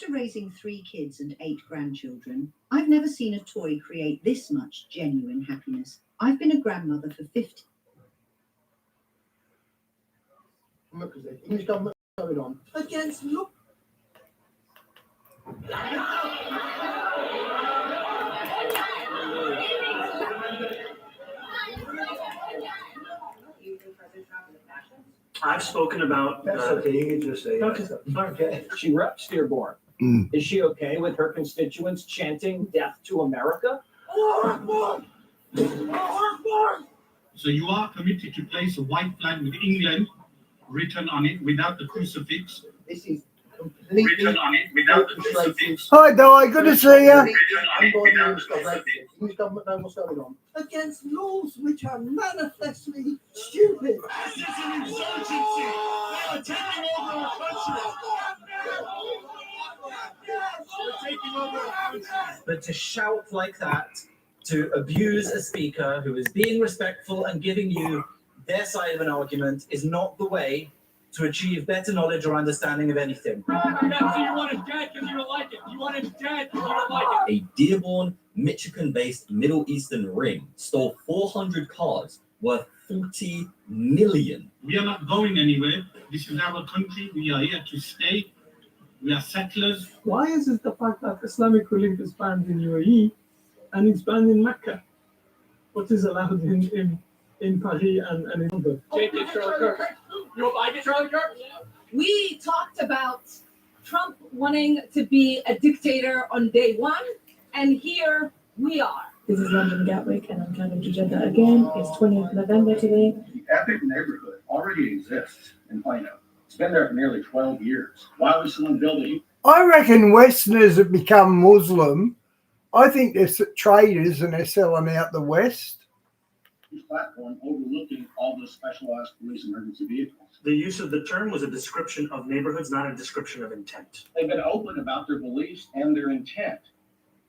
After raising 3 kids and 8 grandchildren, I've never seen a toy create this much genuine happiness. I've been a grandmother for 50. The English government going on against look. I've spoken about. That's okay. You can just say. Okay. She reps Dearborn. Is she okay with her constituents chanting "Death to America"? So you are permitted to place a white flag with England written on it without the crucifix. This is completely Written on it without the crucifix. Hi, Di. Good to see you. English government know what's going on against laws which are manifestly stupid. This is an insurgency. They are taking over our country. They're taking over our country. But to shout like that, to abuse a speaker who is being respectful and giving you their side of an argument is not the way to achieve better knowledge or understanding of anything. So you want him dead because you don't like it. You want him dead because you don't like it. A Dearborn, Michigan-based Middle Eastern ring stole 400 cars worth $40 million. We are not going anywhere. This is our country. We are here to stay. We are settlers. Why is it the fact that Islamic relief is banned in UAE and it's banned in Mecca? What is allowed in Paris and in London? Charlie Kirk. You don't like it, Charlie Kirk? We talked about Trump wanting to be a dictator on day one, and here we are. This is London Gatwick, and I'm traveling to Jeddah again. It's 20th November today. The Epic neighborhood already exists in Plano. It's been there for nearly 12 years. Why would someone build it? I reckon Westerners have become Muslim. I think they're traders and they're selling out the West. Platform overlooking all the specialized police emergency vehicles. The use of the term was a description of neighborhoods, not a description of intent. They've been open about their beliefs and their intent.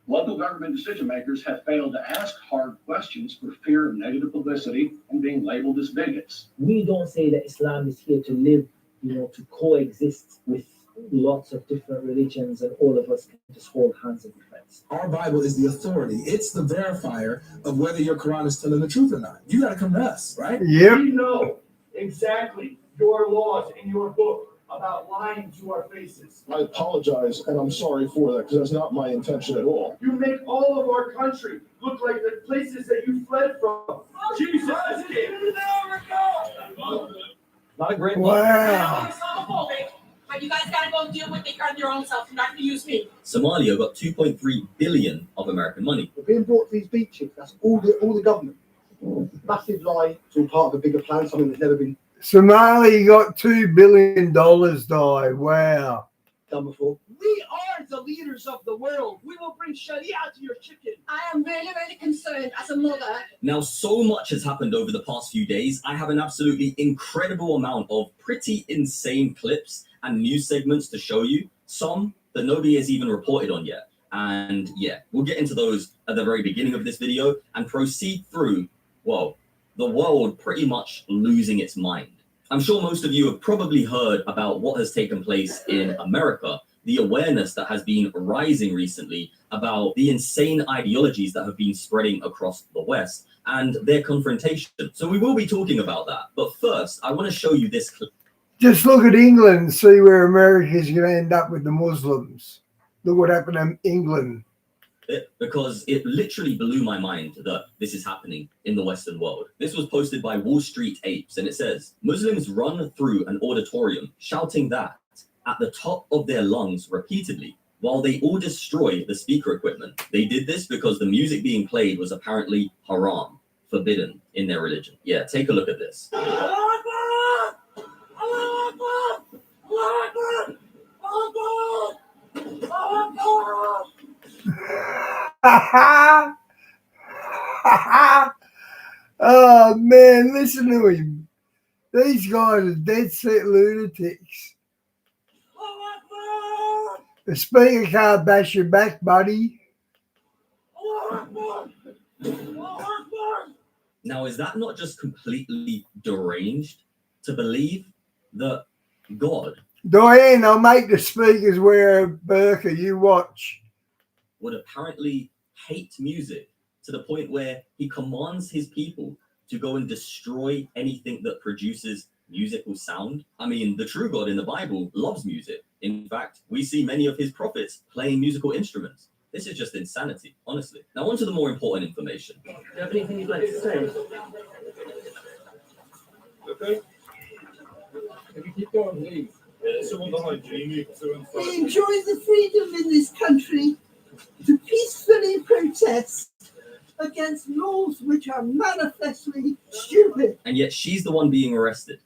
Local government decision makers have failed to ask hard questions for fear of negative publicity and being labeled as bigots. We don't say that Islam is here to live, to coexist with lots of different religions, and all of us can just hold hands and be friends. Our Bible is the authority. It's the verifier of whether your Quran is telling the truth or not. You got to come to us, right? Yep. We know exactly your laws in your book about lying to our faces. I apologize, and I'm sorry for that, because that's not my intention at all. You make all of our country look like the places that you fled from. Jesus is in America! Not a great Wow. But you guys gotta go deal with it on your own self. You're not gonna use me. Somalia got 2.3 billion of American money. We're being brought to these beaches. That's all the government. Massive lie. It's all part of a bigger plan. Something that's never been Somalia got $2 billion, Di. Wow. done before. We are the leaders of the world. We will bring Sharia to your chicken. I am really, really concerned as a mother. Now, so much has happened over the past few days. I have an absolutely incredible amount of pretty insane clips and news segments to show you. Some that nobody has even reported on yet. And yeah, we'll get into those at the very beginning of this video and proceed through, well, the world pretty much losing its mind. I'm sure most of you have probably heard about what has taken place in America, the awareness that has been rising recently about the insane ideologies that have been spreading across the West and their confrontation. So we will be talking about that. But first, I want to show you this clip. Just look at England and see where America's going to end up with the Muslims. Look what happened in England. Because it literally blew my mind that this is happening in the Western world. This was posted by Wall Street Apes, and it says, Muslims run through an auditorium shouting that at the top of their lungs repeatedly while they all destroy the speaker equipment. They did this because the music being played was apparently haram, forbidden in their religion. Yeah, take a look at this. Oh man, listen to him. These guys are dead set lunatics. The speaker can't bash your back, buddy. Now, is that not just completely deranged to believe that God Diane, I'll make the speakers wear a burqa. You watch. Would apparently hate music to the point where he commands his people to go and destroy anything that produces musical sound. I mean, the true God in the Bible loves music. In fact, we see many of his prophets playing musical instruments. This is just insanity, honestly. Now, on to the more important information. Do you have anything you'd like to say? Okay. If you keep going, please. We enjoy the freedom in this country to peacefully protest against laws which are manifestly stupid. And yet she's the one being arrested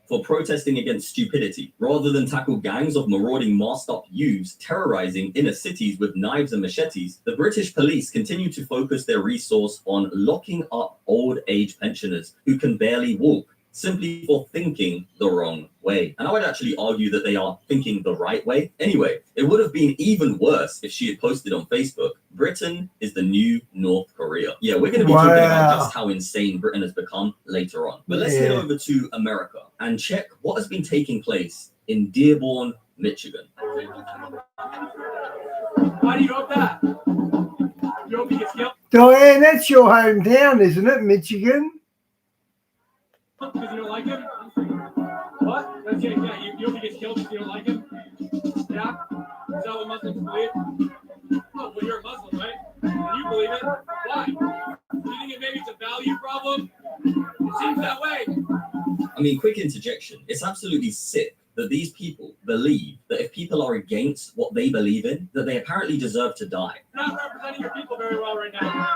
for protesting against stupidity rather than tackle gangs of marauding masked up youths terrorizing inner cities with knives and machetes. The British police continue to focus their resource on locking up old age pensioners who can barely walk simply for thinking the wrong way. And I would actually argue that they are thinking the right way. Anyway, it would have been even worse if she had posted on Facebook, Britain is the new North Korea. Yeah, we're going to be talking about just how insane Britain has become later on. But let's head over to America and check what has been taking place in Dearborn, Michigan. Why do you hope that? You hope he gets killed? Diane, that's your hometown, isn't it, Michigan? Because you don't like him? What? That's it, yeah. You hope he gets killed because you don't like him? Yeah? Is that what Muslims believe? Oh, well, you're a Muslim, right? And you believe it. Why? Do you think maybe it's a value problem? It seems that way. I mean, quick interjection. It's absolutely sick that these people believe that if people are against what they believe in, that they apparently deserve to die. You're not representing your people very well right now.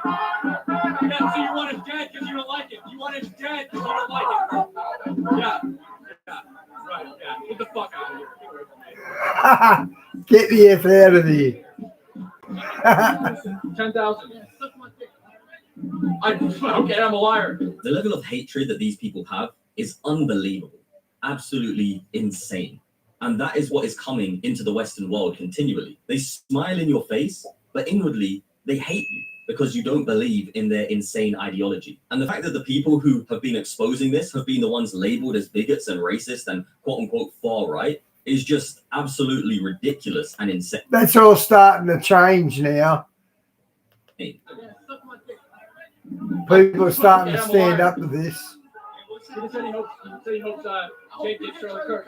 Yeah, so you want him dead because you don't like him. You want him dead because you don't like him. Yeah. Yeah. Right, yeah. Get the fuck out of here. Get the F out of here. 10,000. Okay, I'm a liar. The level of hatred that these people have is unbelievable. Absolutely insane. And that is what is coming into the Western world continually. They smile in your face, but inwardly they hate you because you don't believe in their insane ideology. And the fact that the people who have been exposing this have been the ones labeled as bigots and racist and quote unquote far right is just absolutely ridiculous and insane. That's all starting to change now. People are starting to stand up to this. He said he hopes Jake gets Charlie Kirk.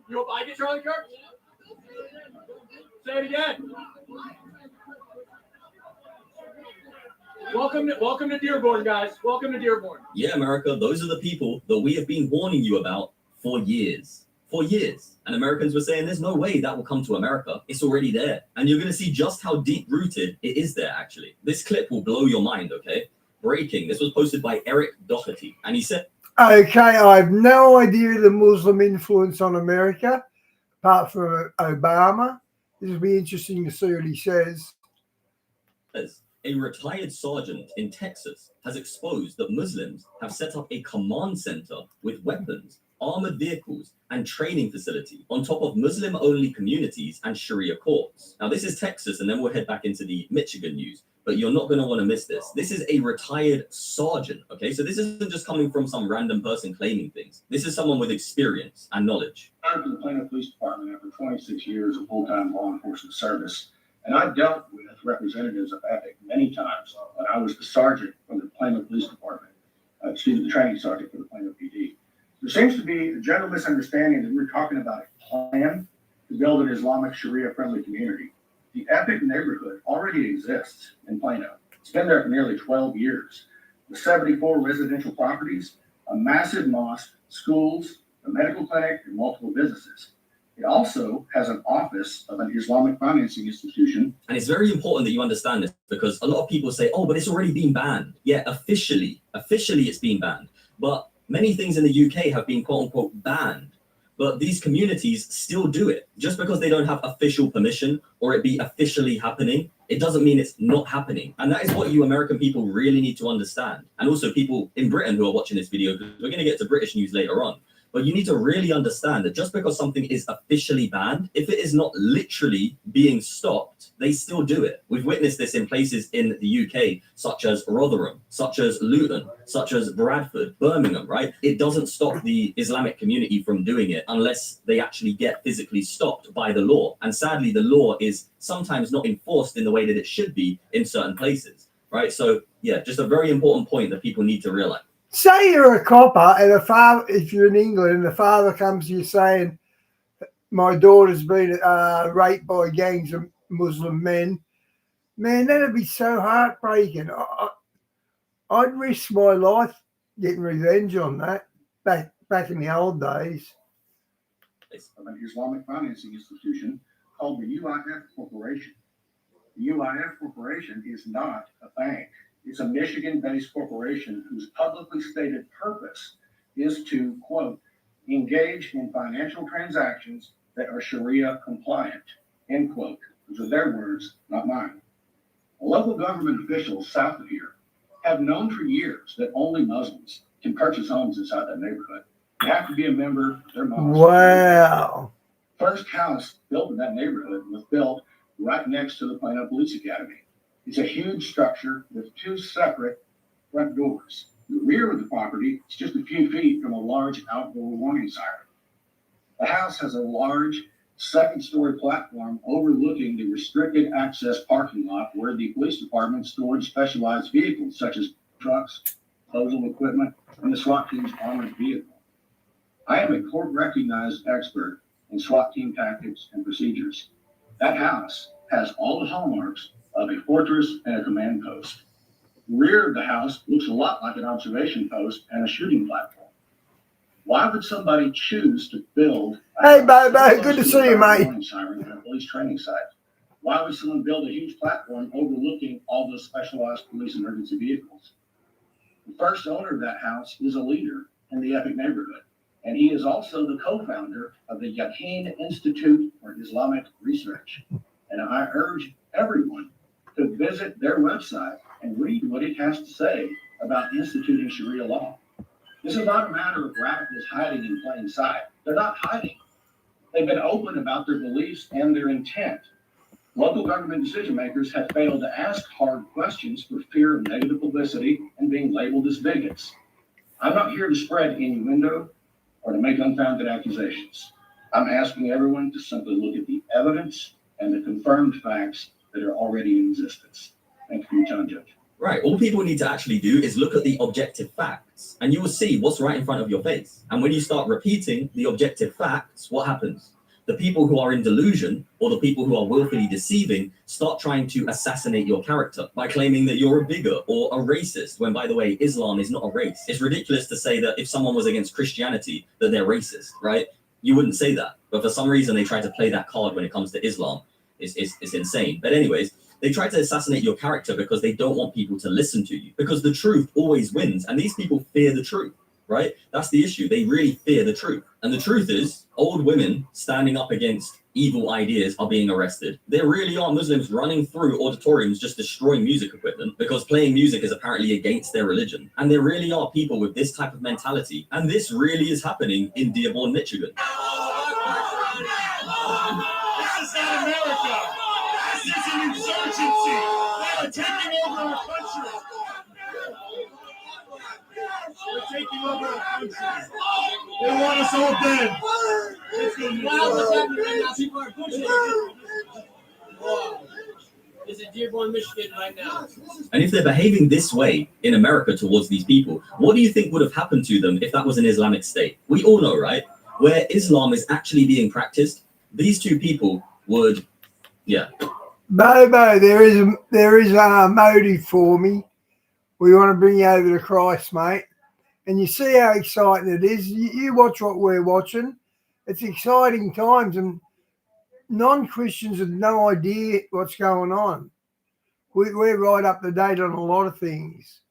You hope I get Charlie Kirk? Say it again. Welcome to Dearborn, guys. Welcome to Dearborn. Yeah, America, those are the people that we have been warning you about for years. For years. And Americans were saying there's no way that will come to America. It's already there. And you're going to see just how deep-rooted it is there, actually. This clip will blow your mind, okay? Breaking. This was posted by Eric Doherty. And he said... Okay, I have no idea the Muslim influence on America, apart from Obama. This will be interesting to see what he says. A retired sergeant in Texas has exposed that Muslims have set up a command center with weapons, armored vehicles, and training facility on top of Muslim-only communities and Sharia courts. Now, this is Texas, and then we'll head back into the Michigan news. But you're not going to want to miss this. This is a retired sergeant, okay? So this isn't just coming from some random person claiming things. This is someone with experience and knowledge. I worked for the Plano Police Department after 26 years of full-time law enforcement service, and I dealt with representatives of EPIC many times when I was the sergeant for the Plano Police Department, the training sergeant for the Plano PD. There seems to be a general misunderstanding that we're talking about a plan to build an Islamic Sharia-friendly community. The EPIC neighborhood already exists in Plano. It's been there for nearly 12 years. With 74 residential properties, a massive mosque, schools, a medical clinic, and multiple businesses. It also has an office of an Islamic financing institution. And it's very important that you understand this because a lot of people say, oh, but it's already been banned. Yeah, officially it's been banned. But many things in the UK have been quote unquote banned. But these communities still do it. Just because they don't have official permission or it be officially happening, it doesn't mean it's not happening. And that is what you American people really need to understand. And also people in Britain who are watching this video, because we're going to get to British news later on. But you need to really understand that just because something is officially banned, if it is not literally being stopped, they still do it. We've witnessed this in places in the UK, such as Rotherham, such as Luton, such as Bradford, Birmingham, right? It doesn't stop the Islamic community from doing it unless they actually get physically stopped by the law. And sadly, the law is sometimes not enforced in the way that it should be in certain places, right? So yeah, just a very important point that people need to realize. Say you're a copper and a father, if you're in England and the father comes to you saying, my daughter's been raped by gangs of Muslim men, man, that'd be so heartbreaking. I'd risk my life getting revenge on that back in the old days. Of an Islamic financing institution called the UIF Corporation. The UIF Corporation is not a bank. It's a Michigan-based corporation whose publicly stated purpose is to, quote, engage in financial transactions that are Sharia compliant, end quote. Those are their words, not mine. Local government officials south of here have known for years that only Muslims can purchase homes inside that neighborhood. You have to be a member of their mosque. Wow. First house built in that neighborhood was built right next to the Plano Police Academy. It's a huge structure with two separate front doors. The rear of the property is just a few feet from a large outdoor warning siren. The house has a large second-story platform overlooking the restricted access parking lot where the police department stored specialized vehicles such as trucks, disposal equipment, and the SWAT team's armored vehicle. I am a court-recognized expert in SWAT team tactics and procedures. That house has all the hallmarks of a fortress and a command post. The rear of the house looks a lot like an observation post and a shooting platform. Why would somebody choose to build Hey, baby, good to see you, mate. Siren at a police training site? Why would someone build a huge platform overlooking all those specialized police emergency vehicles? The first owner of that house is a leader in the Epic neighborhood, and he is also the co-founder of the Yaqeen Institute for Islamic Research. And I urge everyone to visit their website and read what it has to say about instituting Sharia law. This is not a matter of radicals hiding in plain sight. They're not hiding. They've been open about their beliefs and their intent. Local government decision makers have failed to ask hard questions for fear of negative publicity and being labeled as bigots. I'm not here to spread innuendo or to make unfounded accusations. I'm asking everyone to simply look at the evidence and the confirmed facts that are already in existence. Thank you for your time, Judge. Right. All people need to actually do is look at the objective facts and you will see what's right in front of your face. And when you start repeating the objective facts, what happens? The people who are in delusion or the people who are willfully deceiving start trying to assassinate your character by claiming that you're a bigot or a racist, when, by the way, Islam is not a race. It's ridiculous to say that if someone was against Christianity, that they're racist, right? You wouldn't say that. But for some reason, they try to play that card when it comes to Islam. It's insane. But anyways, they try to assassinate your character because they don't want people to listen to you, because the truth always wins. And these people fear the truth, right? That's the issue. They really fear the truth. And the truth is, old women standing up against evil ideas are being arrested. There really are Muslims running through auditoriums just destroying music equipment because playing music is apparently against their religion. And there really are people with this type of mentality. And this really is happening in Dearborn, Michigan. This is not America. This is an insurgency. They are taking over our country. They're taking over our country. They want us all dead. Wow, what's happening right now? People are pushing. Wow. It's in Dearborn, Michigan right now. And if they're behaving this way in America towards these people, what do you think would have happened to them if that was an Islamic state? We all know, right? Where Islam is actually being practiced, these two people would, yeah. Bobo, there is a motive for me. We want to bring you over to Christ, mate. And you see how exciting it is. You watch what we're watching. It's exciting times, and non-Christians have no idea what's going on. We're right up to date on a lot of things.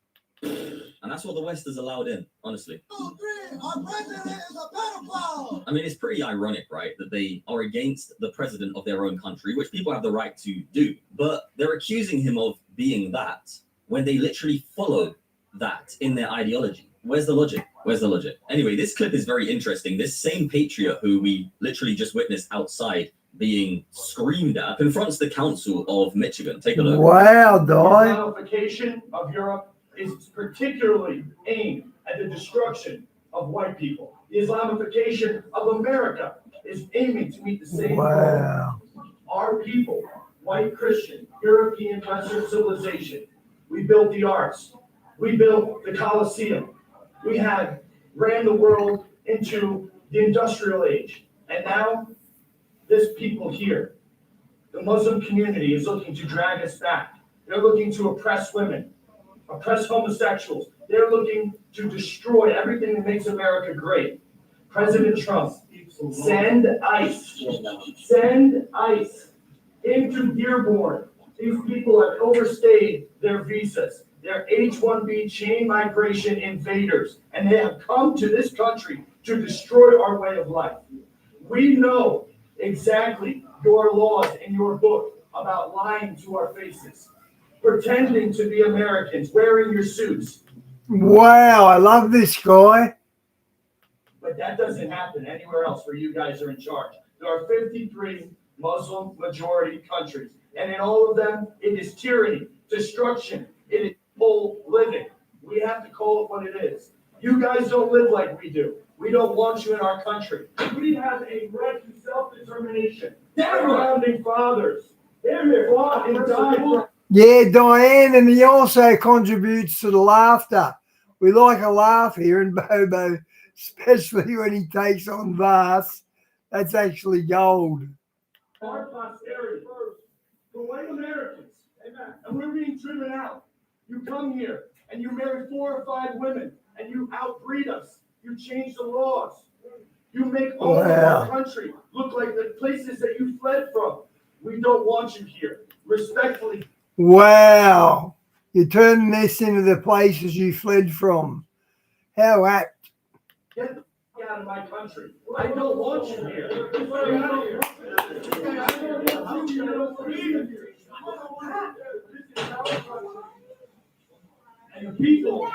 And that's what the West has allowed in, honestly. Our president is a pedophile. I mean, it's pretty ironic, right, that they are against the president of their own country, which people have the right to do. But they're accusing him of being that when they literally follow that in their ideology. Where's the logic? Where's the logic? Anyway, this clip is very interesting. This same patriot who we literally just witnessed outside being screamed at confronts the Council of Michigan. Take a look. Wow, Di. Islamification of Europe is particularly aimed at the destruction of white people. The Islamification of America is aiming to meet the same goal. Wow. Our people, white Christian, European Western civilization, we built the arts, we built the Colosseum, we ran the world into the industrial age, and now this people here, the Muslim community, is looking to drag us back. They're looking to oppress women, oppress homosexuals. They're looking to destroy everything that makes America great. President Trump, send ICE into Dearborn. These people have overstayed their visas. They're H-1B chain migration invaders, and they have come to this country to destroy our way of life. We know exactly your laws in your book about lying to our faces, pretending to be Americans, wearing your suits. Wow, I love this guy. But that doesn't happen anywhere else where you guys are in charge. There are 53 Muslim majority countries, and in all of them, it is tyranny, destruction, it is full living. We have to call it what it is. You guys don't live like we do. We don't want you in our country. We have a right to self-determination. Our founding fathers, they fought and died for. Yeah, Diane, and he also contributes to the laughter. We like a laugh here in Bobo, especially when he takes on Vars. That's actually gold. Our posterity, the white Americans, and we're being driven out. You come here and you marry 4 or 5 women and you outbreed us. You change the laws. You make all of our country look like the places that you fled from. We don't want you here. Respectfully. Wow. You're turning this into the places you fled from. How apt. Get the f- out of my country. I don't want you here. Get out of here. And the people,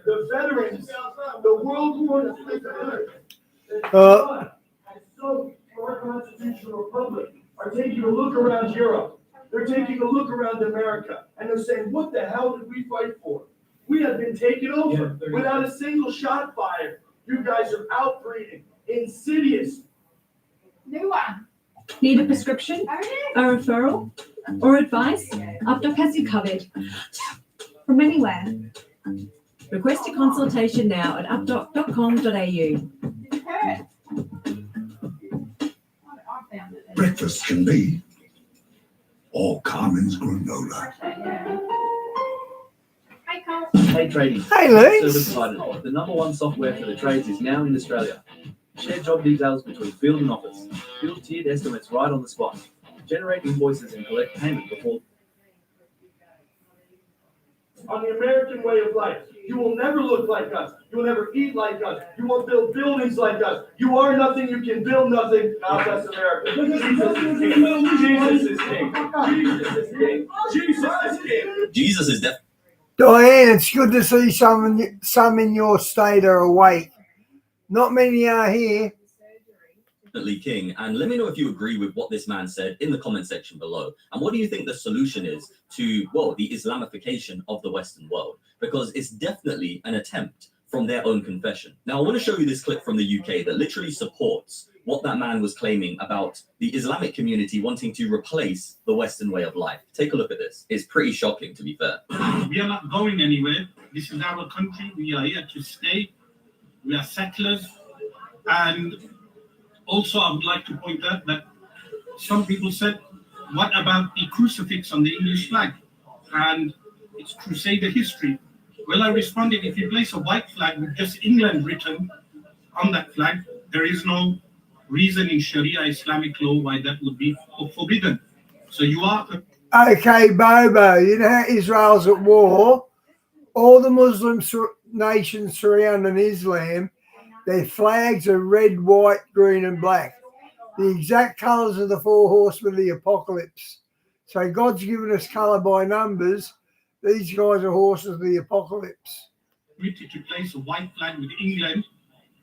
the veterans, the World War II veterans, that so our constitutional republic are taking a look around Europe. They're taking a look around America, and they're saying, what the hell did we fight for? We have been taken over without a single shot fired. You guys are outbreeding, insidious. New one. Need a prescription, a referral, or advice? UpDoc has you covered. From anywhere. Request a consultation now at updoc.com.au. Breakfast can be all Carmen's granola. Hey tradies. Hey, Lex. So excited. The #1 software for the trades is now in Australia. Share job details between field and office. Build tiered estimates right on the spot. Generate invoices and collect payment before. On the American way of life. You will never look like us. You will never eat like us. You won't build buildings like us. You are nothing. You can build nothing. Now that's America. Jesus is king. Jesus is king. Jesus is king. Jesus is king. Jesus is definitely. Diane, it's good to see some in your state are awake. Not many are here. King, and let me know if you agree with what this man said in the comment section below. And what do you think the solution is to, well, the Islamification of the Western world? Because it's definitely an attempt from their own confession. Now, I want to show you this clip from the UK that literally supports what that man was claiming about the Islamic community wanting to replace the Western way of life. Take a look at this. It's pretty shocking, to be fair. We are not going anywhere. This is our country. We are here to stay. We are settlers. And also, I would like to point out that some people said, what about the crucifix on the English flag? And it's Crusader history. Well, I responded, if you place a white flag with just England written on that flag, there is no reason in Sharia Islamic law why that would be forbidden. So you are... Okay, Bobo, you know how Israel's at war? All the Muslim nations surrounding Islam, their flags are red, white, green, and black. The exact colours of the 4 horsemen of the apocalypse. So God's given us colour by numbers. These guys are horses of the apocalypse. British to place a white flag with England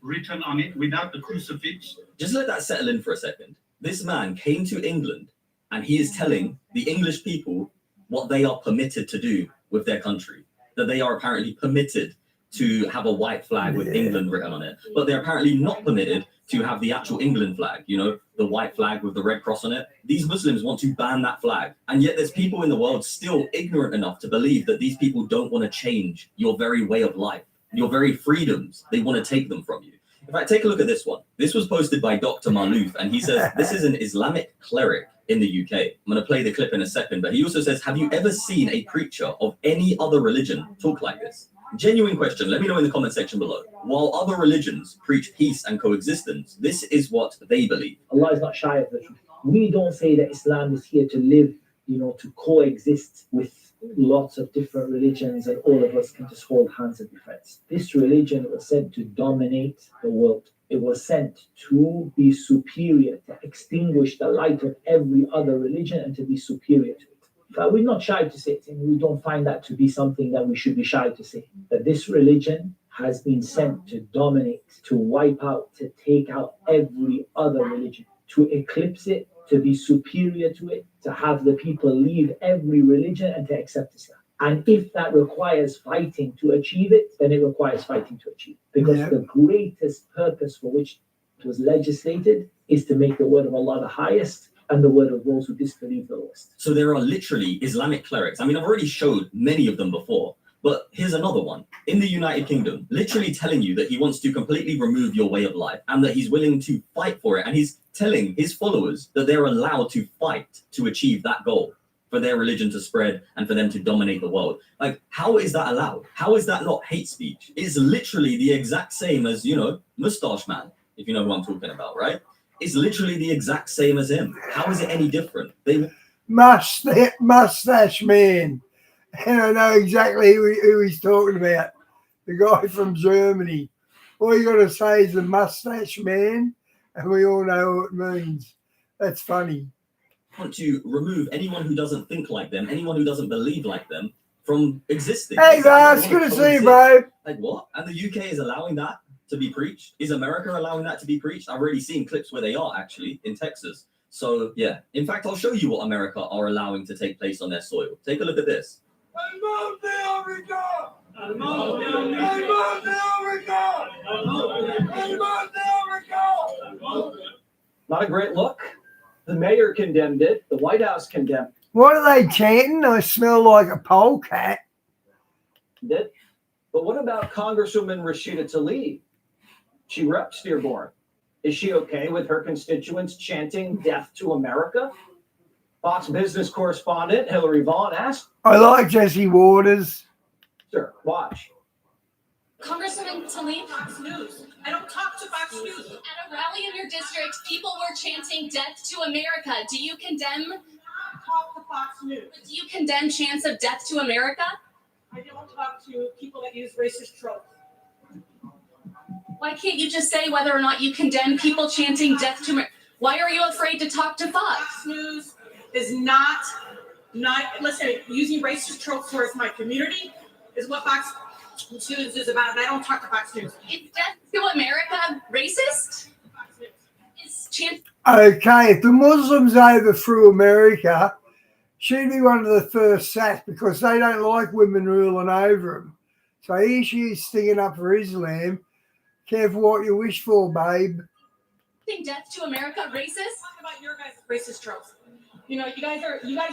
written on it without the crucifix. Just let that settle in for a second. This man came to England and he is telling the English people what they are permitted to do with their country. That they are apparently permitted to have a white flag with England written on it, but they're apparently not permitted to have the actual England flag, you know, the white flag with the red cross on it. These Muslims want to ban that flag. And yet there's people in the world still ignorant enough to believe that these people don't want to change your very way of life, your very freedoms. They want to take them from you. In fact, take a look at this one. This was posted by Dr. Malouf, and he says, this is an Islamic cleric in the UK. I'm going to play the clip in a second, but he also says, have you ever seen a preacher of any other religion talk like this? Genuine question. Let me know in the comment section below. While other religions preach peace and coexistence, this is what they believe. Allah is not shy of the truth. We don't say that Islam is here to live, to coexist with lots of different religions and all of us can just hold hands and be friends. This religion was sent to dominate the world. It was sent to be superior, to extinguish the light of every other religion and to be superior to it. But we're not shy to say it, and we don't find that to be something that we should be shy to say. That this religion has been sent to dominate, to wipe out, to take out every other religion, to eclipse it, to be superior to it, to have the people leave every religion and to accept Islam. And if that requires fighting to achieve it, then it requires fighting to achieve it. Because the greatest purpose for which it was legislated is to make the word of Allah the highest and the word of those who disbelieve the lowest. So there are literally Islamic clerics. I mean, I've already showed many of them before, but here's another one. In the United Kingdom, literally telling you that he wants to completely remove your way of life and that he's willing to fight for it. And he's telling his followers that they're allowed to fight to achieve that goal, for their religion to spread and for them to dominate the world. Like, how is that allowed? How is that not hate speech? It's literally the exact same as, Mustache Man, if you know who I'm talking about, right? It's literally the exact same as him. How is it any different? Mustache Man. And I know exactly who he's talking about. The guy from Germany. All you got to say is the Mustache Man, and we all know what it means. That's funny. Want to remove anyone who doesn't think like them, anyone who doesn't believe like them, from existing. Hey, bro, it's good to see you, bro. Like what? And the UK is allowing that to be preached? Is America allowing that to be preached? I've already seen clips where they are, actually, in Texas. So, yeah. In fact, I'll show you what America are allowing to take place on their soil. Take a look at this. Not a great look. The mayor condemned it. The White House condemned it. What are they chanting? I smell like a polecat. Did. But what about Congresswoman Rashida Tlaib? She reps Dearborn. Is she okay with her constituents chanting death to America? Fox Business correspondent Hillary Vaughn asked. I like Jesse Waters. Sure, watch. Congresswoman Tlaib, Fox News. I don't talk to Fox News. At a rally in your district, people were chanting death to America. Do you condemn? Talk to Fox News. Do you condemn chants of death to America? I don't talk to people that use racist tropes. Why can't you just say whether or not you condemn people chanting death to America? Why are you afraid to talk to Fox? Fox News is not listen, using racist tropes towards my community is what Fox News is about, and I don't talk to Fox News. Is death to America racist? Is chant. Okay, if the Muslims overthrew America, she'd be one of the first sacked because they don't like women ruling over them. So here she is sticking up for Islam. Careful what you wish for, babe. Death to America racist? Talk about your guys' racist tropes. You guys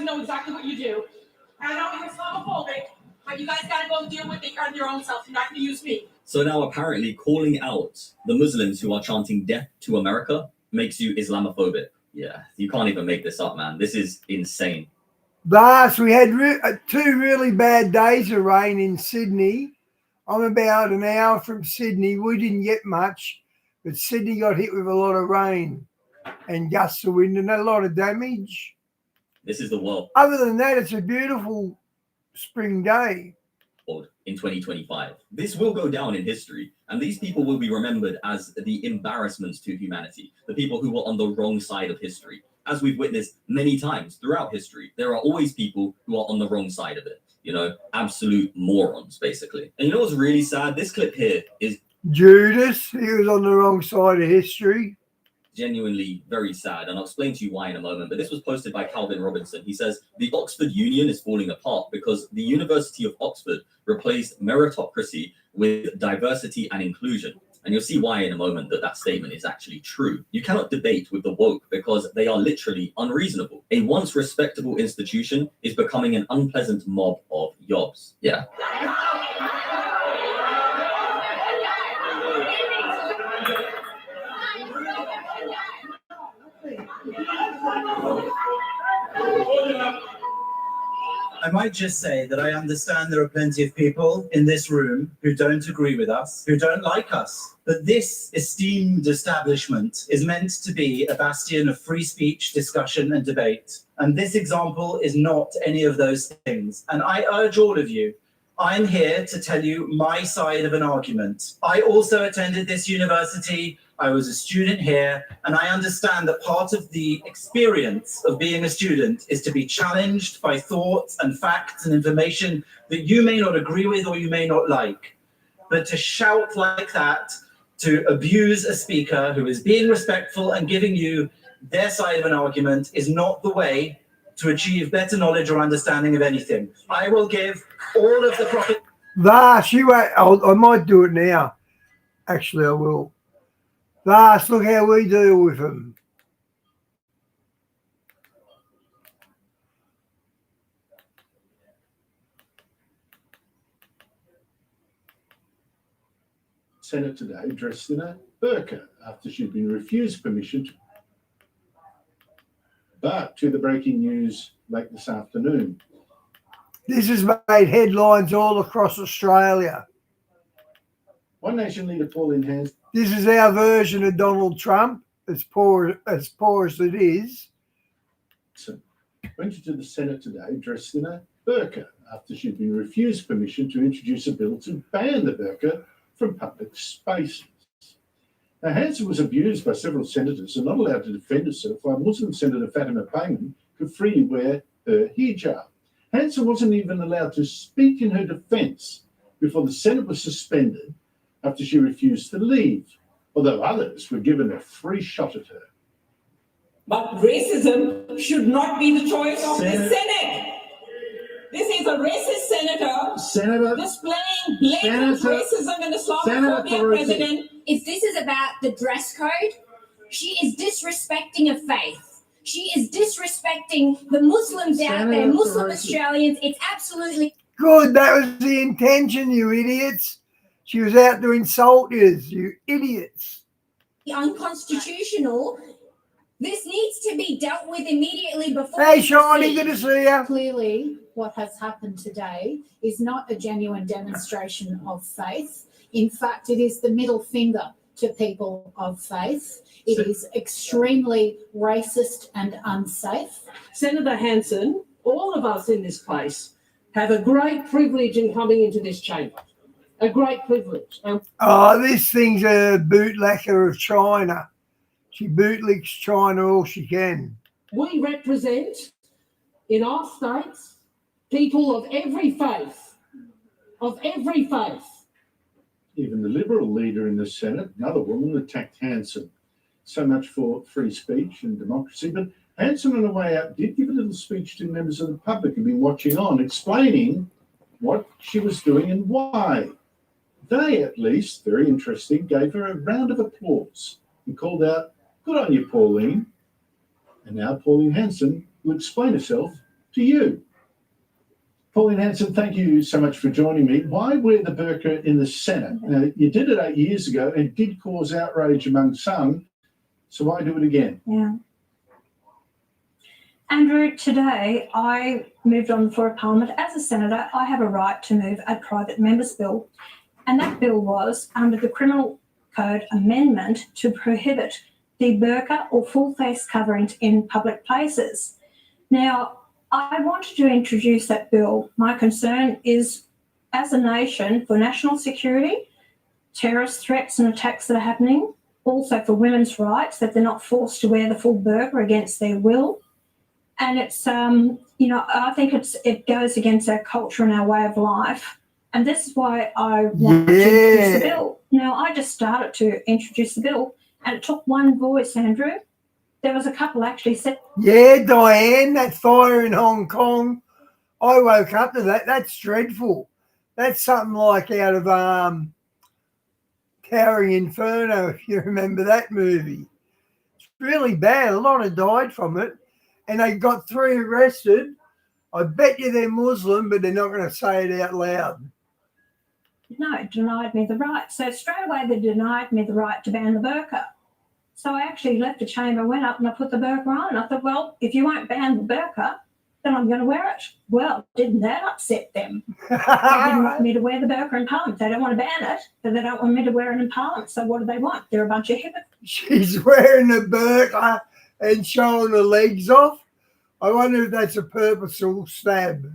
know exactly what you do. I know you're Islamophobic, but you guys gotta go deal with it on your own self. You're not gonna use me. So now apparently calling out the Muslims who are chanting death to America makes you Islamophobic. Yeah, you can't even make this up, man. This is insane. Last, we had 2 really bad days of rain in Sydney. I'm about an hour from Sydney. We didn't get much, but Sydney got hit with a lot of rain and gusts of wind and a lot of damage. This is the world. Other than that, it's a beautiful spring day. In 2025. This will go down in history, and these people will be remembered as the embarrassments to humanity, the people who were on the wrong side of history. As we've witnessed many times throughout history, there are always people who are on the wrong side of it. You know, absolute morons, basically. And you know what's really sad? This clip here is Judas, he was on the wrong side of history. genuinely very sad, and I'll explain to you why in a moment. But this was posted by Calvin Robinson. He says the Oxford Union is falling apart because the University of Oxford replaced meritocracy with diversity and inclusion. And you'll see why in a moment that statement is actually true. You cannot debate with the woke because they are literally unreasonable. A once respectable institution is becoming an unpleasant mob of yobs. Yeah. I might just say that I understand there are plenty of people in this room who don't agree with us, who don't like us. But this esteemed establishment is meant to be a bastion of free speech, discussion, and debate. And this example is not any of those things. And I urge all of you, I'm here to tell you my side of an argument. I also attended this university. I was a student here, and I understand that part of the experience of being a student is to be challenged by thoughts and facts and information that you may not agree with or you may not like. But to shout like that, to abuse a speaker who is being respectful and giving you their side of an argument is not the way to achieve better knowledge or understanding of anything. I will give all of the profit. Vash, I might do it now. Actually, I will. Vash, look how we deal with them. Senate today dressed in a burqa after she'd been refused permission to. But to the breaking news late this afternoon. This has made headlines all across Australia. One Nation leader Pauline Hanson. This is our version of Donald Trump, as poor as it is. Went into the Senate today dressed in a burqa after she'd been refused permission to introduce a bill to ban the burqa from public spaces. Now, Hanson was abused by several senators and not allowed to defend herself, while Muslim Senator Fatima Payman could freely wear her hijab. Hanson wasn't even allowed to speak in her defence before the Senate was suspended after she refused to leave, although others were given a free shot at her. But racism should not be the choice of the Senate. This is a racist senator displaying blatant racism and Islamophobia, President. If this is about the dress code, she is disrespecting a faith. She is disrespecting the Muslims out there, Muslim Australians. It's absolutely good. That was the intention, you idiots. She was out to insult you idiots. unconstitutional. This needs to be dealt with immediately before. Hey, Shawnee, good to see you. Clearly, what has happened today is not a genuine demonstration of faith. In fact, it is the middle finger to people of faith. It is extremely racist and unsafe. Senator Hanson, all of us in this place have a great privilege in coming into this chamber. A great privilege. Oh, this thing's a bootlegger of China. She bootlicks China all she can. We represent, in our states, people of every faith. Of every faith. Even the Liberal leader in the Senate, another woman, attacked Hanson. So much for free speech and democracy. But Hanson, on the way out, did give a little speech to members of the public who've been watching on, explaining what she was doing and why. They, at least, very interesting, gave her a round of applause and called out, "Good on you, Pauline." And now Pauline Hanson will explain herself to you. Pauline Hanson, thank you so much for joining me. Why wear the burqa in the Senate? Now, you did it 8 years ago and did cause outrage among some, so why do it again? Yeah. Andrew, today I moved on the floor of Parliament. As a senator, I have a right to move a private member's bill, and that bill was under the Criminal Code amendment to prohibit the burqa or full face covering in public places. Now, I wanted to introduce that bill. My concern is, as a nation, for national security, terrorist threats and attacks that are happening, also for women's rights, that they're not forced to wear the full burqa against their will, And it's, I think it goes against our culture and our way of life. And this is why I want to introduce the bill. Now, I just started to introduce the bill, and it took one voice, Andrew. There was a couple actually said. Yeah, Diane, that fire in Hong Kong. I woke up to that. That's dreadful. That's something like out of Towering Inferno, if you remember that movie. It's really bad. A lot have died from it. And they got 3 arrested. I bet you they're Muslim, but they're not going to say it out loud. No, denied me the right. So straight away they denied me the right to ban the burqa. So I actually left the chamber, went up and I put the burqa on. And I thought, well, if you won't ban the burqa, then I'm going to wear it. Well, didn't that upset them? They didn't want me to wear the burqa in Parliament. They don't want to ban it, but they don't want me to wear it in Parliament. So what do they want? They're a bunch of hypocrites. She's wearing a burqa and showing her legs off. I wonder if that's a purposeful stab.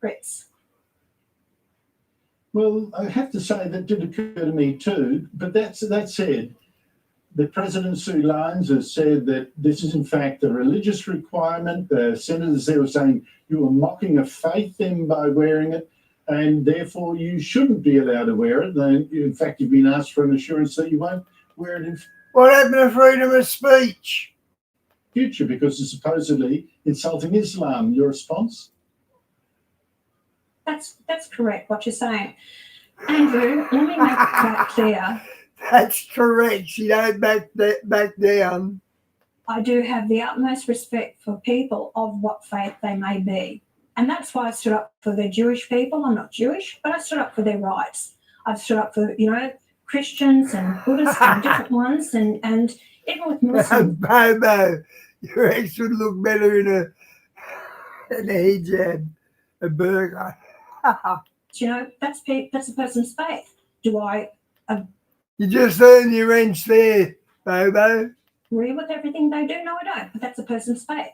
Brits. Well, I have to say that did occur to me too, but that said, the President Sue Lyons has said that this is in fact a religious requirement. The senators there were saying you were mocking a faith then by wearing it, and therefore you shouldn't be allowed to wear it. And in fact, you've been asked for an assurance that you won't wear it in What happened to freedom of speech? Future, because it's supposedly insulting Islam. Your response? That's correct, what you're saying. Andrew, let me make that clear. That's correct. She don't back down. I do have the utmost respect for people of what faith they may be. And that's why I stood up for the Jewish people. I'm not Jewish, but I stood up for their rights. I've stood up for, Christians and Buddhists and different ones, and even with Muslims. Bobo, your ex would look better in a hijab, a burqa. That's a person's faith. Do I You just earned your wrench there, Bobo. agree with everything they do? No, I don't. But that's a person's faith.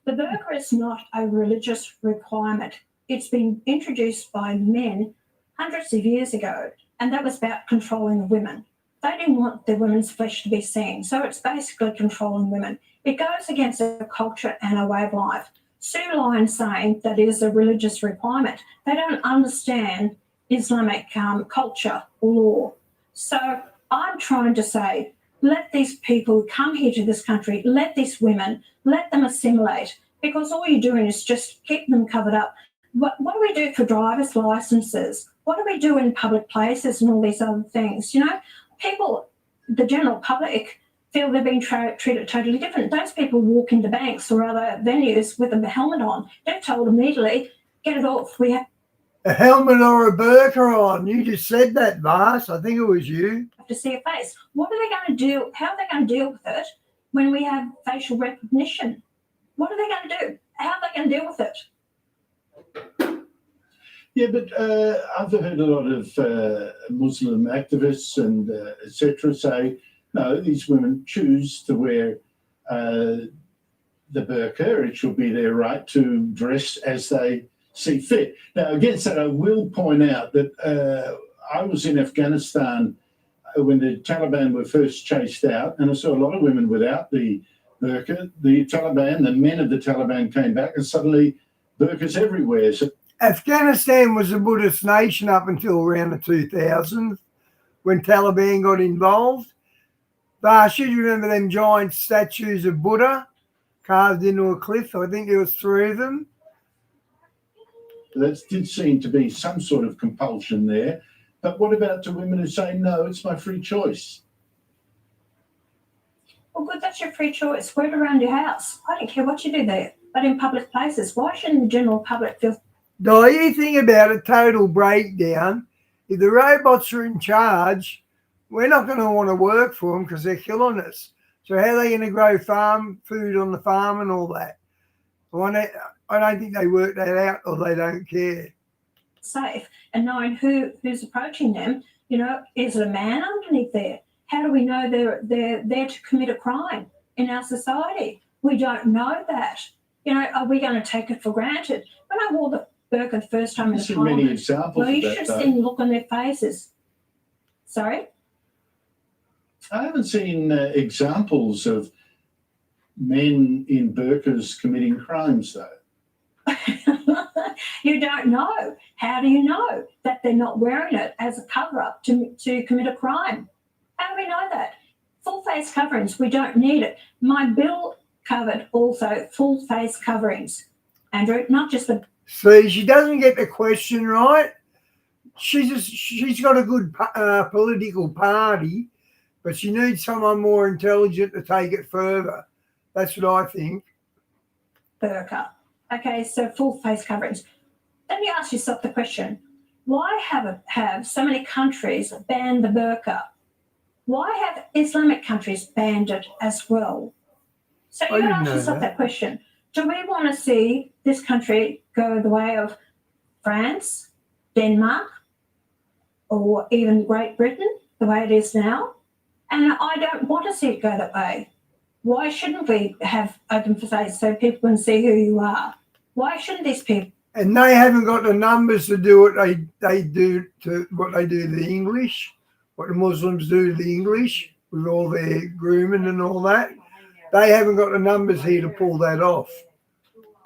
The burqa is not a religious requirement. It's been introduced by men hundreds of years ago, and that was about controlling the women. They didn't want the women's flesh to be seen, so it's basically controlling women. It goes against our culture and our way of life. Sue Lyons saying that it is a religious requirement. They don't understand Islamic culture or law. So I'm trying to say, let these people come here to this country, let these women, let them assimilate, because all you're doing is just keep them covered up. What do we do for driver's licenses? What do we do in public places and all these other things? People, the general public, feel they're being treated totally different. Those people walk into banks or other venues with a helmet on. They're told immediately, get it off. We have a helmet or a burqa on. You just said that, Vars. I think it was you. To see a face. What are they going to do? How are they going to deal with it when we have facial recognition? What are they going to do? How are they going to deal with it? Yeah, but I've heard a lot of Muslim activists and etc. say, no, these women choose to wear the burqa. It should be their right to dress as they see fit. Now, against that, I will point out that I was in Afghanistan when the Taliban were first chased out, and I saw a lot of women without the burqa. The Taliban, the men of the Taliban came back, and suddenly burqas everywhere. So Afghanistan was a Buddhist nation up until around the 2000s when Taliban got involved. But should you remember them giant statues of Buddha carved into a cliff? I think there was 3 of them. There did seem to be some sort of compulsion there. But what about the women who say, no, it's my free choice? Well, good, that's your free choice. Wear it around your house. I don't care what you do there. But in public places, why shouldn't the general public feel... Do you think about a total breakdown? If the robots are in charge, we're not going to want to work for them because they're killing us. So how are they going to grow food on the farm and all that? I don't think they work that out, or they don't care. Safe and knowing who's approaching them, is it a man underneath there? How do we know they're there to commit a crime in our society? We don't know that. Are we going to take it for granted? When I wore the burqa the first time in the Parliament, many examples. Well, you should have seen the look on their faces. Sorry? I haven't seen examples of men in burqas committing crimes, though? You don't know. How do you know that they're not wearing it as a cover-up to commit a crime? How do we know that? Full face coverings, we don't need it. My bill covered also full face coverings, Andrew, not just the. See, she doesn't get the question right. She's got a good political party, but she needs someone more intelligent to take it further. That's what I think. Burqa. Okay, so full face coverings. Let me ask yourself the question: why have so many countries banned the burqa? Why have Islamic countries banned it as well? So you can ask yourself that question. Do we want to see this country go the way of France, Denmark, or even Great Britain, the way it is now? And I don't want to see it go that way. Why shouldn't we have open facades so people can see who you are? Why shouldn't these people? And they haven't got the numbers to do what they do to what they do to the English, what the Muslims do to the English with all their grooming and all that. They haven't got the numbers here to pull that off.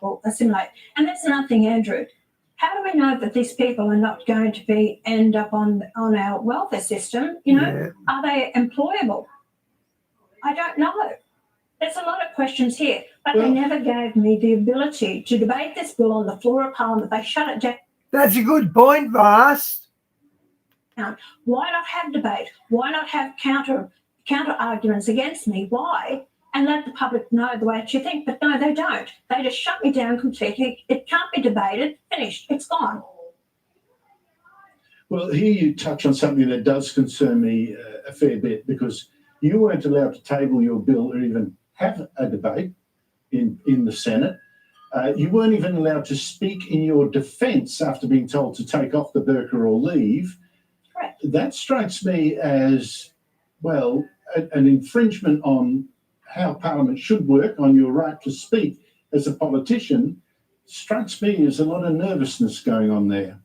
Well, assimilate. And that's another thing, Andrew. How do we know that these people are not going to end up on our welfare system? You know, Are they employable? I don't know. There's a lot of questions here, but they never gave me the ability to debate this bill on the floor of Parliament. They shut it down. That's a good point, Vast. Why not have debate? Why not have counter arguments against me? Why? And let the public know the way that you think. But no, they don't. They just shut me down completely. It can't be debated. Finished. It's gone. Well, here you touch on something that does concern me a fair bit, because you weren't allowed to table your bill or even have a debate in the Senate. You weren't even allowed to speak in your defence after being told to take off the burqa or leave. Correct. That strikes me as, well, an infringement on how Parliament should work, on your right to speak as a politician. Strikes me as a lot of nervousness going on there.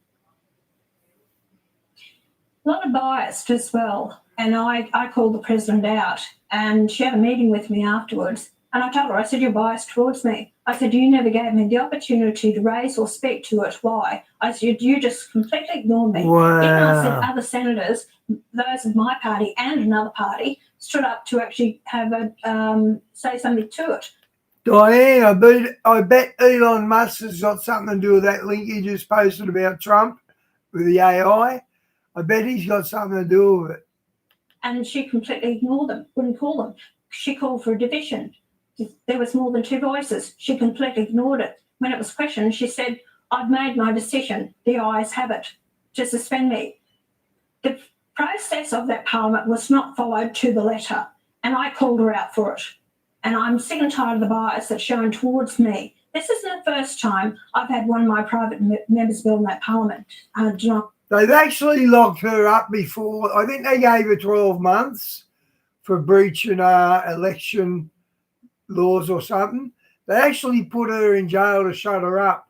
A lot of bias as well. And I called the president out, and she had a meeting with me afterwards. And I told her, I said, you're biased towards me. I said, you never gave me the opportunity to raise or speak to it. Why? I said, you just completely ignored me. Wow. Even I said other senators, those of my party and another party, stood up to actually have say something to it. Diane, I bet Elon Musk has got something to do with that link you just posted about Trump with the AI. I bet he's got something to do with it. And she completely ignored them, wouldn't call them. She called for a division. There was more than two voices. She completely ignored it. When it was questioned, she said, I've made my decision. The ayes have it to suspend me. The process of that parliament was not followed to the letter, and I called her out for it. And I'm sick and tired of the bias that's shown towards me. This isn't the first time I've had one of my private members bill in that parliament. They've actually locked her up before. I think they gave her 12 months for breaching election laws or something. They actually put her in jail to shut her up.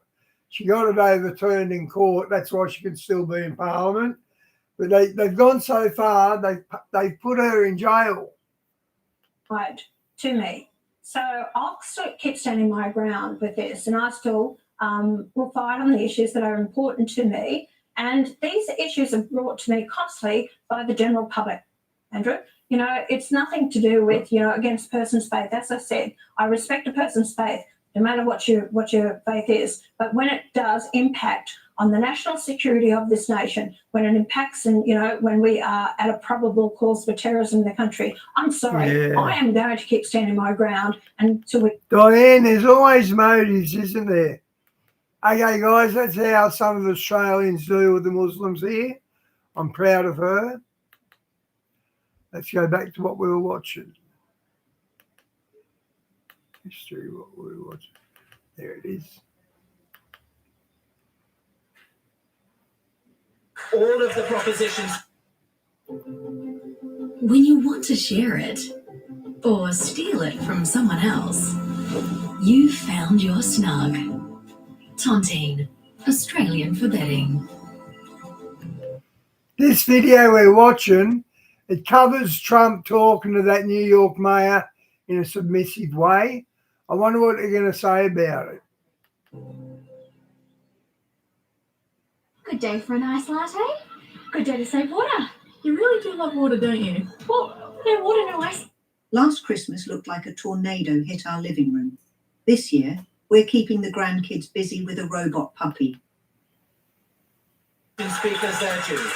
She got it overturned in court. That's why she can still be in Parliament. But they've gone so far, they've put her in jail. Right, to me. So I'll still keep standing my ground with this, and I still will fight on the issues that are important to me. And these issues are brought to me constantly by the general public, Andrew. You know, it's nothing to do with, against a person's faith. As I said, I respect a person's faith, no matter what your faith is. But when it does impact on the national security of this nation, when it impacts and, when we are at a probable cause for terrorism in the country, I'm sorry. Yeah. I am going to keep standing my ground until we... Diane, there's always motives, isn't there? Okay, guys, that's how some of the Australians do with the Muslims here. I'm proud of her. Let's go back to what we were watching. History, what we were watching. There it is. All of the propositions. When you want to share it or steal it from someone else, you found your snug. Tontine, Australian for betting. This video we're watching, it covers Trump talking to that New York mayor in a submissive way. I wonder what they're going to say about it. Good day for a nice latte. Good day to save water. You really do love water, don't you? Well, no water, no ice. Last Christmas looked like a tornado hit our living room. This year, we're keeping the grandkids busy with a robot puppy. Speakers there too.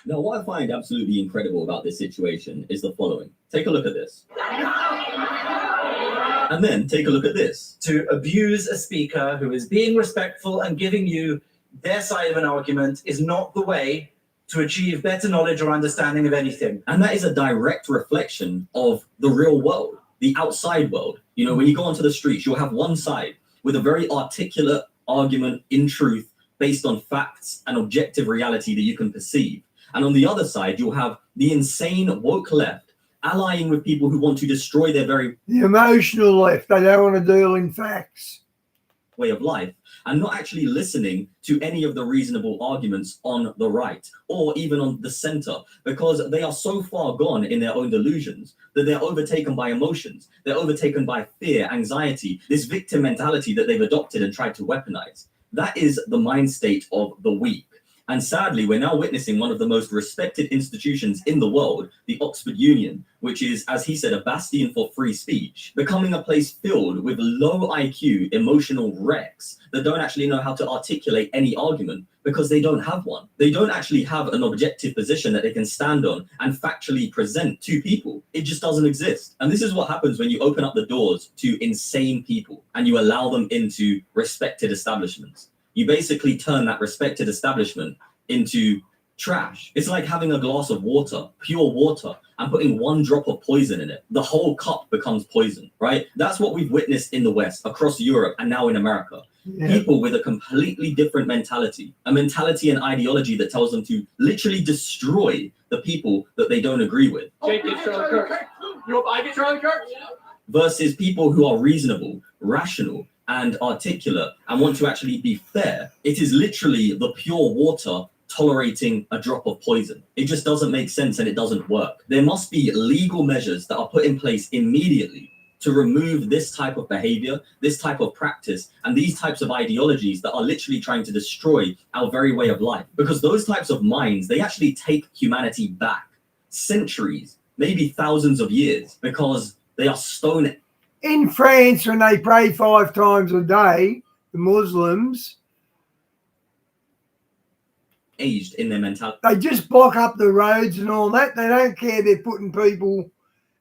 Now, what I find absolutely incredible about this situation is the following. Take a look at this. And then take a look at this. To abuse a speaker who is being respectful and giving you their side of an argument is not the way to achieve better knowledge or understanding of anything. And that is a direct reflection of the real world, the outside world. You know, when you go onto the streets, you'll have one side with a very articulate argument in truth based on facts and objective reality that you can perceive. And on the other side, you'll have the insane woke left allying with people who want to destroy their very The emotional left, they don't want to deal in facts. way of life and not actually listening to any of the reasonable arguments on the right or even on the center, because they are so far gone in their own delusions that they're overtaken by emotions. They're overtaken by fear, anxiety, this victim mentality that they've adopted and tried to weaponize. That is the mind state of the weak. And sadly, we're now witnessing one of the most respected institutions in the world, the Oxford Union, which is, as he said, a bastion for free speech, becoming a place filled with low IQ, emotional wrecks that don't actually know how to articulate any argument because they don't have one. They don't actually have an objective position that they can stand on and factually present to people. It just doesn't exist. And this is what happens when you open up the doors to insane people and you allow them into respected establishments. You basically turn that respected establishment into trash. It's like having a glass of water, pure water, and putting one drop of poison in it. The whole cup becomes poison, right? That's what we've witnessed in the West, across Europe, and now in America. Yeah. People with a completely different mentality, a mentality and ideology that tells them to literally destroy the people that they don't agree with. Jake, get Charlie Kirk. You hope I get Charlie Kirk? Versus people who are reasonable, rational, and articulate and want to actually be fair. It is literally the pure water tolerating a drop of poison. It just doesn't make sense and it doesn't work. There must be legal measures that are put in place immediately to remove this type of behavior, this type of practice, and these types of ideologies that are literally trying to destroy our very way of life. Because those types of minds, they actually take humanity back centuries, maybe thousands of years, because they are stone. In France, when they pray 5 times a day, the Muslims, aged in their mentality. They just block up the roads and all that. They don't care they're putting people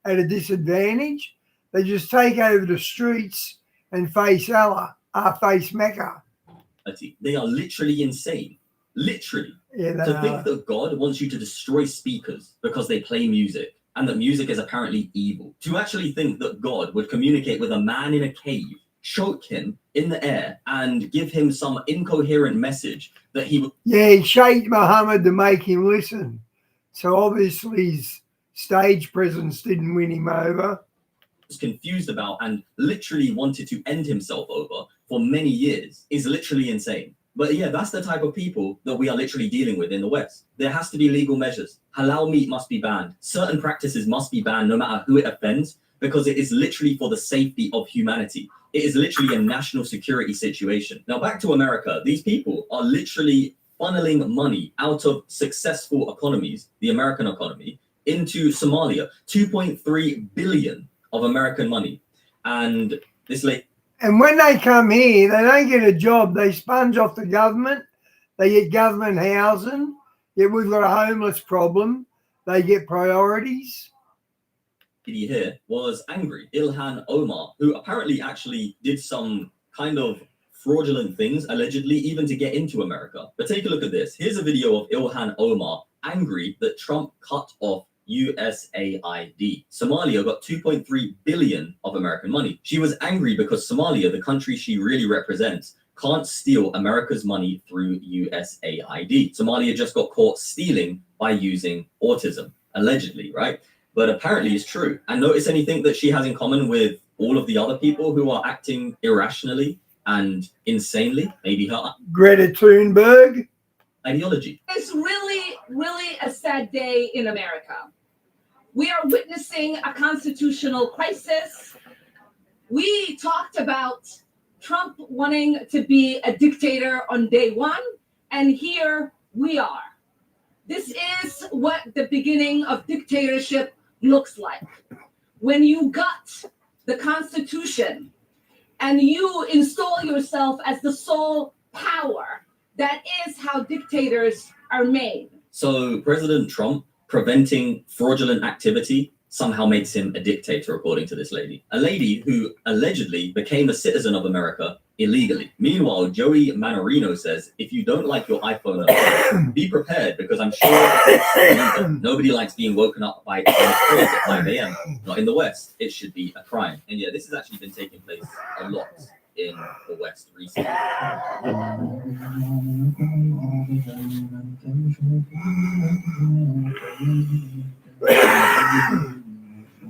at a disadvantage. They just take over the streets and face Allah, face Mecca. They are literally insane. Literally. Yeah, to think that God wants you to destroy speakers because they play music and that music is apparently evil. To actually think that God would communicate with a man in a cave, choke him in the air and give him some incoherent message that he would... Yeah, he shaped Muhammad to make him listen. So obviously his stage presence didn't win him over. Was confused about and literally wanted to end himself over for many years is literally insane. But yeah, that's the type of people that we are literally dealing with in the West. There has to be legal measures. Halal meat must be banned. Certain practices must be banned no matter who it offends, because it is literally for the safety of humanity. It is literally a national security situation. Now back to America, these people are literally funneling money out of successful economies, the American economy, into Somalia, 2.3 billion of American money. And this And when they come here, they don't get a job. They sponge off the government. They get government housing. Yet we've got a homeless problem. They get priorities. Here was angry. Ilhan Omar, who apparently actually did some kind of fraudulent things, allegedly, even to get into America. But take a look at this. Here's a video of Ilhan Omar angry that Trump cut off USAID. Somalia got 2.3 billion of American money. She was angry because Somalia, the country she really represents, can't steal America's money through USAID. Somalia just got caught stealing by using autism, allegedly, right? But apparently it's true. And notice anything that she has in common with all of the other people who are acting irrationally and insanely? Maybe her. Greta Thunberg. ideology. It's really a sad day in America. We are witnessing a constitutional crisis. We talked about Trump wanting to be a dictator on day one, and here we are. This is what the beginning of dictatorship looks like. When you gut the Constitution and you install yourself as the sole power, that is how dictators are made. So President Trump preventing fraudulent activity somehow makes him a dictator, according to this lady. A lady who allegedly became a citizen of America illegally. Meanwhile, Joey Manorino says, if you don't like your iPhone, be prepared, because I'm sure nobody likes being woken up by calls at 5 a.m. Not in the West. It should be a crime. And yeah, this has actually been taking place a lot in the West recently.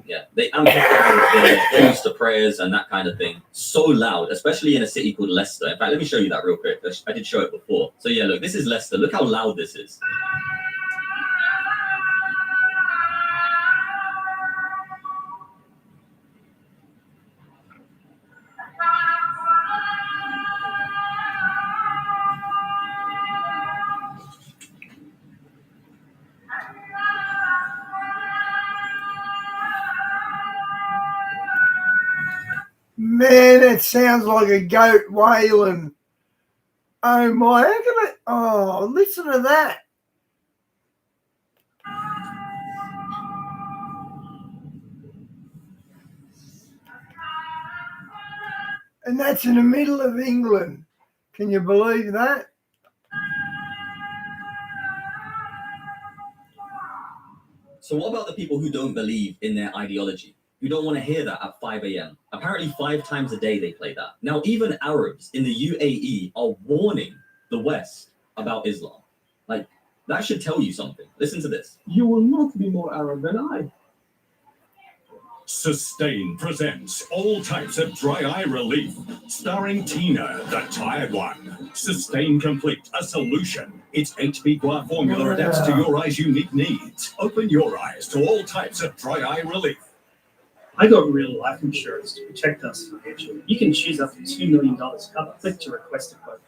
Yeah, they amplify their calls to prayers and that kind of thing so loud, especially in a city called Leicester. In fact, let me show you that real quick. I did show it before. So yeah, look, this is Leicester. Look how loud this is. Man, it sounds like a goat wailing. Oh my, how can it? Oh, listen to that. And that's in the middle of England. Can you believe that? So what about the people who don't believe in their ideology? You don't want to hear that at 5 a.m. Apparently 5 times a day they play that. Now, even Arabs in the UAE are warning the West about Islam. Like, that should tell you something. Listen to this. You will not be more Arab than I. Sustain presents all types of dry eye relief, starring Tina, the tired one. Sustain Complete, a solution. Its HB formula adapts to your eye's unique needs. Open your eyes to all types of dry eye relief. I got real life insurance to protect us financially. You can choose up to $2 million cover. Click to request a quote.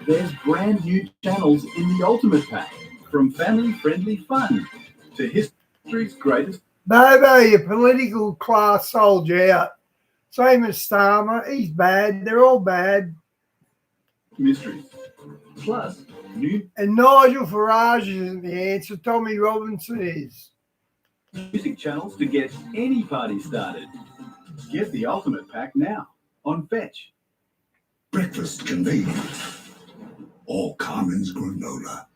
There's brand new channels in the Ultimate Pack, from family-friendly fun to history's greatest. Bobo, your political class sold you out. Same as Starmer. He's bad. They're all bad. Mysteries. Plus, new And Nigel Farage isn't the answer. Tommy Robinson is. music channels to get any party started. Get the Ultimate Pack now on Fetch. Breakfast convenient. All Carmen's granola.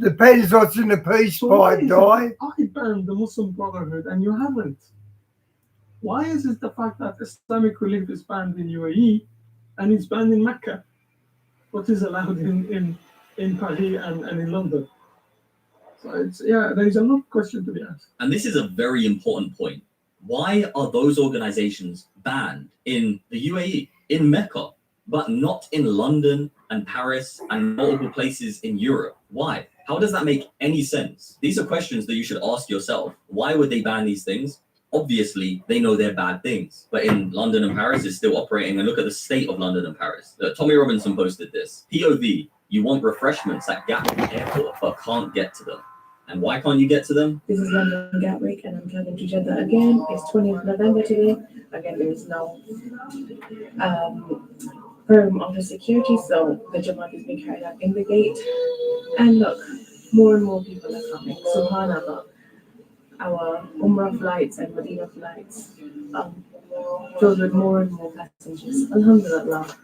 Depends what's in the peace pipe, is it Die. I banned the Muslim Brotherhood and you haven't? Why is it the fact that Islamic relief is banned in UAE and it's banned in Mecca, but is allowed in Paris and in London? So it's, yeah, there is a lot of question to be asked. And this is a very important point. Why are those organizations banned in the UAE, in Mecca, but not in London and Paris and multiple places in Europe? Why? How does that make any sense? These are questions that you should ask yourself. Why would they ban these things? Obviously, they know they're bad things. But in London and Paris, it's still operating. And look at the state of London and Paris. Tommy Robinson posted this. POV, you want refreshments at Gatwick Airport, but can't get to them. And why can't you get to them? This is London Gatwick, and I'm traveling to Jeddah again. It's 20th November today. Again, there is no firm office security, so the Jamaat is being carried out in the gate. And look, more and more people are coming. Subhanallah, our Umrah flights and Medina flights filled with more and more passengers. Alhamdulillah.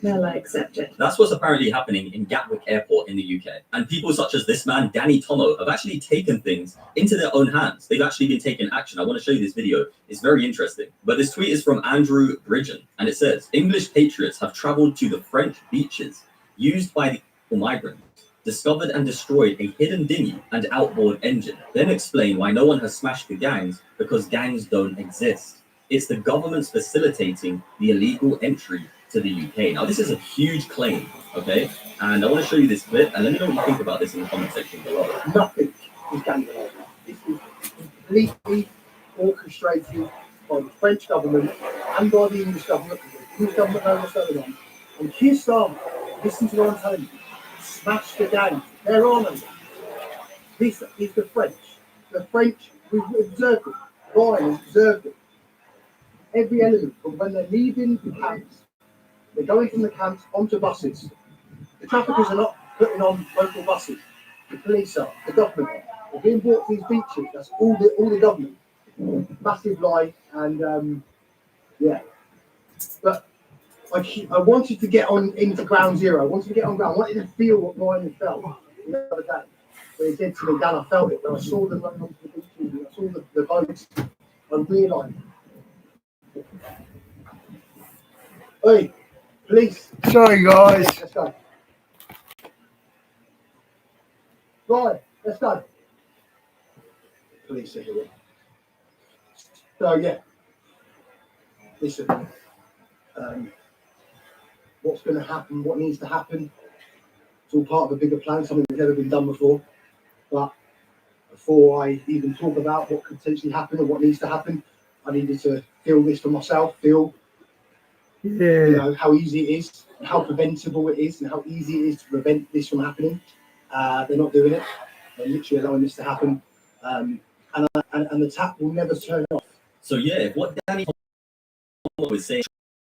Well, I accept it. That's what's apparently happening in Gatwick Airport in the UK. And people such as this man, Danny Tomo, have actually taken things into their own hands. They've actually been taking action. I want to show you this video. It's very interesting. But this tweet is from Andrew Bridgen, and it says, English patriots have traveled to the French beaches used by the migrants, discovered and destroyed a hidden dinghy and outboard engine, then explain why no one has smashed the gangs, because gangs don't exist. It's the government's facilitating the illegal entry to the UK. Now, this is a huge claim, okay? And I want to show you this clip, and let me know what you think about this in the comment section below. Nothing is gang related. This is completely orchestrated by the French government and by the English government, because the English government knows what's going on. And Keir Starmer, listen to what I'm telling you, smash the gangs. There are no. This is the French. The French, we've observed it. Ryan has observed it. Every element, from when they're leaving the camps, they're going from the camps onto buses. The traffickers are not putting on local buses. The police are, the government are. They're being brought to these beaches. That's all the government. Massive lie, and yeah. But I wanted to get on into ground zero. I wanted to get on ground. I wanted to feel what Ryan felt the other day. When he said to me, Dan, I felt it. When I saw them running onto the beaches, and I saw the boats, I realised. Hey, police. Sorry, guys. Let's go. Right, let's go. Police are here. So, yeah. Listen. What's going to happen, what needs to happen. It's all part of a bigger plan, something that's never been done before. But before I even talk about what could potentially happen or what needs to happen, I needed to feel this for myself, feel you know, how easy it is, how preventable it is, and how easy it is to prevent this from happening. They're not doing it. They're literally allowing this to happen. And the tap will never turn off. So yeah, if what Danny was saying is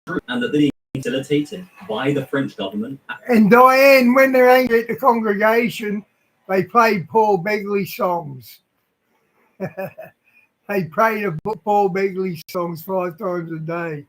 true, and that they're being facilitated by the French government. And Diane, when they're angry at the congregation, they play Paul Begley songs. They pray to Paul Begley songs 5 times a day.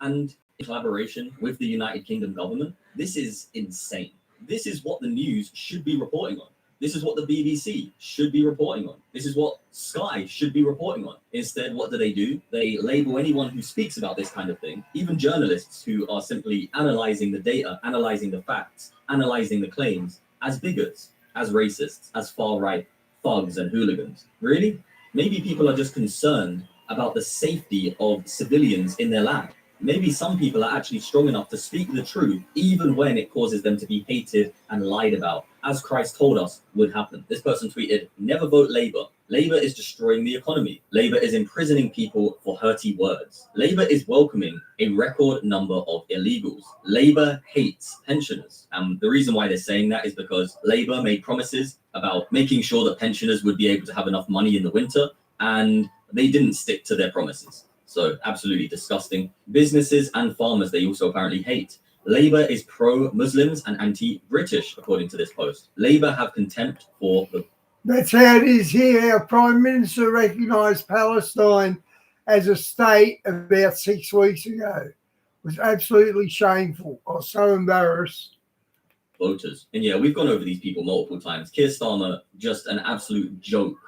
And in collaboration with the United Kingdom government, this is insane. This is what the news should be reporting on. This is what the BBC should be reporting on. This is what Sky should be reporting on. Instead, what do? They label anyone who speaks about this kind of thing, even journalists who are simply analyzing the data, analyzing the facts, analyzing the claims, as bigots, as racists, as far-right thugs and hooligans. Really? Maybe people are just concerned about the safety of civilians in their land. Maybe some people are actually strong enough to speak the truth, even when it causes them to be hated and lied about, as Christ told us would happen. This person tweeted, never vote Labour. Labour is destroying the economy. Labour is imprisoning people for hurty words. Labour is welcoming a record number of illegals. Labour hates pensioners. And the reason why they're saying that is because Labour made promises about making sure that pensioners would be able to have enough money in the winter, and they didn't stick to their promises. So absolutely disgusting. Businesses and farmers, they also apparently hate. Labour is pro-Muslims and anti-British, according to this post. Labour have contempt for the... That's how it is here. Our Prime Minister recognised Palestine as a state about 6 weeks ago. It was absolutely shameful. I was so embarrassed. Voters. And yeah, we've gone over these people multiple times. Keir Starmer, just an absolute joke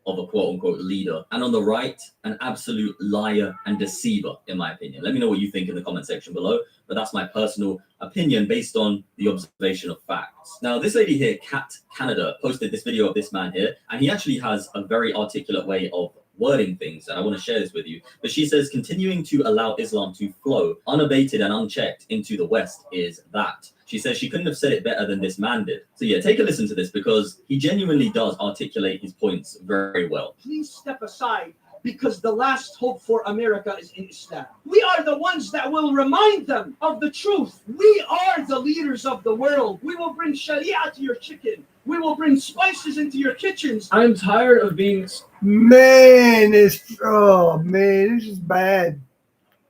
of a quote-unquote leader. And on the right, an absolute liar and deceiver, in my opinion. Let me know what you think in the comment section below, but that's my personal opinion based on the observation of facts. Now, this lady here, Kat Canada, posted this video of this man here, and he actually has a very articulate way of wording things, and I want to share this with you. But she says, continuing to allow Islam to flow unabated and unchecked into the West is that. She says she couldn't have said it better than this man did. So yeah, take a listen to this, because he genuinely does articulate his points very well. Please step aside, because the last hope for America is in Islam. We are the ones that will remind them of the truth. We are the leaders of the world. We will bring Sharia to your chicken. We will bring spices into your kitchens. I'm tired of being... Man, this is bad.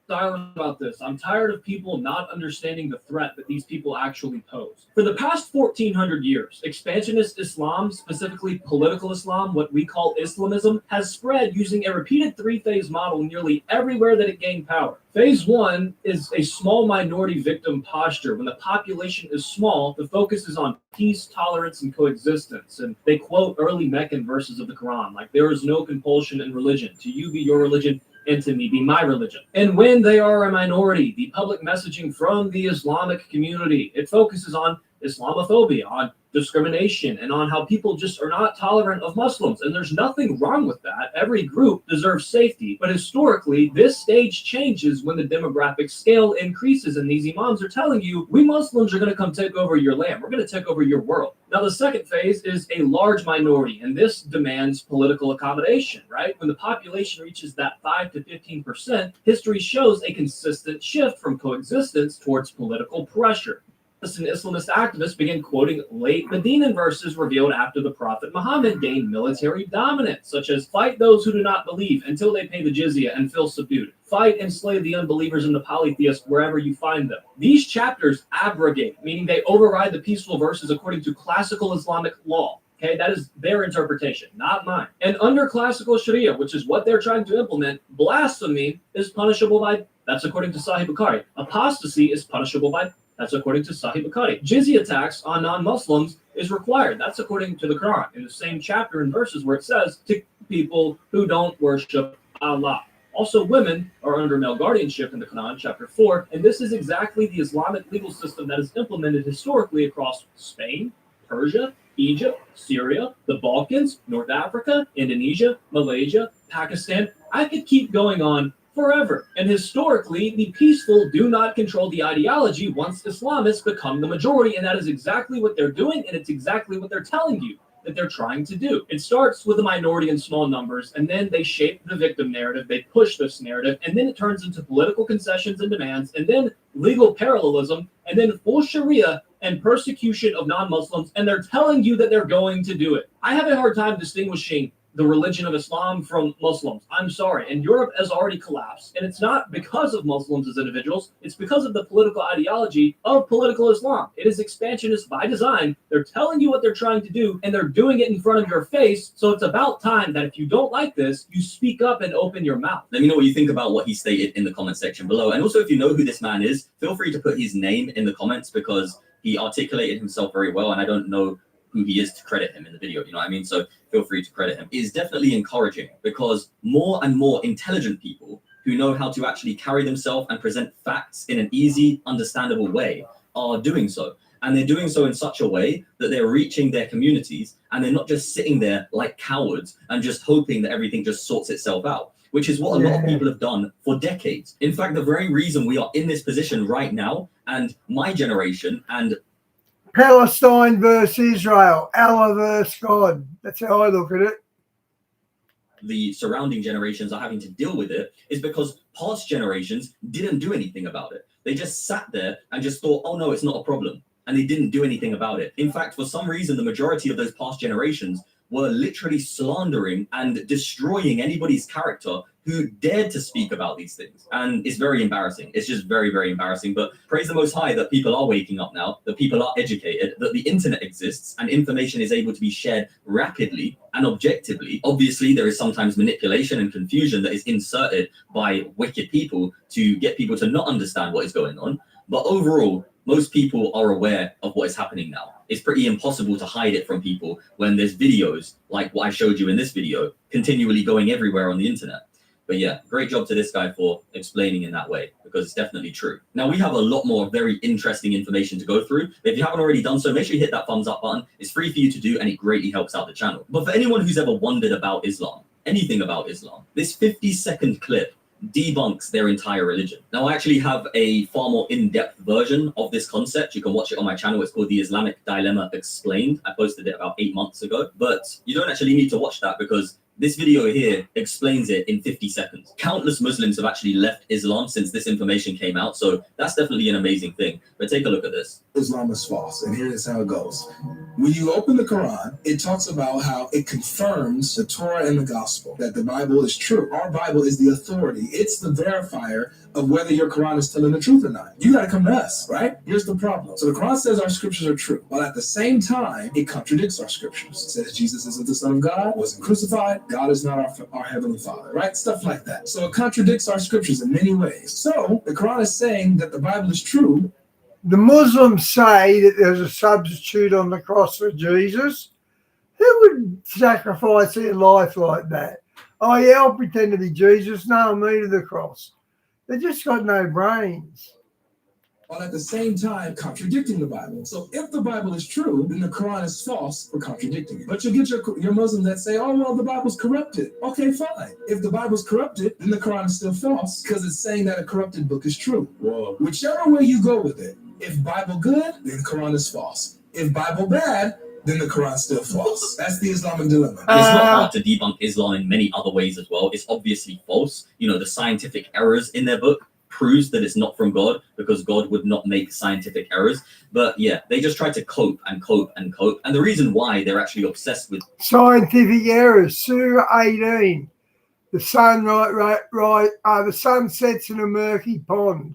silent about this. I'm tired of people not understanding the threat that these people actually pose. For the past 1400 years, expansionist Islam, specifically political Islam, what we call Islamism, has spread using a repeated three-phase model nearly everywhere that it gained power. Phase one is a small minority victim posture. When the population is small, the focus is on peace, tolerance, and coexistence. And they quote early Meccan verses of the Quran, like, there is no compulsion in religion. To you be your religion, and to me be my religion. And when they are a minority, the public messaging from the Islamic community, it focuses on Islamophobia, on discrimination, and on how people just are not tolerant of Muslims. And there's nothing wrong with that. Every group deserves safety. But historically, this stage changes when the demographic scale increases, and these imams are telling you, we Muslims are going to come take over your land. We're going to take over your world. Now, the second phase is a large minority, and this demands political accommodation, right? When the population reaches that 5 to 15%, history shows a consistent shift from coexistence towards political pressure. And Islamist activists began quoting late Medinan verses revealed after the Prophet Muhammad gained military dominance, such as, fight those who do not believe until they pay the jizya and feel subdued. Fight and slay the unbelievers and the polytheists wherever you find them. These chapters abrogate, meaning they override the peaceful verses according to classical Islamic law. Okay, that is their interpretation, not mine. And under classical Sharia, which is what they're trying to implement, blasphemy is punishable by, that's according to Sahih Bukhari. Apostasy is punishable by, that's according to Sahih Bukhari. Jizya tax on non-Muslims is required. That's according to the Quran, in the same chapter and verses where it says to people who don't worship Allah. Also, women are under male guardianship in the Quran, chapter 4, and this is exactly the Islamic legal system that is implemented historically across Spain, Persia, Egypt, Syria, the Balkans, North Africa, Indonesia, Malaysia, Pakistan. I could keep going on forever. And historically, the peaceful do not control the ideology once Islamists become the majority, and that is exactly what they're doing, and it's exactly what they're telling you that they're trying to do. It starts with a minority in small numbers, and then they shape the victim narrative, they push this narrative, and then it turns into political concessions and demands, and then legal parallelism, and then full Sharia and persecution of non-Muslims, and they're telling you that they're going to do it. I have a hard time distinguishing the religion of Islam from Muslims. I'm sorry. And Europe has already collapsed. And it's not because of Muslims as individuals. It's because of the political ideology of political Islam. It is expansionist by design. They're telling you what they're trying to do, and they're doing it in front of your face. So it's about time that if you don't like this, you speak up and open your mouth. Let me know what you think about what he stated in the comment section below. And also, if you know who this man is, feel free to put his name in the comments, because he articulated himself very well, and I don't know who he is to credit him in the video, you know what I mean? So feel free to credit him. It is definitely encouraging, because more and more intelligent people who know how to actually carry themselves and present facts in an easy, understandable way are doing so. And they're doing so in such a way that they're reaching their communities, and they're not just sitting there like cowards and just hoping that everything just sorts itself out, which is what a lot of people have done for decades. In fact, the very reason we are in this position right now, and my generation and Palestine versus Israel, Allah versus God. That's how I look at it. The surrounding generations are having to deal with it, is because past generations didn't do anything about it. They just sat there and just thought, oh no, it's not a problem. And they didn't do anything about it. In fact, for some reason, the majority of those past generations were literally slandering and destroying anybody's character who dared to speak about these things. And it's very embarrassing. It's just very, very embarrassing. But praise the Most High that people are waking up now, that people are educated, that the internet exists and information is able to be shared rapidly and objectively. Obviously, there is sometimes manipulation and confusion that is inserted by wicked people to get people to not understand what is going on. But overall, most people are aware of what is happening now. It's pretty impossible to hide it from people when there's videos like what I showed you in this video continually going everywhere on the internet. But yeah, great job to this guy for explaining in that way, because it's definitely true. Now, we have a lot more very interesting information to go through. If you haven't already done so, make sure you hit that thumbs up button. It's free for you to do, and it greatly helps out the channel. But for anyone who's ever wondered about Islam, anything about Islam, this 50-second clip debunks their entire religion. Now, I actually have a far more in-depth version of this concept. You can watch it on my channel. It's called The Islamic Dilemma Explained. I posted it about 8 months ago, but you don't actually need to watch that, because This video here explains it in 50 seconds. Countless Muslims have actually left Islam since this information came out, so that's definitely an amazing thing. But take a look at this. Islam is false, and here is how it goes. When you open the Quran, it talks about how it confirms the Torah and the Gospel, that the Bible is true. Our Bible is the authority. It's the verifier of whether your Quran is telling the truth or not. You got to come to us, right? Here's the problem. So the Quran says our scriptures are true, while at the same time, it contradicts our scriptures. It says Jesus isn't the Son of God, wasn't crucified, God is not our Heavenly Father, right? Stuff like that. So it contradicts our scriptures in many ways. So the Quran is saying that the Bible is true. The Muslims say that there's a substitute on the cross for Jesus. Who would sacrifice their life like that? Oh, yeah, I'll pretend to be Jesus. No, me to the cross. They just got no brains. While at the same time contradicting the Bible. So if the Bible is true, then the Quran is false for contradicting it. But you'll get your Muslims that say, oh, well, the Bible's corrupted. Okay, fine. If the Bible's corrupted, then the Quran is still false because it's saying that a corrupted book is true. Whoa. Whichever way you go with it, if Bible good, then Quran is false. If Bible bad, then the Quran's still false. That's the Islamic dilemma. It's not hard to debunk Islam in many other ways as well. It's obviously false. You know, the scientific errors in their book proves that it's not from God, because God would not make scientific errors. But yeah, they just try to cope and cope and cope. And the reason why they're actually obsessed with Scientific errors. Surah 18. The sun the sun sets in a murky pond.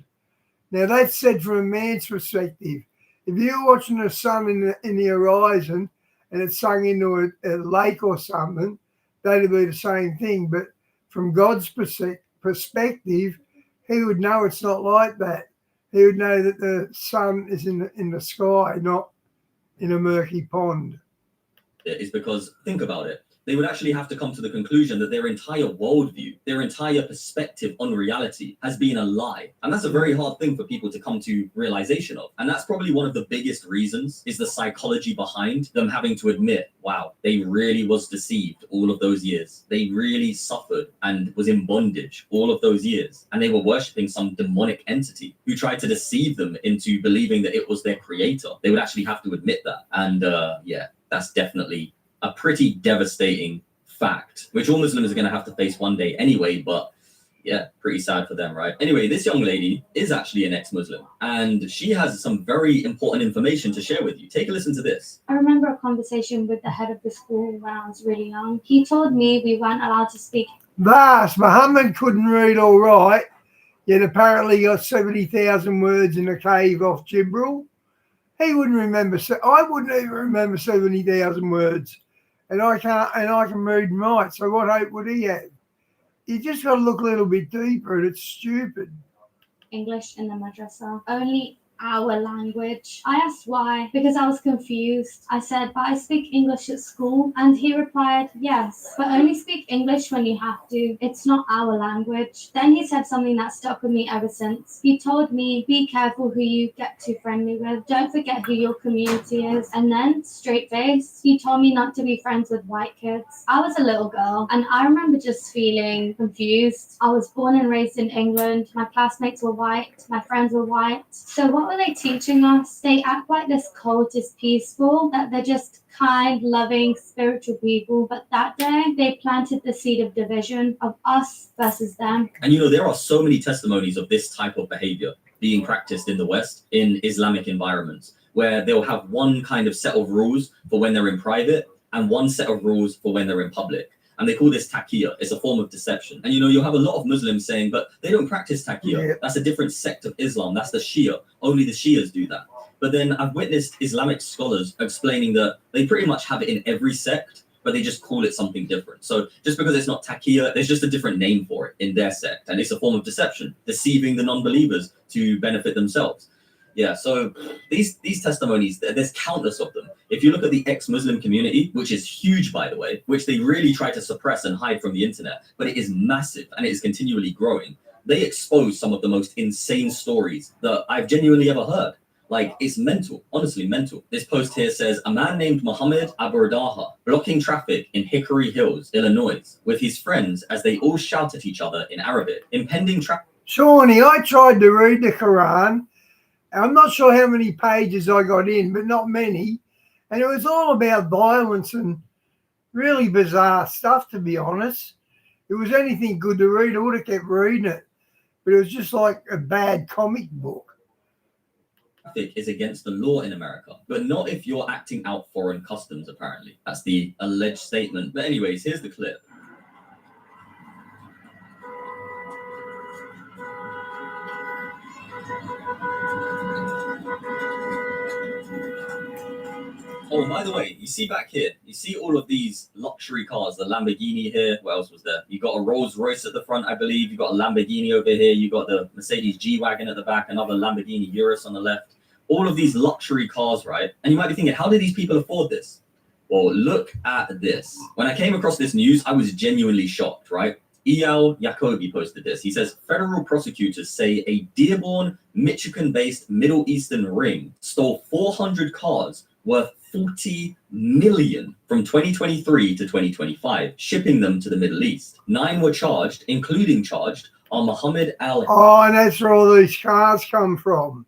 Now that's said from a man's perspective. If you're watching the sun in the horizon and it's sunk into a lake or something, that'd be the same thing. But from God's perspective, he would know it's not like that. He would know that the sun is in the sky, not in a murky pond. Is because, think about it, they would actually have to come to the conclusion that their entire worldview, their entire perspective on reality has been a lie. And that's a very hard thing for people to come to realization of. And that's probably one of the biggest reasons, is the psychology behind them having to admit, wow, they really was deceived all of those years. They really suffered and was in bondage all of those years. And they were worshipping some demonic entity who tried to deceive them into believing that it was their creator. They would actually have to admit that. And yeah, that's definitely a pretty devastating fact, which all Muslims are going to have to face one day anyway, but yeah, pretty sad for them, right? Anyway, this young lady is actually an ex-Muslim, and she has some very important information to share with you. Take a listen to this. I remember a conversation with the head of the school when I was really young. He told me we weren't allowed to speak. Thus, Muhammad couldn't read all right, yet apparently got 70,000 words in a cave off Jibril. He wouldn't remember, I wouldn't even remember 70,000 words. And I can read and write, so what hope would he have? You just got to look a little bit deeper, and it's stupid. English in the madrasa. Only our language. I asked why, because I was confused. I said, but I speak English at school. And he replied, yes, but only speak English when you have to. It's not our language. Then he said something that stuck with me ever since. He told me, be careful who you get too friendly with. Don't forget who your community is. And then, straight face, he told me not to be friends with white kids. I was a little girl, and I remember just feeling confused. I was born and raised in England. My classmates were white. My friends were white. So what were they teaching us? They act like this cult is peaceful, that they're just kind, loving, spiritual people. But that day, they planted the seed of division, of us versus them. And you know, there are so many testimonies of this type of behavior being practiced in the West, in Islamic environments, where they'll have one kind of set of rules for when they're in private and one set of rules for when they're in public. And they call this taqiyya. It's a form of deception. And you know, you'll have a lot of Muslims saying, but they don't practice taqiyya. Yeah. That's a different sect of Islam. That's the Shia. Only the Shias do that. But then I've witnessed Islamic scholars explaining that they pretty much have it in every sect, but they just call it something different. So just because it's not taqiyya, there's just a different name for it in their sect. And it's a form of deception, deceiving the non-believers to benefit themselves. Yeah, so these testimonies, there's countless of them. If you look at the ex-Muslim community, which is huge, by the way, which they really try to suppress and hide from the internet, but it is massive and it is continually growing. They expose some of the most insane stories that I've genuinely ever heard. Like, it's mental, honestly mental. This post here says, a man named Mohammed Aburdaha blocking traffic in Hickory Hills, Illinois, with his friends as they all shout at each other in Arabic. Impending traffic. Shawnee, I tried to read the Quran. I'm not sure how many pages I got in, but not many. And it was all about violence and Really bizarre stuff, to be honest. If it was anything good to read, I would have kept reading it. But it was just like a bad comic book. Is against the law in America, but not if you're acting out foreign customs, apparently. That's the alleged statement. But anyways, here's the clip. Oh, by the way, you see back here, you see all of these luxury cars, the Lamborghini here. What else was there? You got a Rolls Royce at the front, I believe. You got a Lamborghini over here. You got the Mercedes G-Wagon at the back, another Lamborghini Urus on the left. All of these luxury cars, right? And you might be thinking, how do these people afford this? Well, look at this. When I came across this news, I was genuinely shocked, right? E.L. Jacoby posted this. He says, federal prosecutors say a Dearborn, Michigan-based Middle Eastern ring stole 400 cars worth $40 million from 2023 to 2025, shipping them to the Middle East. 9 were charged, including charged are Muhammad Al Oh, and that's where all these cars come from.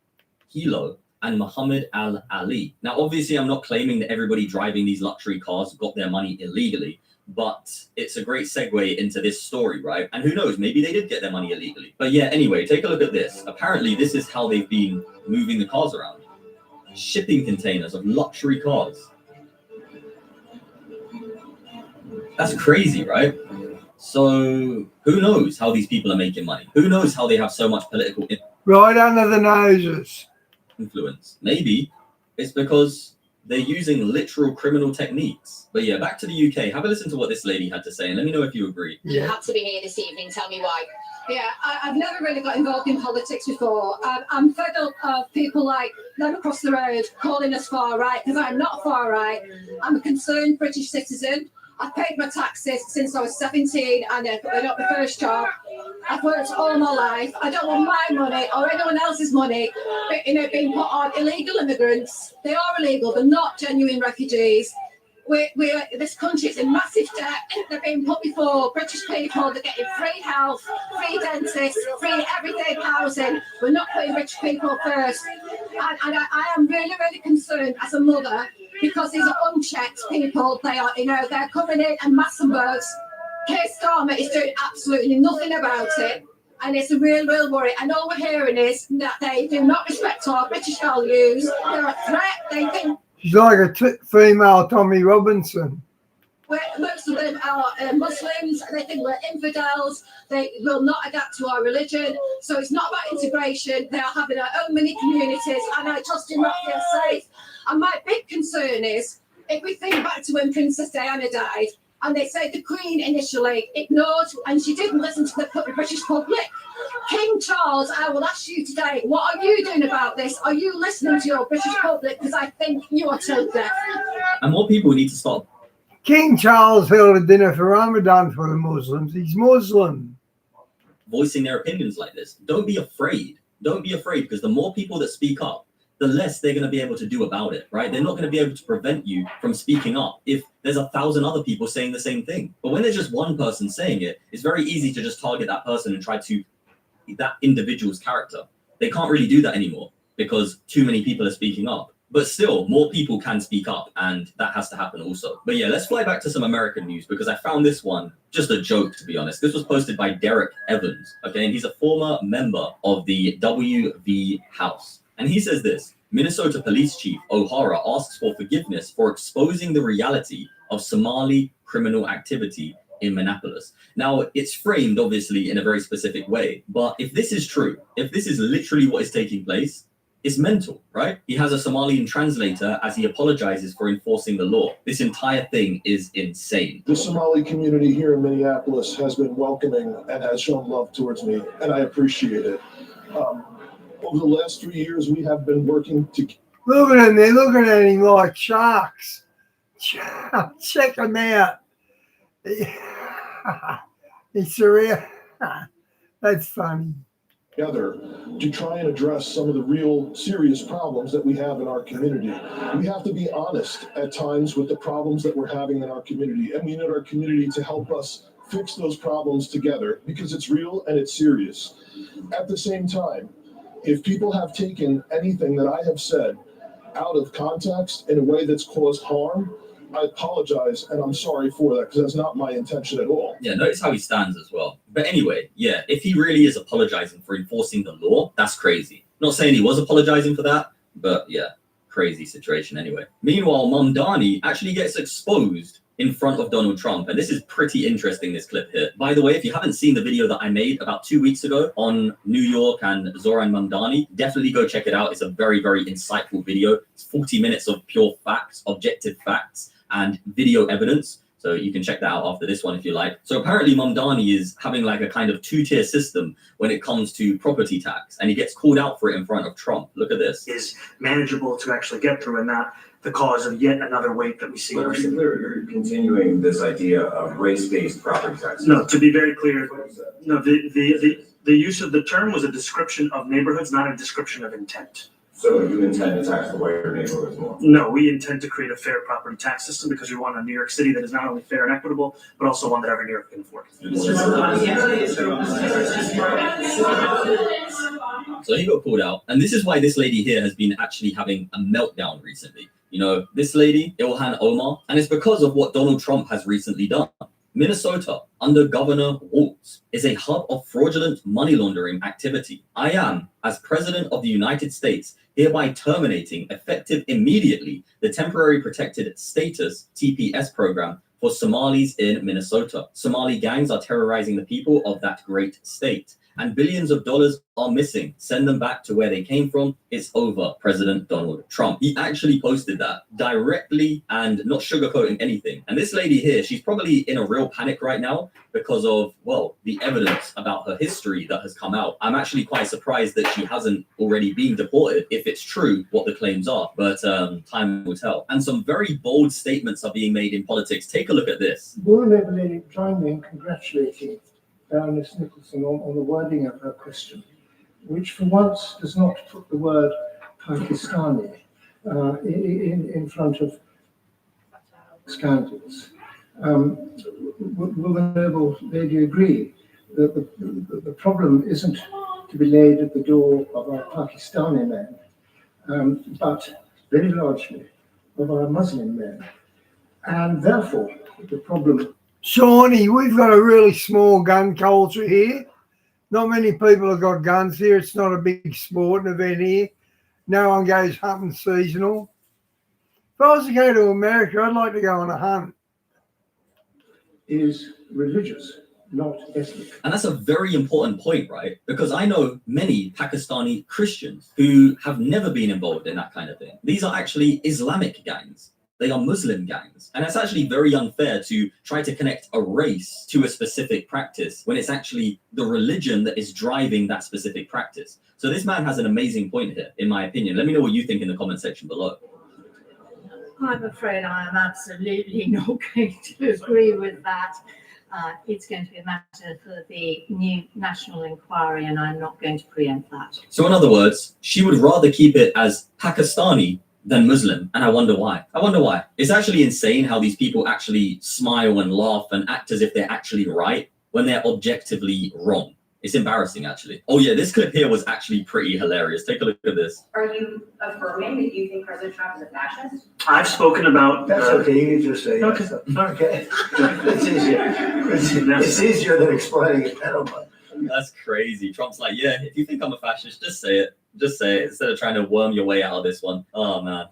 Hilo and Muhammad Al Ali. Now, obviously, I'm not claiming that everybody driving these luxury cars got their money illegally, but it's a great segue into this story, right? And who knows, maybe they did get their money illegally. But yeah, anyway, take a look at this. Apparently, this is how they've been moving the cars around. Shipping containers of luxury cars. That's crazy, right? So who knows how these people are making money? Who knows how they have so much political Right under the noses. influence? Maybe it's because they're using literal criminal techniques. But yeah, back to the UK. Have a listen to what this lady had to say and let me know if you agree. You had to be here this evening. Tell me why. Yeah, I've never really got involved in politics before. I'm fed up of people like them across the road calling us far right, because I'm not far right. I'm a concerned British citizen. I've paid my taxes since I was 17 and I got my first job. I've worked all my life. I don't want my money or anyone else's money, being put on illegal immigrants. They are illegal. They're not genuine refugees. This country is in massive debt. They're being put before British people. They're getting free health, free dentists, free everyday housing. We're not putting rich people first. And I am really, really concerned as a mother because these are unchecked people. They're coming in mass numbers. Keir Starmer is doing absolutely nothing about it. And it's a real, real worry. And all we're hearing is that they do not respect our British values. They're a threat. They think She's like a female Tommy Robinson. most of them are Muslims. They think we're infidels. They will not adapt to our religion. So it's not about integration. They are having their own mini communities, and I just do not feel safe. And my big concern is, if we think back to when Princess Diana died, and they say the Queen initially ignored, and she didn't listen to the British public. King Charles, I will ask you today, what are you doing about this? Are you listening to your British public? Because I think you are tone deaf. And more people need to stop. King Charles held a dinner for Ramadan for the Muslims. He's Muslim. Voicing their opinions like this. Don't be afraid. Don't be afraid, because the more people that speak up, the less they're going to be able to do about it, right? They're not going to be able to prevent you from speaking up if there's 1,000 other people saying the same thing. But when there's just one person saying it, it's very easy to just target that person and try to that individual's character. They can't really do that anymore because too many people are speaking up. But still, more people can speak up, and that has to happen also. But yeah, let's fly back to some American news, because I found this one just a joke, to be honest. This was posted by Derek Evans, okay? And he's a former member of the WV House. And he says this: Minnesota Police Chief O'Hara asks for forgiveness for exposing the reality of Somali criminal activity in Minneapolis. Now, it's framed, obviously, in a very specific way. But if this is true, if this is literally what is taking place, it's mental, right? He has a Somalian translator as he apologizes for enforcing the law. This entire thing is insane. The Somali community here in Minneapolis has been welcoming and has shown love towards me, and I appreciate it. Over the last 3 years, we have been working to... Look at him. They're looking at him like sharks. Check him out. It's surreal. That's funny. Together to try and address some of the real serious problems that we have in our community. We have to be honest at times with the problems that we're having in our community, and we need our community to help us fix those problems together, because it's real and it's serious. At the same time, if people have taken anything that I have said out of context in a way that's caused harm, I apologize, and I'm sorry for that, because that's not my intention at all. Yeah, notice how he stands as well. But anyway, yeah, if he really is apologizing for enforcing the law, that's crazy. Not saying he was apologizing for that, but yeah, crazy situation anyway. Meanwhile, Mamdani actually gets exposed in front of Donald Trump. And this is pretty interesting, this clip here. By the way, if you haven't seen the video that I made about 2 weeks ago on New York and Zoran Mamdani, definitely go check it out. It's a very, very insightful video. It's 40 minutes of pure facts, objective facts, and video evidence. So you can check that out after this one if you like. So apparently Mamdani is having like a kind of two-tier system when it comes to property tax, and he gets called out for it in front of Trump. Look at this. Is manageable to actually get through, and not the cause of yet another weight that we see. But you're continuing this idea of race-based property taxes. No, to be very clear, no, the use of the term was a description of neighborhoods, not a description of intent. So you intend to tax the whiter neighborhoods more? No, we intend to create a fair property tax system because we want a New York City that is not only fair and equitable, but also one that every New Yorker can afford. So he got pulled out. And this is why this lady here has been actually having a meltdown recently. You know, this lady, Ilhan Omar, and it's because of what Donald Trump has recently done. Minnesota, under Governor Walz, is a hub of fraudulent money laundering activity. I am, as President of the United States, hereby terminating, effective immediately, the Temporary Protected Status, TPS program, for Somalis in Minnesota. Somali gangs are terrorizing the people of that great state, and billions of dollars are missing. Send them back to where they came from. It's over, President Donald Trump. He actually posted that directly and not sugarcoating anything. And this lady here, she's probably in a real panic right now because of, well, the evidence about her history that has come out. I'm actually quite surprised that she hasn't already been deported, if it's true what the claims are, but time will tell. And some very bold statements are being made in politics. Take a look at this. Will Evelyn join me in congratulating Baroness Nicholson on the wording of her question, which for once does not put the word Pakistani in front of scandals. Will the noble lady agree that the problem isn't to be laid at the door of our Pakistani men, but very largely of our Muslim men, and therefore the problem. Shawnee, we've got a really small gun culture here. Not many people have got guns here. It's not a big sporting event here. No one goes hunting seasonal. If I was to go to America, I'd like to go on a hunt. Is religious, not ethnic. And that's a very important point, right? Because I know many Pakistani Christians who have never been involved in that kind of thing. These are actually Islamic gangs. They are Muslim gangs. And it's actually very unfair to try to connect a race to a specific practice when it's actually the religion that is driving that specific practice. So this man has an amazing point here, in my opinion. Let me know what you think in the comment section below. I'm afraid I am absolutely not going to agree with that. It's going to be a matter for the new national inquiry, and I'm not going to preempt that. So in other words, she would rather keep it as Pakistani than Muslim, and I wonder why. It's actually insane how these people actually smile and laugh and act as if they're actually right when they're objectively wrong. It's embarrassing, actually. Oh yeah, this clip here was actually pretty hilarious. Take a look at this. Are you affirming that you think President Trump is a fascist? I've spoken about. That's okay. You can just say okay. Okay. It's easier. It's easier than explaining it. That's crazy. Trump's like, yeah, if you think I'm a fascist, just say it. Just say it instead of trying to worm your way out of this one. Oh, man.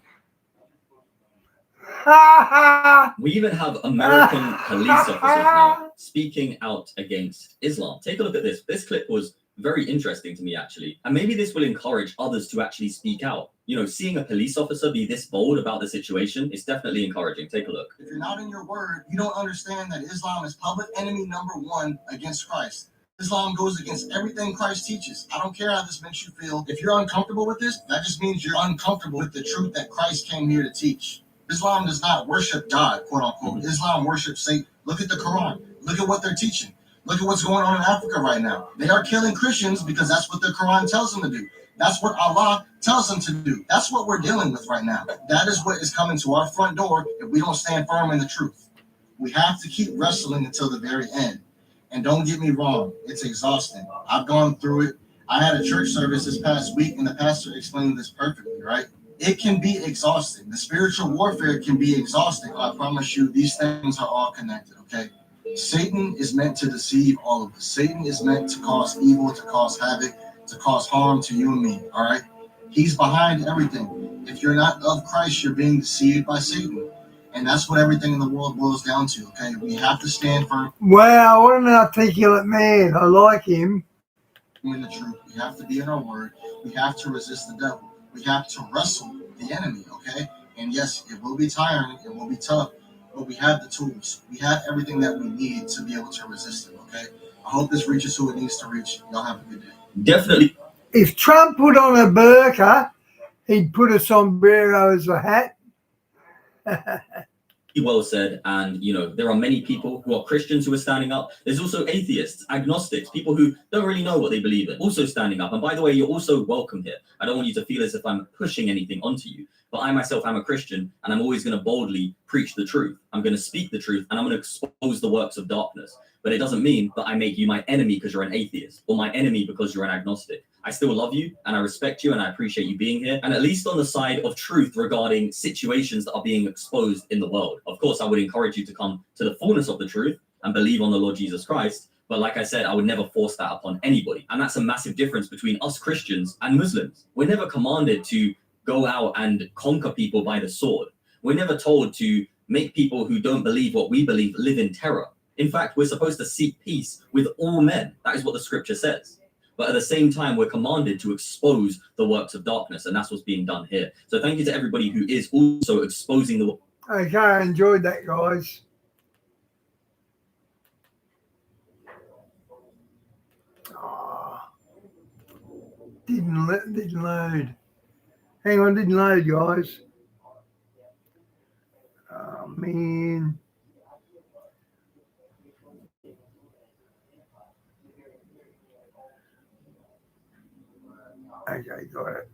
We even have American police officers now speaking out against Islam. Take a look at this. This clip was very interesting to me, actually. And maybe this will encourage others to actually speak out. You know, seeing a police officer be this bold about the situation is definitely encouraging. Take a look. If you're not in your word, you don't understand that Islam is public enemy number one against Christ. Islam goes against everything Christ teaches. I don't care how this makes you feel. If you're uncomfortable with this, that just means you're uncomfortable with the truth that Christ came here to teach. Islam does not worship God, quote unquote. Islam worships Satan. Look at the Quran. Look at what they're teaching. Look at what's going on in Africa right now. They are killing Christians because that's what the Quran tells them to do. That's what Allah tells them to do. That's what we're dealing with right now. That is what is coming to our front door if we don't stand firm in the truth. We have to keep wrestling until the very end. And don't get me wrong, it's exhausting. I've gone through it. I had a church service this past week, and the pastor explained this perfectly, right? It can be exhausting. The spiritual warfare can be exhausting. I promise you, these things are all connected, okay? Satan is meant to deceive all of us. Satan is meant to cause evil, to cause havoc, to cause harm to you and me, all right? He's behind everything. If you're not of Christ, you're being deceived by Satan. And that's what everything in the world boils down to, okay? We have to stand firm Wow, what an articulate man. I like him. in the truth. We have to be in our word. We have to resist the devil. We have to wrestle the enemy, okay? And yes, it will be tiring. It will be tough. But we have the tools. We have everything that we need to be able to resist it, okay? I hope this reaches who it needs to reach. Y'all have a good day. Definitely. If Trump put on a burqa, he'd put a sombrero as a hat. Well said. And, you know, there are many people who are Christians who are standing up. There's also atheists, agnostics, people who don't really know what they believe in, also standing up. And by the way, you're also welcome here. I don't want you to feel as if I'm pushing anything onto you, but I myself am a Christian, and I'm always going to boldly preach the truth. I'm going to speak the truth, and I'm going to expose the works of darkness. But it doesn't mean that I make you my enemy because you're an atheist, or my enemy because you're an agnostic. I still love you, and I respect you, and I appreciate you being here, and at least on the side of truth regarding situations that are being exposed in the world. Of course, I would encourage you to come to the fullness of the truth and believe on the Lord Jesus Christ. But like I said, I would never force that upon anybody. And that's a massive difference between us Christians and Muslims. We're never commanded to go out and conquer people by the sword. We're never told to make people who don't believe what we believe live in terror. In fact, we're supposed to seek peace with all men. That is what the scripture says. But at the same time, we're commanded to expose the works of darkness, and that's what's being done here. So thank you to everybody who is also exposing the... Okay, I enjoyed that, guys. Oh, didn't load. Hang on, didn't load, guys. Oh, man. Okay, got it.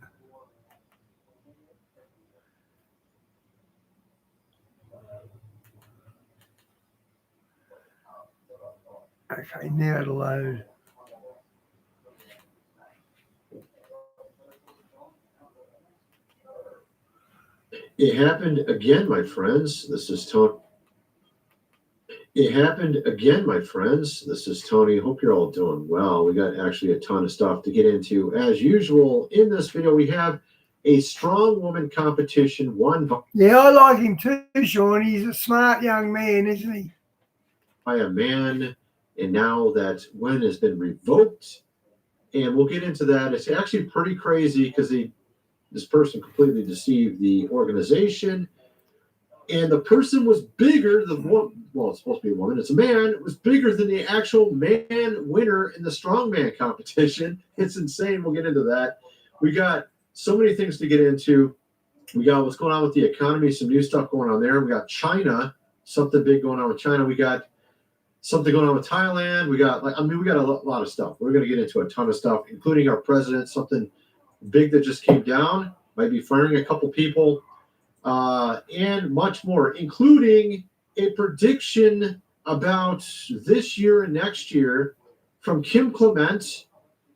Okay, now it'll load. It happened again, my friends. This is Tony. It happened again, my friends. This is Tony. Hope you're all doing well. We got actually a ton of stuff to get into. As usual, in this video, we have a strong woman competition won Yeah, I like him too, Sean. He's a smart young man, isn't he? by a man, and now that win has been revoked. And we'll get into that. It's actually pretty crazy because this person completely deceived the organization. And the person was bigger than well, it's supposed to be a woman. It's a man. It was bigger than the actual man winner in the strongman competition. It's insane. We'll get into that. We got so many things to get into. We got what's going on with the economy, some new stuff going on there. We got China, something big going on with China. We got something going on with Thailand. We got we got a lot of stuff. We're going to get into a ton of stuff, including our president, something big that just came down, might be firing a couple people. And much more, including a prediction about this year and next year from Kim Clement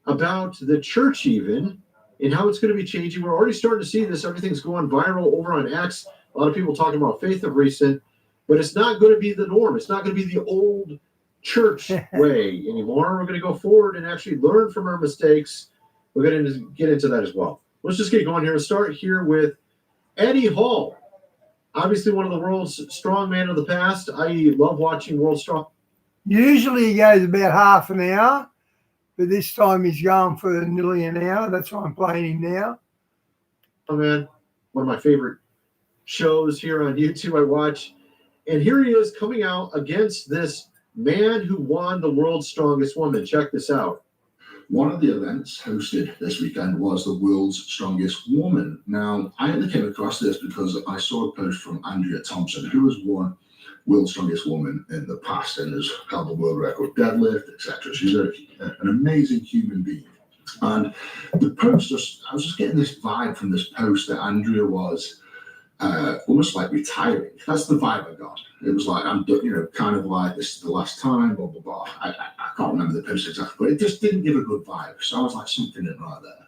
about the church even and how it's going to be changing. We're already starting to see this. Everything's going viral over on X. A lot of people talking about faith of recent, but it's not going to be the norm. It's not going to be the old church way anymore. We're going to go forward and actually learn from our mistakes. We're going to get into that as well. Let's just get going here. We'll start here with Eddie Hall, obviously one of the world's strongmen of the past. I love watching World Strong. Usually he goes about half an hour, but this time he's going for nearly an hour. That's why I'm playing him now. Oh man, one of my favorite shows here on YouTube I watch. And here he is coming out against this man who won the world's strongest woman. Check this out. One of the events hosted this weekend was the world's strongest woman. Now, I only came across this because I saw a post from Andrea Thompson, who has won world's strongest woman in the past and has held the world record deadlift, etc. She's an amazing human being. And the post, I was just getting this vibe from this post that Andrea was almost like retiring. That's the vibe I got. It was like, I'm, kind of like, this is the last time, blah, blah, blah. I can't remember the post exactly, but it just didn't give a good vibe. So I was like, something isn't right there.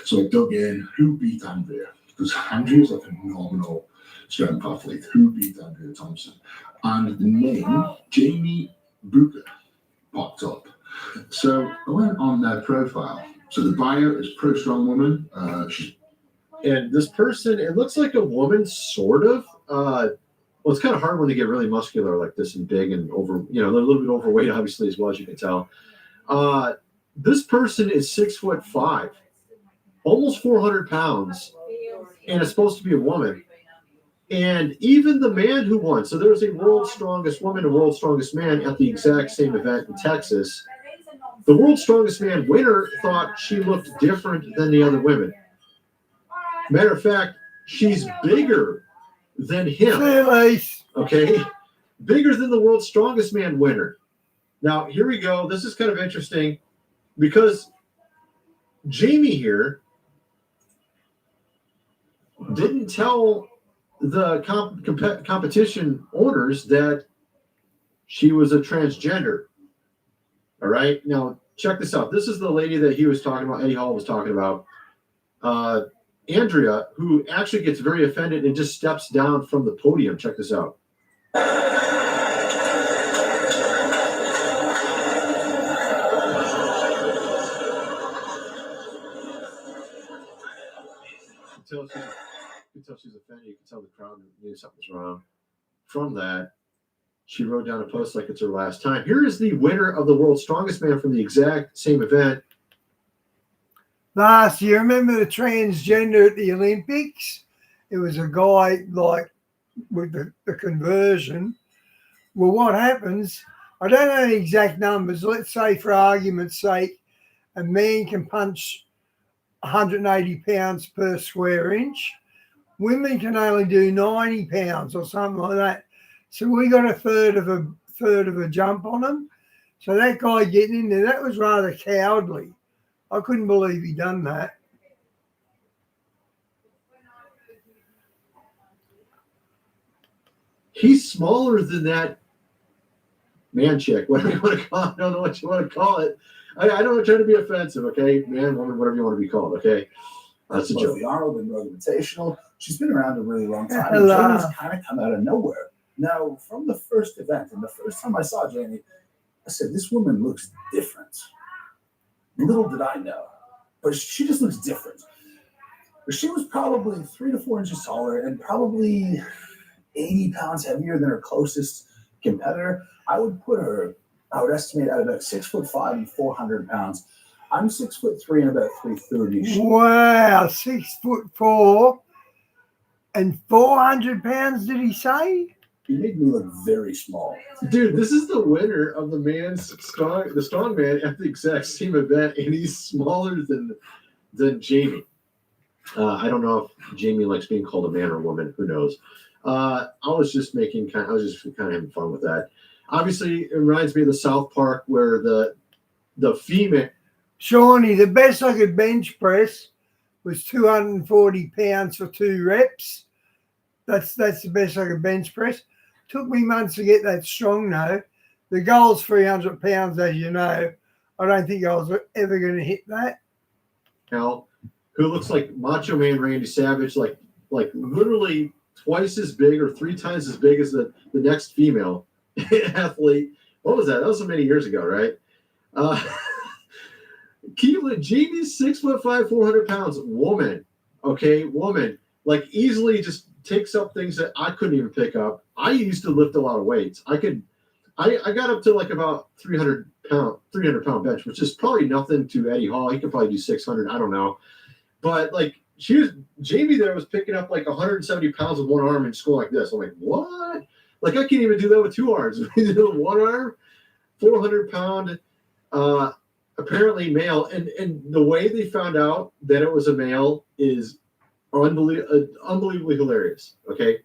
So I dug in, who beat Andrea? because Andrea's a phenomenal strength athlete who beat Andrea Thompson. And the name Jamie Booker popped up. So I went on their profile. So the bio is pro strong woman. And this person, it looks like a woman, sort of. Well, it's kind of hard when they get really muscular like this and big and over, you know, a little bit overweight, obviously, as well, as you can tell. This person is 6'5", almost 400 pounds, and it's supposed to be a woman. And even the man who won, so there was a world's strongest woman and world's strongest man at the exact same event in Texas. The world's strongest man winner thought she looked different than the other women. Matter of fact, she's bigger than him. Okay? Bigger than the world's strongest man winner. Now, here we go. This is kind of interesting because Jamie here didn't tell the competition owners that she was a transgender. All right. Now, check this out. This is the lady that he was talking about, Eddie Hall was talking about. Andrea, who actually gets very offended and just steps down from the podium. Check this out. You can tell she's offended. You can tell the crowd knew something's wrong. From that, she wrote down a post like it's her last time. Here is the winner of the world's strongest man from the exact same event. Last year, remember the transgender at the Olympics? It was a guy like with the conversion. Well, what happens, I don't know the exact numbers. Let's say for argument's sake, a man can punch 180 pounds per square inch. Women can only do 90 pounds or something like that. So we got a third of a jump on them. So that guy getting in there, that was rather cowardly. I couldn't believe he done that. He's smaller than that man chick. What do you want to call it? I don't know what you want to call it. I don't try to be offensive, okay? Man, woman, whatever you want to be called, okay? That's a joke. The Arnold and Rogue Invitational. She's been around a really long time. Hello. Jamie's kind of come out of nowhere. Now, from the first event, and the first time I saw Jamie, I said, this woman looks different. Little did I know. But she just looks different. But she was probably 3 to 4 inches taller and probably 80 pounds heavier than her closest competitor. I would estimate at about 6'5" and 400 pounds. I'm 6'3" and about 330. Wow, 6'4" and 400 pounds, did he say? He made me look very small. Dude, this is the winner of the strong man at the exact same event, and he's smaller than Jamie. I don't know if Jamie likes being called a man or woman. Who knows? I was just kind of having fun with that. Obviously, it reminds me of the South Park where the female. Shawnee, the best I could bench press was 240 pounds for 2 reps. That's the best I could bench press. Took me months to get that strong though. The goal's 300 pounds, as you know. I don't think I was ever going to hit that. Now, who looks like Macho Man Randy Savage, like literally twice as big or 3 times as big as the next female athlete. What was that? That was so many years ago, right? Jamie's 6'5", 400 pounds, woman. Okay, woman. Like easily just takes up things that I couldn't even pick up. I used to lift a lot of weights. I got up to like about 300 pound bench, which is probably nothing to Eddie Hall. He could probably do 600. I don't know. But like Jamie there was picking up like 170 pounds with one arm and just going like this. I'm like, what? Like I can't even do that with 2 arms. One arm, 400 pound, apparently male. And the way they found out that it was a male is unbelievably hilarious. Okay.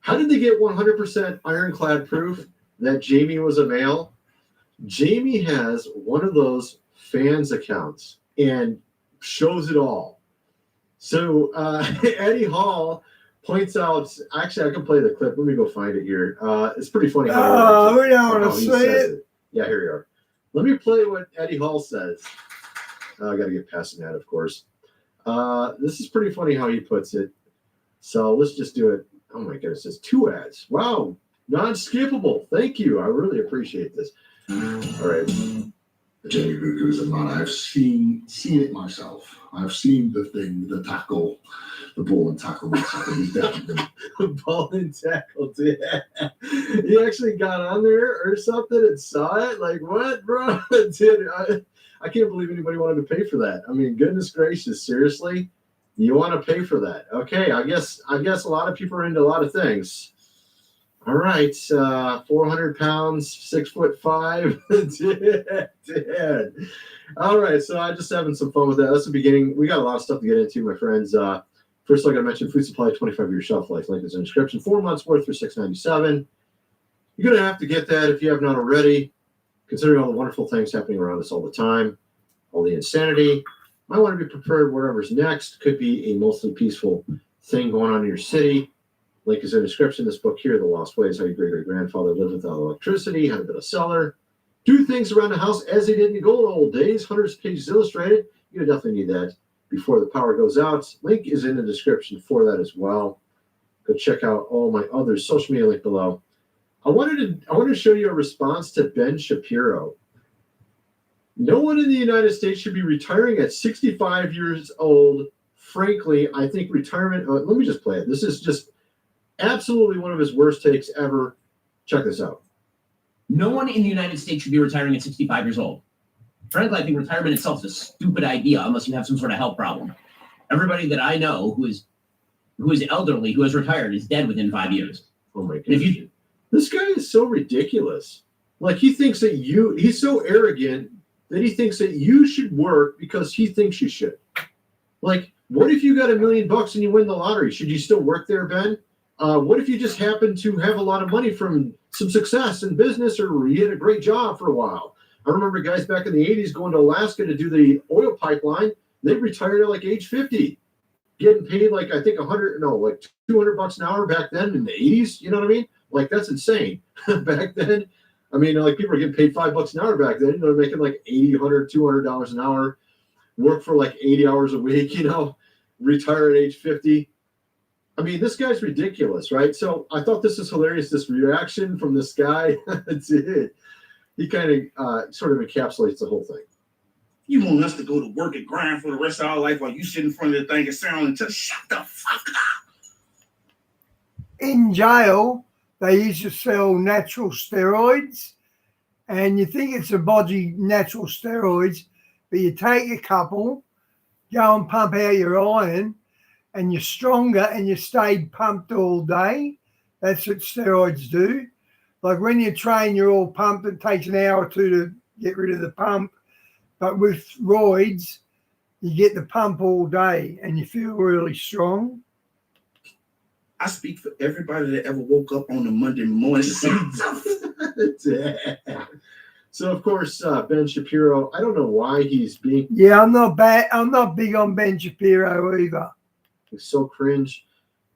How did they get 100% ironclad proof that Jamie was a male? Jamie has one of those fans accounts and shows it all. So Eddie Hall points out, actually, I can play the clip. Let me go find it here. It's pretty funny. We don't want to see it. Yeah, here we are. Let me play what Eddie Hall says. I got to get past that, of course. This is pretty funny how he puts it. So let's just do it. Oh my goodness, it's 2 ads. Wow, non-skippable. Thank you. I really appreciate this. All right. Jamie Booker is a man. I've seen it myself. I've seen the tackle, the ball and tackle myself. He's definitely Ball and tackle, dude. You actually got on there or something and saw it? Like, what, bro? Dude, I can't believe anybody wanted to pay for that. I mean, goodness gracious, seriously? You want to pay for that? Okay, I guess a lot of people are into a lot of things. All right, 400 pounds, 6'5". Dude. All right, so I'm just having some fun with that. That's the beginning. We got a lot of stuff to get into, my friends. First, I got to mention Food Supply 25-year shelf life. Link is in the description. 4 months worth for $6.97. You're going to have to get that if you have not already, considering all the wonderful things happening around us all the time, all the insanity. Might want to be prepared whatever's next. Could be a mostly peaceful thing going on in your city. Link is in the description. This book here, The Lost Ways, How Your Great-Great-Grandfather Lived Without Electricity, How to Build a Cellar, Do Things Around the House as They Did in the Good Old Days, hundreds of pages illustrated. You're going to definitely need that before the power goes out. Link is in the description for that as well. Go check out all my other social media link below. I wanted to show you a response to Ben Shapiro. No one in the United States should be retiring at 65 years old. Frankly, I think retirement, let me just play it. This is just absolutely one of his worst takes ever. Check this out. No one in the United States should be retiring at 65 years old. Frankly, I think retirement itself is a stupid idea unless you have some sort of health problem. Everybody that I know who is elderly, who has retired, is dead within 5 years. Oh my goodness. This guy is so ridiculous. Like, he thinks that he's so arrogant that he thinks that you should work because he thinks you should. Like, what if you got $1 million and you win the lottery? Should you still work there, Ben? What if you just happen to have a lot of money from some success in business, or you had a great job for a while? I remember guys back in the 80s going to Alaska to do the oil pipeline. They retired at like age 50, getting paid like, I think like $200 an hour back then in the 80s. You know what I mean? Like, that's insane. Back then, I mean, like, people were getting paid $5 an hour back then. They're making like $80, $100, $200 an hour, work for like 80 hours a week, retire at age 50. I mean, this guy's ridiculous, right? So I thought this is hilarious, this reaction from this guy. He kind of sort of encapsulates the whole thing. You want us to go to work and grind for the rest of our life while you sit in front of the thing and sound and just shut the fuck up. In jail, they used to sell natural steroids, and you think it's a body natural steroids, but you take a couple, go and pump out your iron, and you're stronger and you stayed pumped all day. That's what steroids do. Like, when you train, you're all pumped. It takes an hour or two to get rid of the pump. But with roids, you get the pump all day and you feel really strong. I speak for everybody that ever woke up on a Monday morning. So, of course, Ben Shapiro, I don't know why he's being... Yeah, I'm not big on Ben Shapiro either. He's so cringe.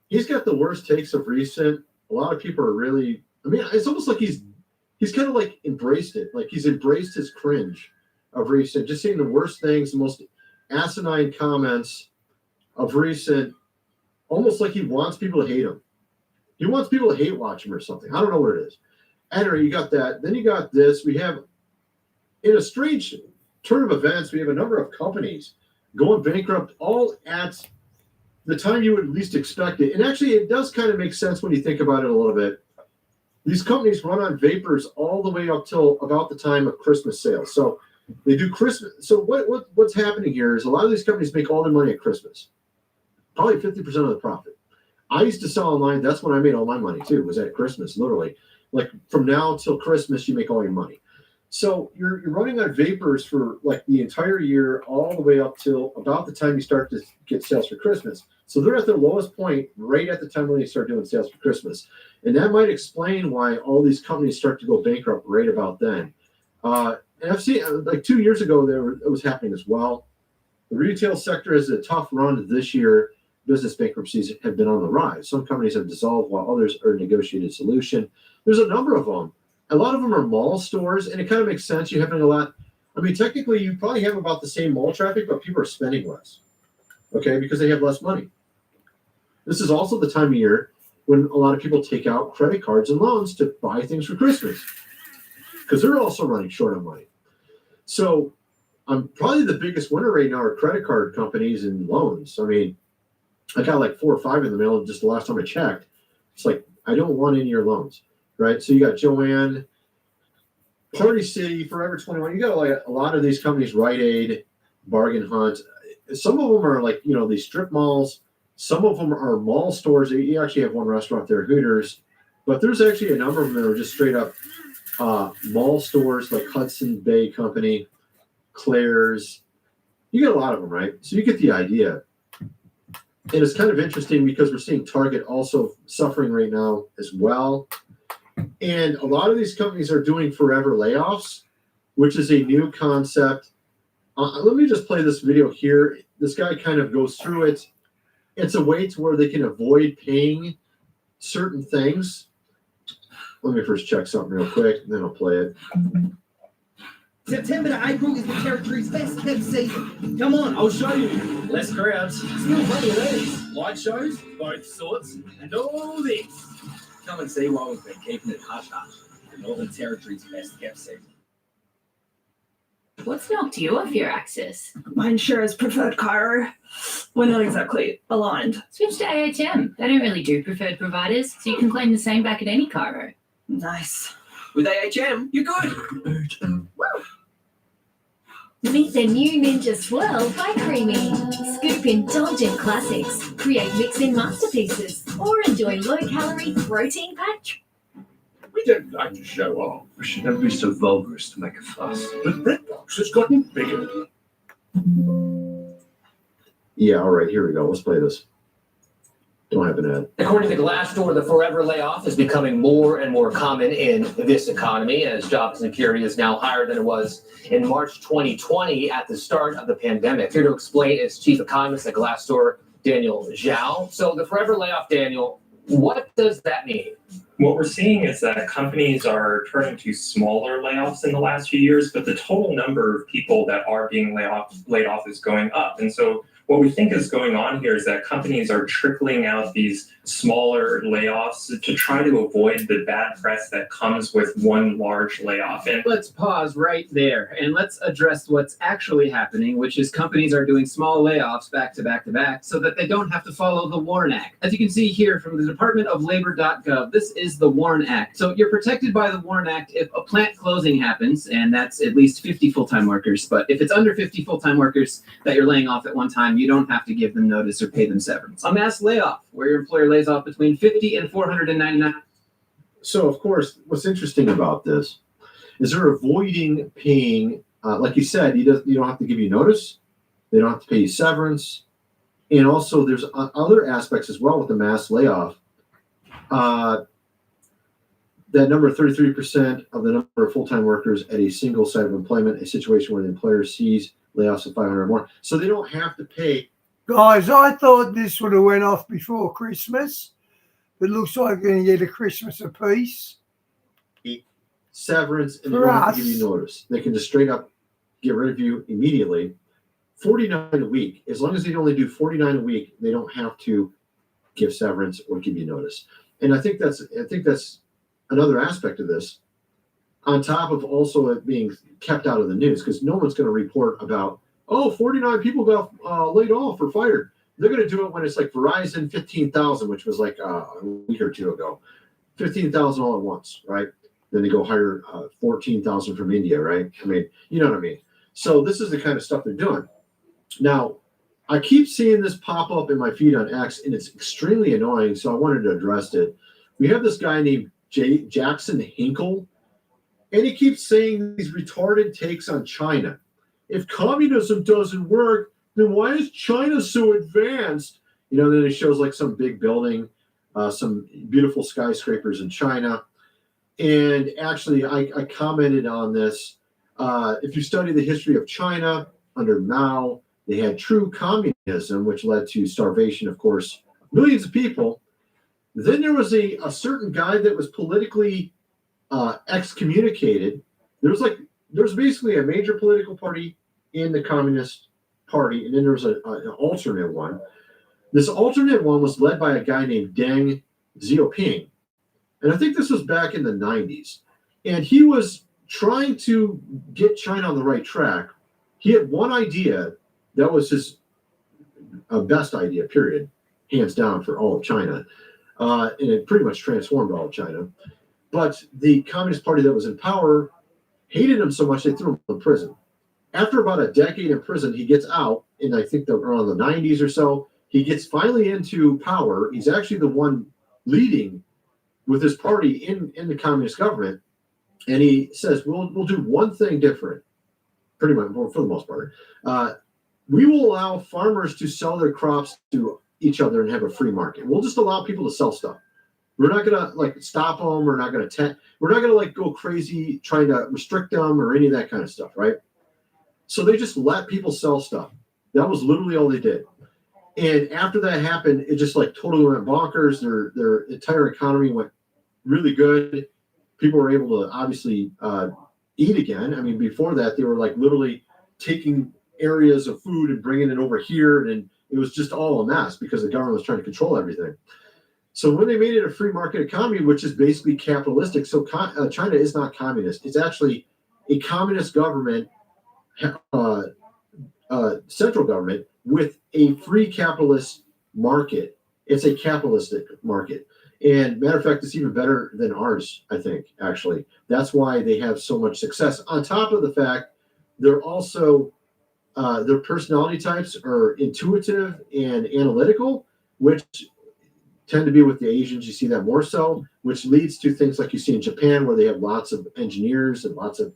He's got the worst takes of recent. A lot of people are really... I mean, it's almost like he's kind of like embraced it. Like, he's embraced his cringe of recent. Just saying the worst things, the most asinine comments of recent. Almost like he wants people to hate him. He wants people to hate watch him or something. I don't know what it is. Anyway, you got that. Then you got this. We have, in a strange turn of events, we have a number of companies going bankrupt all at the time you would least expect it. And actually, it does kind of make sense when you think about it a little bit. These companies run on vapors all the way up till about the time of Christmas sales. So they do Christmas. So what's happening here is a lot of these companies make all their money at Christmas. Probably 50% of the profit. I used to sell online. That's when I made all my money too, was at Christmas, literally. Like, from now till Christmas, you make all your money. So you're running on vapors for like the entire year, all the way up till about the time you start to get sales for Christmas. So they're at their lowest point right at the time when they start doing sales for Christmas. And that might explain why all these companies start to go bankrupt right about then. And I've seen, like 2 years ago, it was happening as well. The retail sector has a tough run this year. Business bankruptcies have been on the rise. Some companies have dissolved while others are a negotiated solution. There's a number of them. A lot of them are mall stores, and it kind of makes sense. You're having a lot. I mean, technically, you probably have about the same mall traffic, but people are spending less, okay, because they have less money. This is also the time of year when a lot of people take out credit cards and loans to buy things for Christmas because they're also running short on money. So probably the biggest winner right now are credit card companies and loans. I mean, I got like 4 or 5 in the mail just the last time I checked. It's like, I don't want any of your loans, right? So you got Joanne, Party City, Forever 21. You got like a lot of these companies, Rite Aid, Bargain Hunt. Some of them are like, these strip malls. Some of them are mall stores. You actually have one restaurant there, Hooters. But there's actually a number of them that are just straight up mall stores like Hudson Bay Company, Claire's. You get a lot of them, right? So you get the idea. And it's kind of interesting because we're seeing Target also suffering right now as well. And a lot of these companies are doing forever layoffs, which is a new concept. Let me just play this video here. This guy kind of goes through it. It's a way to where they can avoid paying certain things. Let me first check something real quick, and then I'll play it. September to April is the territory's best kept season. Come on, I'll show you. Less crowds, still plenty of these. Light shows, both sorts, and all this. Come and see why we've been keeping it hush-hush. The Northern Territory's best kept season. What's knocked you off your axis? My insurer's preferred Cairo. We're not exactly aligned. Switch to AHM. They don't really do preferred providers, so you can claim the same back at any Cairo. Nice. With AHM, you're good. Meet the new Ninja Swirl by Creamy. Scoop indulgent classics, create mix-in masterpieces, or enjoy low-calorie protein-packed. We don't like to show off. We should never be so vulgar as to make a fuss. But Breadbox has gotten bigger. Yeah, all right, here we go. Let's play this. Don't have an ad. According to Glassdoor, the forever layoff is becoming more and more common in this economy as job security is now higher than it was in March 2020 at the start of the pandemic. Here to explain is Chief Economist at Glassdoor, Daniel Zhao. So the forever layoff, Daniel, what does that mean? What we're seeing is that companies are turning to smaller layoffs in the last few years, but the total number of people that are being laid off is going up. And so what we think is going on here is that companies are trickling out these smaller layoffs to try to avoid the bad press that comes with one large layoff. And let's pause right there and let's address what's actually happening, which is companies are doing small layoffs back to back to back so that they don't have to follow the WARN Act. As you can see here from the Department of Labor.gov, this is the WARN Act. So you're protected by the WARN Act if a plant closing happens, and that's at least 50 full-time workers. But if it's under 50 full-time workers that you're laying off at one time, you don't have to give them notice or pay them severance. A mass layoff, where your employer lays off between 50 and 499. So, of course, what's interesting about this is they're avoiding paying, like you said, you don't have to give you notice. They don't have to pay you severance. And also there's other aspects as well with the mass layoff. That number, 33% of the number of full-time workers at a single site of employment, a situation where the employer sees layoffs of 500 or more. So they don't have to pay. Guys, I thought this would have went off before Christmas. It looks like we're going to get a Christmas apiece. Severance, and they don't have to give you notice. They can just straight up get rid of you immediately. 49 a week. As long as they only do 49 a week, they don't have to give severance or give you notice. And I think that's another aspect of this, on top of also it being kept out of the news, because no one's going to report about, 49 people got laid off or fired. They're going to do it when it's like Verizon 15,000, which was like a week or two ago. 15,000 all at once, right? Then they go hire 14,000 from India, right? I mean, you know what I mean? So this is the kind of stuff they're doing. Now, I keep seeing this pop up in my feed on X, and it's extremely annoying, so I wanted to address it. We have this guy named Jackson Hinkle, and he keeps saying these retarded takes on China. If communism doesn't work, then why is China so advanced? You know, then it shows like some big building, some beautiful skyscrapers in China. And actually, I commented on this. If you study the history of China under Mao, they had true communism, which led to starvation, of course, millions of people. Then there was a certain guy that was politically excommunicated. There's basically a major political party in the Communist Party, and then there's an alternate one. This alternate one was led by a guy named Deng Xiaoping. And I think this was back in the 90s. And he was trying to get China on the right track. He had one idea that was his best idea, period, hands down for all of China. And it pretty much transformed all of China. But the Communist Party that was in power hated him so much they threw him in prison. After about a decade in prison, he gets out, and I think around the 90s or so, he gets finally into power. He's actually the one leading with his party in the communist government. And he says, we'll do one thing different, pretty much, for the most part. We will allow farmers to sell their crops to each other and have a free market. We'll just allow people to sell stuff. We're not gonna like stop them. We're not gonna like go crazy trying to restrict them or any of that kind of stuff, right? So they just let people sell stuff. That was literally all they did. And after that happened, it just like totally went bonkers. Their entire economy went really good. People were able to obviously eat again. I mean, before that, they were like literally taking areas of food and bringing it over here, and it was just all a mess because the government was trying to control everything. So when they made it a free market economy, which is basically capitalistic, so China is not communist. It's actually a communist government, central government with a free capitalist market. It's a capitalistic market. And matter of fact, it's even better than ours, I think, actually. That's why they have so much success. On top of the fact, they're also, their personality types are intuitive and analytical, which tend to be with the Asians. You see that more so, which leads to things like you see in Japan, where they have lots of engineers and lots of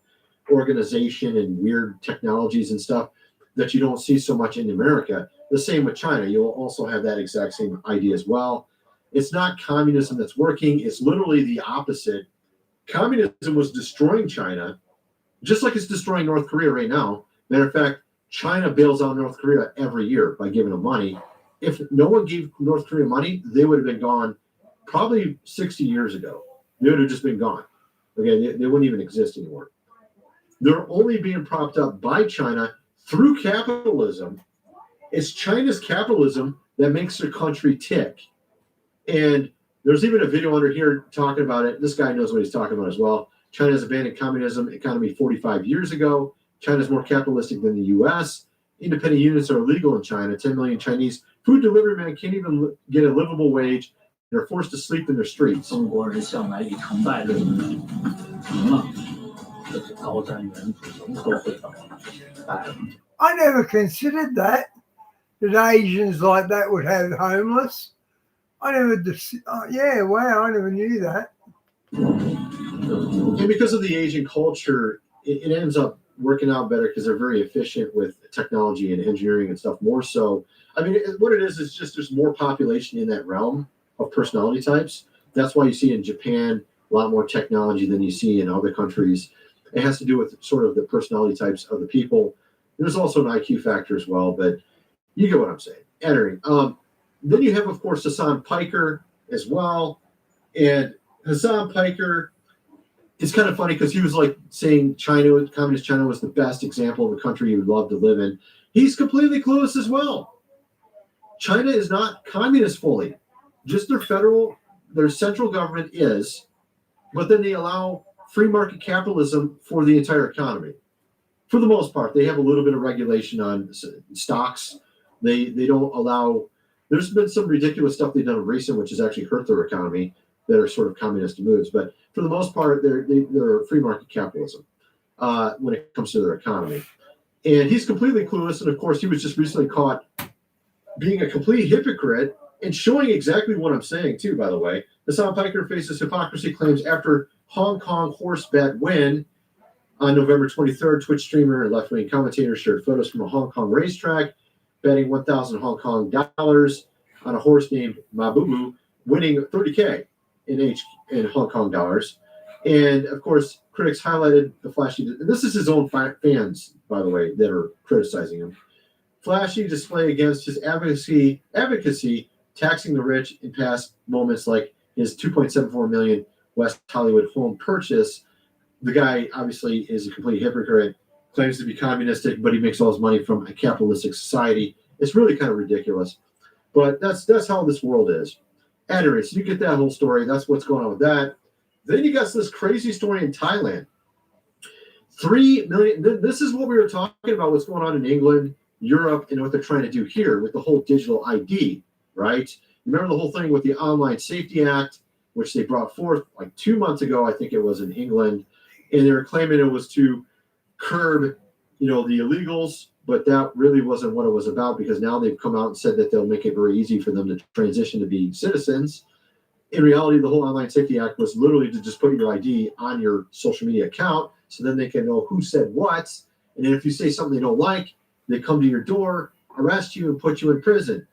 organization and weird technologies and stuff that you don't see so much in America. The same with China. You'll also have that exact same idea as well. It's not communism that's working. It's literally the opposite. Communism was destroying China, just like it's destroying North Korea right now. Matter of fact, China bails out North Korea every year by giving them money. If no one gave North Korea money, they would have been gone probably 60 years ago. They would have just been gone. Okay, they wouldn't even exist anymore. They're only being propped up by China through capitalism. It's China's capitalism that makes their country tick. And there's even a video under here talking about it. This guy knows what he's talking about as well. China's abandoned communism economy 45 years ago. China's more capitalistic than the U.S. Independent units are illegal in China. 10 million Chinese food delivery men can't even get a livable wage. They're forced to sleep in their streets. I never considered that Asians like that would have homeless. I never, yeah, wow, I never knew that. And because of the Asian culture, it ends up working out better because they're very efficient with technology and engineering and stuff more so. I mean, what it is just there's more population in that realm of personality types. That's why you see in Japan a lot more technology than you see in other countries. It has to do with sort of the personality types of the people. There's also an IQ factor as well, but you get what I'm saying. Entering. Then you have, of course, Hassan Piker as well. And Hassan Piker is kind of funny because he was like saying communist China was the best example of a country you would love to live in. He's completely clueless as well. China is not communist fully. Just their central government is, but then they allow free market capitalism for the entire economy. For the most part, they have a little bit of regulation on stocks. They don't allow. There's been some ridiculous stuff they've done in recent, which has actually hurt their economy, that are sort of communist moves. But for the most part, they're free market capitalism when it comes to their economy. And he's completely clueless. And of course, he was just recently caught being a complete hypocrite and showing exactly what I'm saying, too, by the way. Hassan Piker faces hypocrisy claims after Hong Kong horse bet win. On November 23rd, Twitch streamer and left-wing commentator shared photos from a Hong Kong racetrack, betting 1,000 Hong Kong dollars on a horse named Mabubu, winning 30K in Hong Kong dollars. And of course, critics highlighted the flashy, and this is his own fans, by the way, that are criticizing him, flashy display against his advocacy, taxing the rich in past moments like his $2.74 million West Hollywood home purchase. The guy obviously is a complete hypocrite, claims to be communistic, but he makes all his money from a capitalistic society. It's really kind of ridiculous. But that's how this world is. Anyway, so you get that whole story. That's what's going on with that. Then you got this crazy story in Thailand. 3 million. This is what we were talking about. What's going on in England, Europe, and what they're trying to do here with the whole digital ID, right? Remember the whole thing with the Online Safety Act, which they brought forth like 2 months ago. I think it was in England, and they were claiming it was to curb, the illegals, but that really wasn't what it was about, because now they've come out and said that they'll make it very easy for them to transition to be citizens. In reality, the whole Online Safety Act was literally to just put your ID on your social media account, so then they can know who said what. And then if you say something they don't like, they come to your door, arrest you, and put you in prison,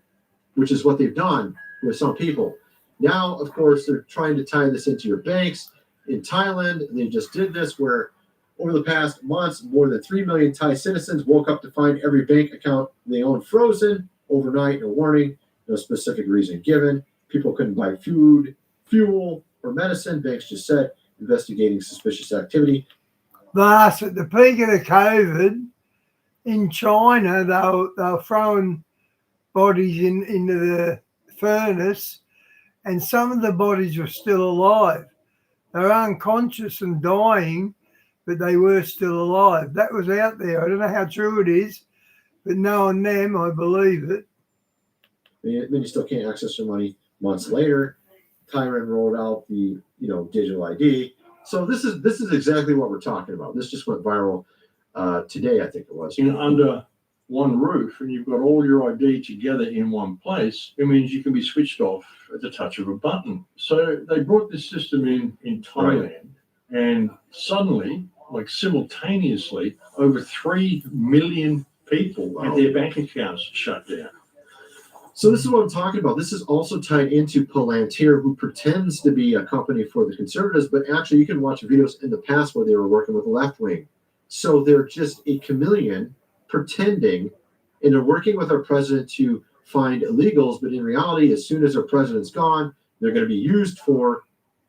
which is what they've done with some people. Now, of course, they're trying to tie this into your banks. In Thailand, they just did this where over the past months, more than 3 million Thai citizens woke up to find every bank account they own frozen overnight, no warning, no specific reason given. People couldn't buy food, fuel, or medicine. Banks just said investigating suspicious activity. Last at the peak of the COVID in China, they were throwing bodies into the furnace, and some of the bodies were still alive. They were unconscious and dying, but they were still alive. That was out there. I don't know how true it is, but knowing them, I believe it. Then you still can't access your money. Months later, Thailand rolled out the digital ID. So this is exactly what we're talking about. This just went viral today, I think it was. Under one roof, and you've got all your ID together in one place, it means you can be switched off at the touch of a button. So they brought this system in Thailand, and suddenly, like simultaneously, over 3 million people had their bank accounts shut down. So this is what I'm talking about. This is also tied into Palantir, who pretends to be a company for the conservatives, but actually you can watch videos in the past where they were working with the left wing. So they're just a chameleon pretending, and they're working with our president to find illegals, but in reality, as soon as our president's gone, they're going to be used for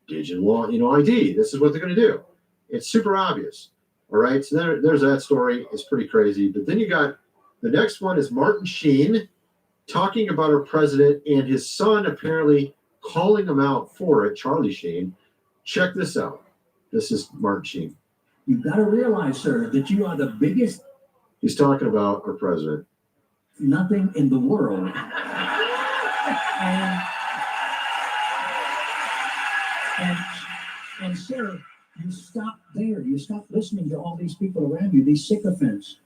digital ID. This is what they're going to do. It's super obvious. All right, so there's that story. It's pretty crazy. But then you got the next one is Martin Sheen talking about our president and his son apparently calling him out for it, Charlie Sheen. Check this out. This is Martin Sheen. You've got to realize, sir, that you are the biggest. He's talking about our president. Nothing in the world. And sir, you stop there. You stop listening to all these people around you, these sycophants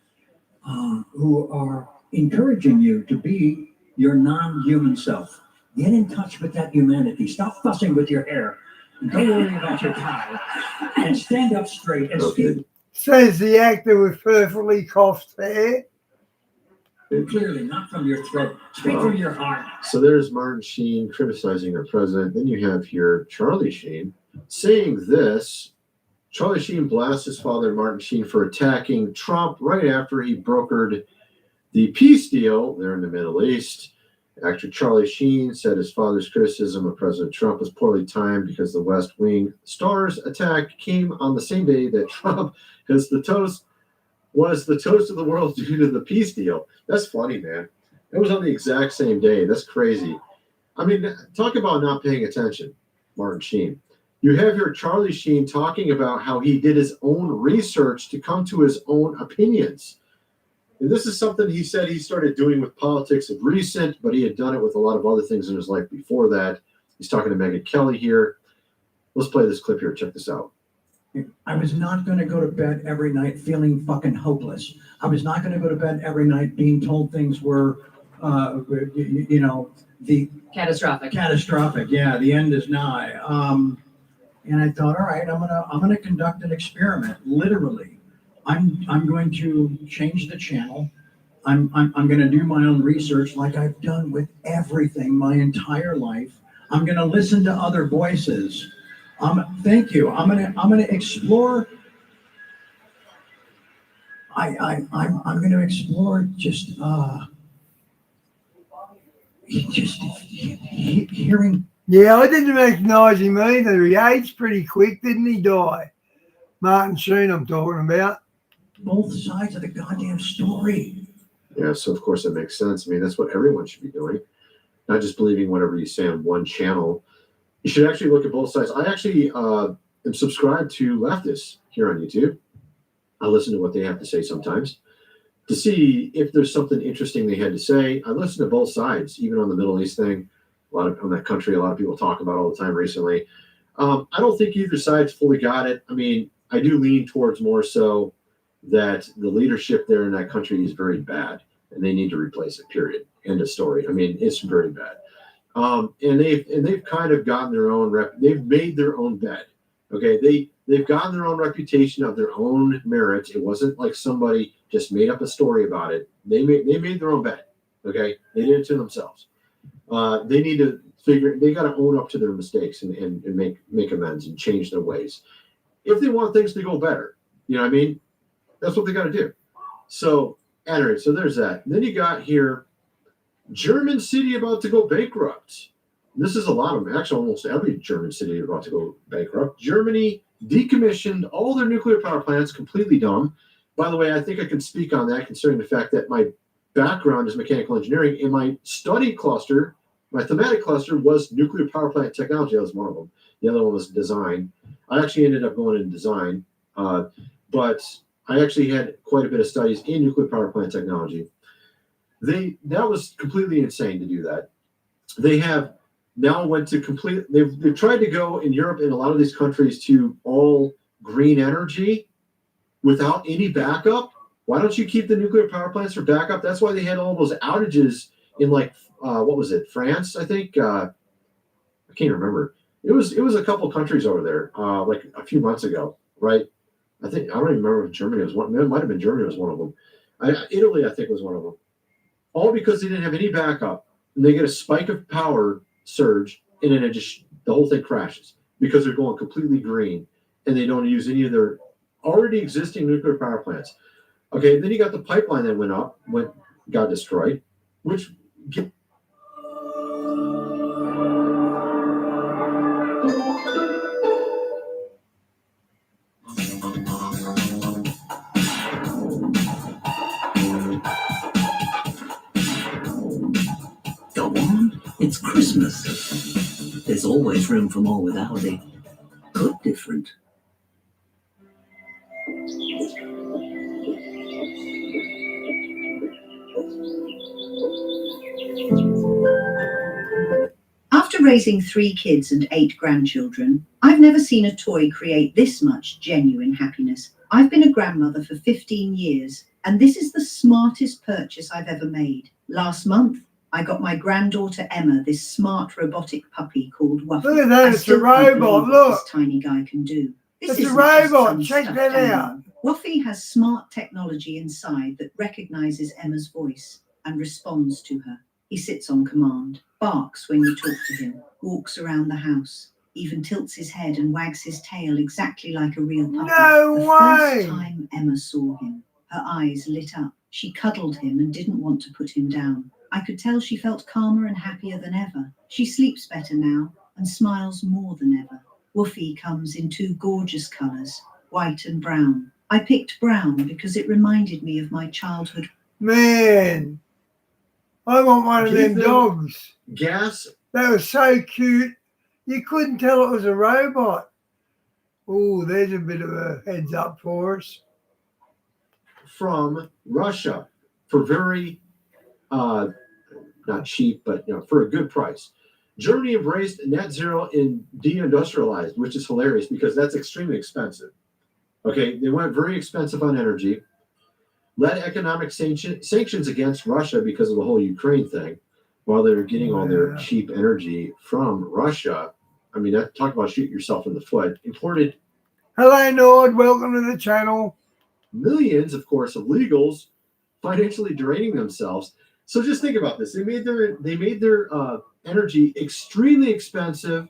who are encouraging you to be your non-human self. Get in touch with that humanity. Stop fussing with your hair. Don't worry about your tie. And stand up straight and speak. Says the actor with perfectly coiffed hair. Clearly, not from your throat. Speak from your heart. So there's Martin Sheen criticizing our president. Then you have here Charlie Sheen saying this. Charlie Sheen blasts his father, Martin Sheen, for attacking Trump right after he brokered the peace deal there in the Middle East. Actor Charlie Sheen said his father's criticism of President Trump was poorly timed because the West Wing Star's attack came on the same day that Trump was the toast of the world due to the peace deal. That's funny, man. It was on the exact same day. That's crazy. I mean, talk about not paying attention, Martin Sheen. You have here Charlie Sheen talking about how he did his own research to come to his own opinions. And this is something he said he started doing with politics of recent, but he had done it with a lot of other things in his life before that. He's talking to Megyn Kelly here. Let's play this clip here. Check this out. I was not going to go to bed every night feeling fucking hopeless. I was not going to go to bed every night being told things were, the catastrophic. Yeah, the end is nigh. And I thought, all right, I'm gonna conduct an experiment. Literally, I'm going to change the channel. I'm going to do my own research, like I've done with everything my entire life. I'm going to listen to other voices. Thank you. I'm going to explore. I'm going to explore just hearing. Yeah, I didn't recognize him either. He aged pretty quick, didn't he? Die. Martin Sheen, I'm talking about. Both sides of the goddamn story. Yeah, so of course that makes sense. I mean, that's what everyone should be doing. not just believing whatever you say on one channel. You should actually look at both sides. I actually am subscribed to leftists here on YouTube. I listen to what they have to say sometimes to see if there's something interesting they had to say. I listen to both sides, even on the Middle East thing. On that country, a lot of people talk about all the time recently. I don't think either side's fully got it. I mean, I do lean towards more so that the leadership there in that country is very bad, and they need to replace it. Period. End of story. I mean, it's very bad. And they've kind of gotten their own they've made their own bed. Okay, they've gotten their own reputation of their own merit. It wasn't like somebody just made up a story about it. They made their own bed. Okay, they did it to themselves. They need to they got to own up to their mistakes and make amends and change their ways. If they want things to go better, you know what I mean? That's what they got to do. So, anyway, so there's that. And then you got here, German city about to go bankrupt. This is a lot of them. Actually, almost every German city is about to go bankrupt. Germany decommissioned all their nuclear power plants, completely dumb. By the way, I think I can speak on that considering the fact that my background is mechanical engineering and my study cluster, my thematic cluster was nuclear power plant technology. That was one of them. The other one was design. I actually ended up going into design, but I actually had quite a bit of studies in nuclear power plant technology. That was completely insane to do that. They have now went to they've tried to go in Europe and a lot of these countries to all green energy without any backup. Why don't you keep the nuclear power plants for backup? That's why they had all those outages in what was it, France? I think I can't remember. It was a couple countries over there, like a few months ago, right? I don't even remember if Germany was one. It might have been Germany was one of them. Italy, I think, was one of them. All because they didn't have any backup, and they get a spike of power surge, and then the whole thing crashes because they're going completely green, and they don't use any of their already existing nuclear power plants. Okay, then you got the pipeline that got destroyed, which. Go on, it's Christmas. There's always room for more with Aldi. Good different. After raising 3 kids and 8 grandchildren, I've never seen a toy create this much genuine happiness. I've been a grandmother for 15 years, and this is the smartest purchase I've ever made. Last month, I got my granddaughter Emma this smart robotic puppy called Wuffy. Look at that, I it's a still can't believe robot, what look. This tiny guy can do. This It's a isn't just robot, some check stuffed that animal. out. Wuffy has smart technology inside that recognizes Emma's voice and responds to her. He sits on command, barks when you talk to him, walks around the house, even tilts his head and wags his tail exactly like a real puppy. No the way! First time Emma saw him, her eyes lit up. She cuddled him and didn't want to put him down. I could tell she felt calmer and happier than ever. She sleeps better now and smiles more than ever. Wuffy comes in 2 gorgeous colours, white and brown. I picked brown because it reminded me of my childhood. Man, I want one of them dogs. Gas. That was so cute. You couldn't tell it was a robot. Oh, there's a bit of a heads up for us. From Russia for very, not cheap, but for a good price. Germany embraced net zero and deindustrialized, which is hilarious because that's extremely expensive. Okay, they went very expensive on energy, led economic sanctions against Russia because of the whole Ukraine thing, while they were getting all their cheap energy from Russia. I mean, talk about shooting yourself in the foot. Imported. Hello, Nord. Welcome to the channel. Millions, of course, of illegals financially draining themselves. So just think about this. They made their energy extremely expensive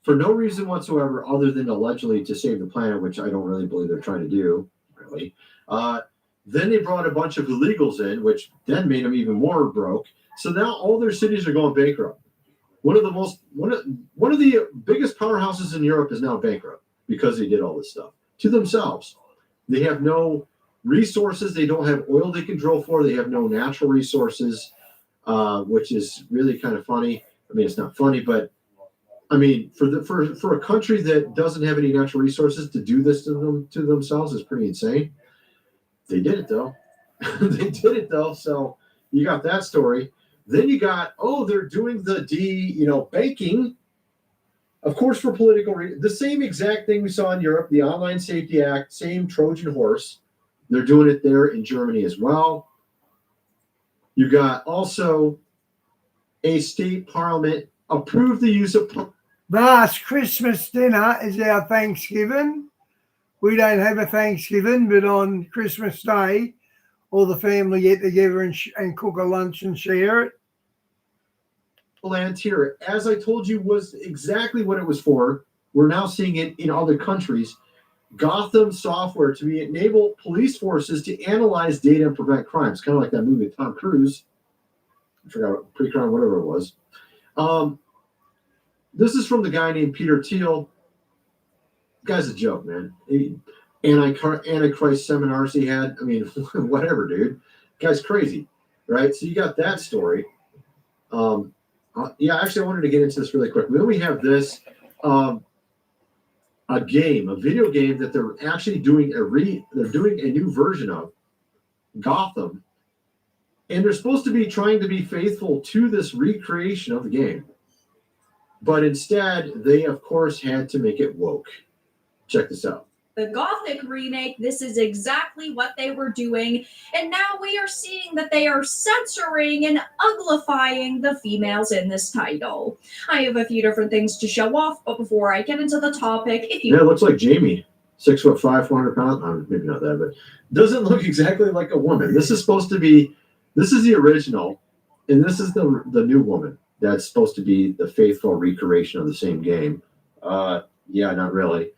for no reason whatsoever other than allegedly to save the planet, which I don't really believe they're trying to do, really. Then they brought a bunch of illegals in, which then made them even more broke. So now all their cities are going bankrupt. One of the biggest powerhouses in Europe is now bankrupt because they did all this stuff to themselves. They have no resources. They don't have oil they can drill for. They have no natural resources. which is really kind of funny. I mean, it's not funny, but I mean, for a country that doesn't have any natural resources to do this to themselves is pretty insane. They did it though. They did it though. So you got that story. Then you got, they're doing the banking, of course, for political reasons. The same exact thing we saw in Europe, the Online Safety Act, same Trojan horse. They're doing it there in Germany as well. You got also a state parliament approved the use of. Last Christmas dinner is our Thanksgiving. We don't have a Thanksgiving, but on Christmas Day, all the family get together and cook a lunch and share it. Land here, as I told you, was exactly what it was for. We're now seeing it in other countries. Gotham software to enable police forces to analyze data and prevent crimes, kind of like that movie with Tom Cruise. I forgot, pre-crime, whatever it was. This is from the guy named Peter Thiel. Guy's a joke, man. Antichrist seminars he had. I mean, whatever, dude. Guy's crazy, right? So you got that story. Actually, I wanted to get into this really quick. Then we have this, a video game that they're actually doing they're doing a new version of, Gotham, and they're supposed to be trying to be faithful to this recreation of the game. But instead, they, of course, had to make it woke. Check this out. The Gothic remake, this is exactly what they were doing. And now we are seeing that they are censoring and uglifying the females in this title. I have a few different things to show off, but before I get into the topic, if you... Yeah, it looks like Jamie. 6'5", 400 pounds. Maybe not that, but doesn't look exactly like a woman. This is the original, and this is the new woman. That's supposed to be the faithful recreation of the same game. Yeah, not really.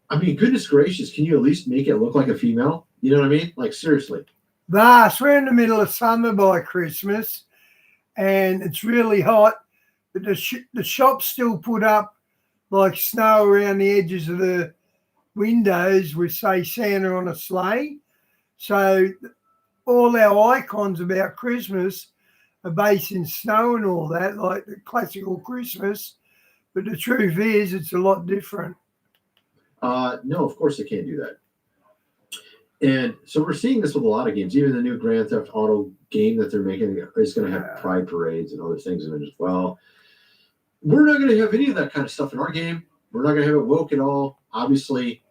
I mean, goodness gracious, can you at least make it look like a female? You know what I mean? Like, seriously. We're in the middle of summer by Christmas, and it's really hot, but the shops still put up, like, snow around the edges of the windows with, say, Santa on a sleigh. So all our icons about Christmas are based in snow and all that, like the classical Christmas. But the truth is, it's a lot different. No, of course they can't do that. And so we're seeing this with a lot of games. Even the new Grand Theft Auto game that they're making is going to have pride parades and other things in it as well. We're not going to have any of that kind of stuff in our game. We're not going to have it woke at all. Obviously,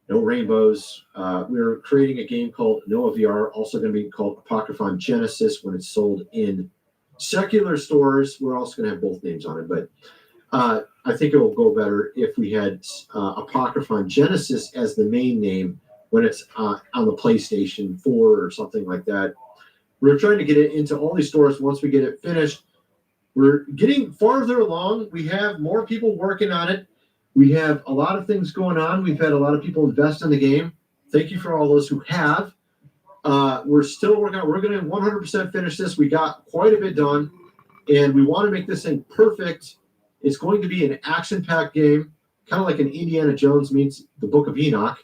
no rainbows. We're creating a game called Noah VR, also going to be called Apocryphon Genesis when it's sold in secular stores. We're also going to have both names on it, but I think it will go better if we had Apocryphon Genesis as the main name when it's on the PlayStation 4 or something like that. We're trying to get it into all these stores once we get it finished. We're getting farther along. We have more people working on it. We have a lot of things going on. We've had a lot of people invest in the game. Thank you for all those who have. We're still working on it. We're going to 100% finish this. We got quite a bit done, and we want to make this thing perfect. It's going to be an action-packed game, kind of like an Indiana Jones meets the Book of Enoch.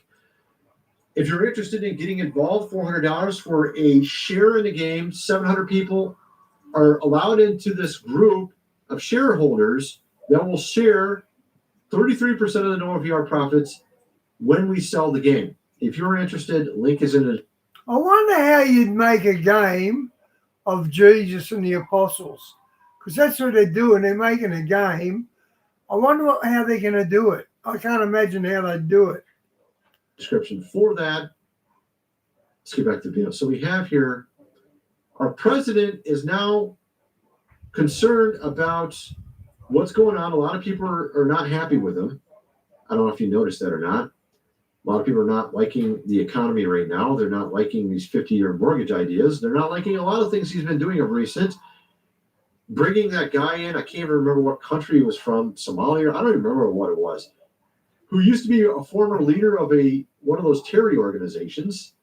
If you're interested in getting involved, $400 for a share in the game. 700 people are allowed into this group of shareholders that will share 33% of the Noah VR profits when we sell the game. If you're interested, link is in it. I wonder how you'd make a game of Jesus and the apostles, because that's what they're doing. They're making a game. I wonder how they're going to do it. I can't imagine how they'd do it. Description for that. Let's get back to the video. So we have here, our president is now concerned about what's going on. A lot of people are not happy with him. I don't know if you noticed that or not. A lot of people are not liking the economy right now. They're not liking these 50-year mortgage ideas. They're not liking a lot of things he's been doing of recent. Bringing that guy in, I can't even remember what country he was from, Somalia. I don't even remember what it was. Who used to be a former leader of one of those terror organizations.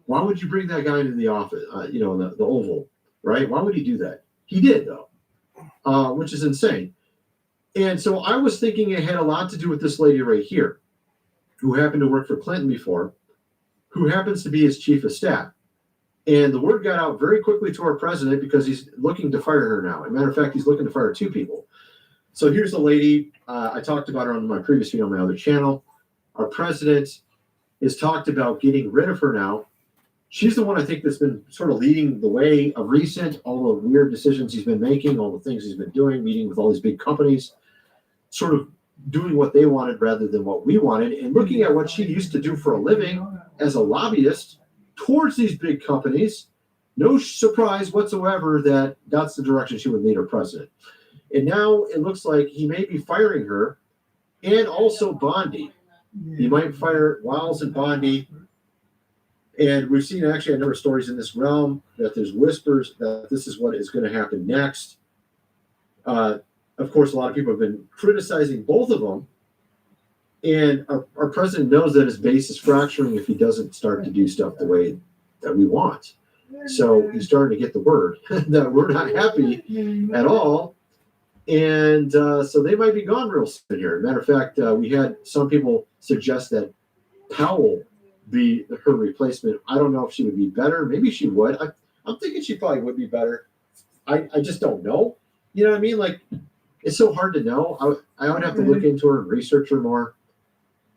Why would you bring that guy into the office, the Oval, right? Why would he do that? He did, though, which is insane. And so I was thinking it had a lot to do with this lady right here, who happened to work for Clinton before, who happens to be his chief of staff. And the word got out very quickly to our president because he's looking to fire her now. As a matter of fact, he's looking to fire 2 people. So here's the lady. I talked about her on my previous video on my other channel. Our president has talked about getting rid of her now. She's the one I think that's been sort of leading the way of recent, all the weird decisions he's been making, all the things he's been doing, meeting with all these big companies, sort of doing what they wanted rather than what we wanted, and looking at what she used to do for a living as a lobbyist towards these big companies. No surprise whatsoever that that's the direction she would lead her president. And now it looks like he may be firing her and also Bondi. He might fire Wiles and Bondi. And we've seen actually a number of stories in this realm that there's whispers that this is what is going to happen next. Of course, a lot of people have been criticizing both of them. And our president knows that his base is fracturing if he doesn't start to do stuff the way that we want. So he's starting to get the word that we're not happy at all. And so they might be gone real soon here. Matter of fact, we had some people suggest that Powell be her replacement. I don't know if she would be better. Maybe she would. I'm thinking she probably would be better. I just don't know. You know what I mean? Like, it's so hard to know. I would have to look into her and research her more.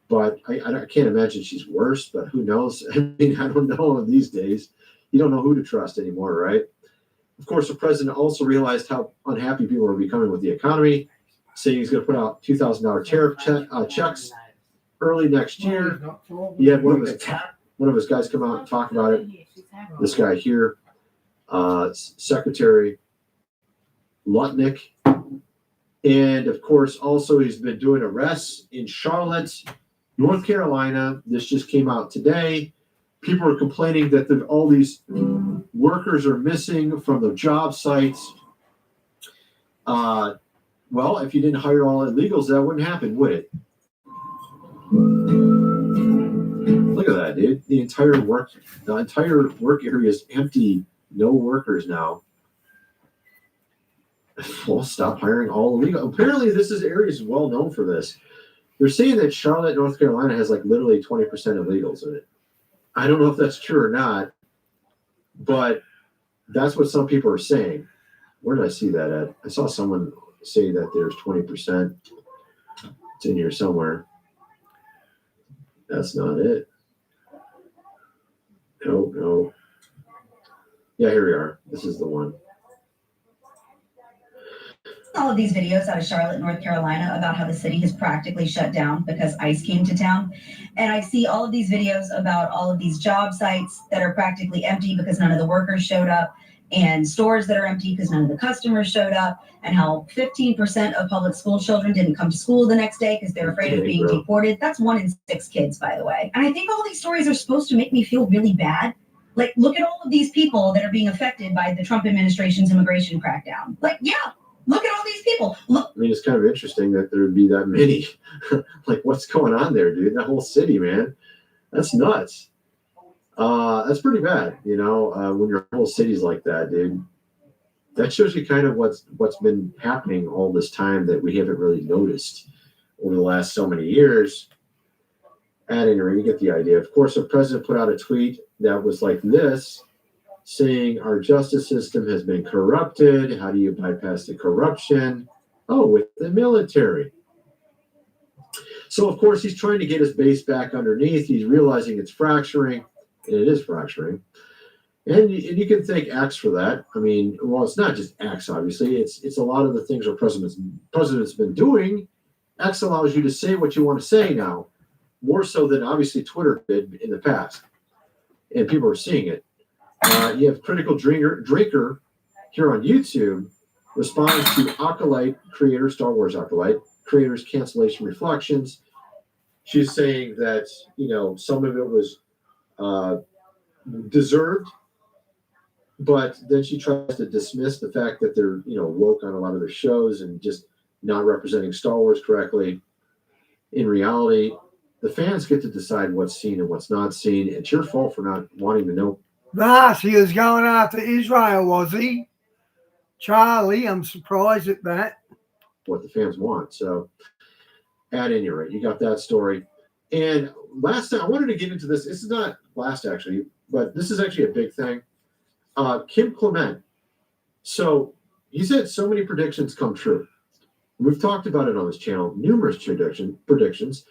But I can't imagine she's worse, but who knows? I mean, I don't know these days. You don't know who to trust anymore, right? Of course, the president also realized how unhappy people are becoming with the economy, saying he's going to put out $2,000 tariff checks early next year. He had one of his guys come out and talk about it. This guy here, Secretary Lutnick. And of course, also he's been doing arrests in Charlotte, North Carolina. This just came out today. People are complaining that all these workers are missing from the job sites. Well, if you didn't hire all illegals, that wouldn't happen, would it? Look at that, dude. The entire work area is empty. No workers now. Well, stop hiring all illegal. Apparently, this area is well known for this. They're saying that Charlotte, North Carolina has like literally 20% illegals in it. I don't know if that's true or not, but that's what some people are saying. Where did I see that at? I saw someone say that there's 20%. It's in here somewhere. That's not it. No. Yeah, here we are. This is the one. All of these videos out of Charlotte, North Carolina about how the city has practically shut down because ICE came to town. And I see all of these videos about all of these job sites that are practically empty because none of the workers showed up, and stores that are empty because none of the customers showed up, and how 15% of public school children didn't come to school the next day because they're afraid of being deported. That's 1 in 6 kids, by the way. And I think all these stories are supposed to make me feel really bad. Like, look at all of these people that are being affected by the Trump administration's immigration crackdown. Like, yeah. Look at all these people. Look. I mean, it's kind of interesting that there would be that many. Like, what's going on there, dude? That whole city, man. That's nuts. That's pretty bad, you know, when your whole city's like that, dude. That shows you kind of what's been happening all this time that we haven't really noticed over the last so many years. At any rate, you get the idea. Of course, the president put out a tweet that was like this, saying our justice system has been corrupted. How do you bypass the corruption? Oh, with the military. So, of course, he's trying to get his base back underneath. He's realizing it's fracturing, and it is fracturing. And you can thank X for that. I mean, well, it's not just X, obviously. It's a lot of the things our president's been doing. X allows you to say what you want to say now, more so than obviously Twitter did in the past. And people are seeing it. You have Critical Drinker here on YouTube responds to Acolyte creator, Star Wars Acolyte creator's cancellation reflections. She's saying that, you know, some of it was deserved, but then she tries to dismiss the fact that they're, you know, woke on a lot of their shows and just not representing Star Wars correctly. In reality, the fans get to decide what's seen and what's not seen. It's your fault for not wanting to know. Nice. He was going after Israel, was he? Charlie, I'm surprised at that. What the fans want. So, at any rate, you got that story. And last time, I wanted to get into this. This is not last, actually, but this is actually a big thing. Kim Clement. So he's had so many predictions come true. We've talked about it on this channel, numerous predictions.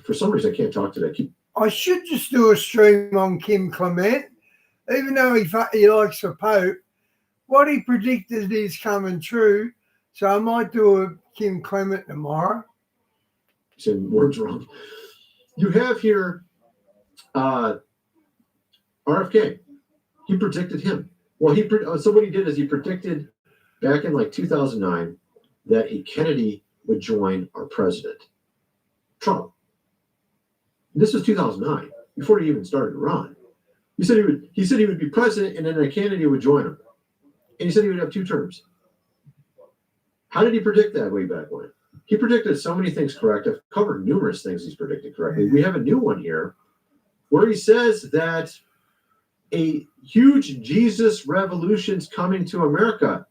For some reason, I can't talk today. I should just do a stream on Kim Clement, even though he likes the Pope. What he predicted is coming true, so I might do a Kim Clement tomorrow. Saying words wrong. You have here RFK. He predicted him. Well, so what he did is he predicted back in like 2009 that a Kennedy would join our president, Trump. This was 2009, before he even started to run. He said he would be president, and then a Kennedy would join him. And he said he would have 2 terms. How did he predict that way back when? He predicted so many things correct. I've covered numerous things he's predicted correctly. We have a new one here where he says that a huge Jesus revolution's coming to America.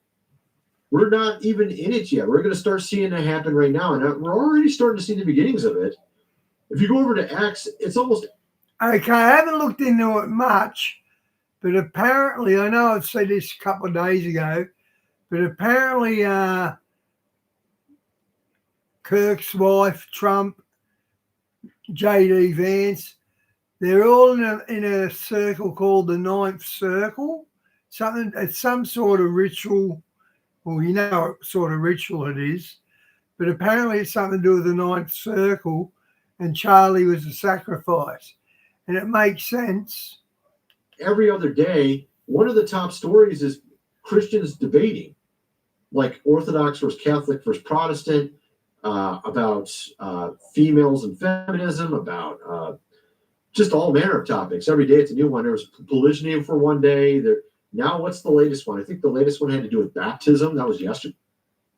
We're not even in it yet. We're going to start seeing it happen right now. And we're already starting to see the beginnings of it. If you go over to Acts, it's almost... Okay, I haven't looked into it much, but apparently, I know I've said this a couple of days ago, but apparently Kirk's wife, Trump, J.D. Vance, they're all in a circle called the Ninth Circle. It's some sort of ritual. Well, you know what sort of ritual it is, but apparently it's something to do with the Ninth Circle, and Charlie was a sacrifice. And it makes sense. Every other day, one of the top stories is Christians debating, like Orthodox versus Catholic versus Protestant, about females and feminism, about just all manner of topics. Every day it's a new one. There was polygyny for one day. Now, what's the latest one? I think the latest one had to do with baptism. That was yesterday.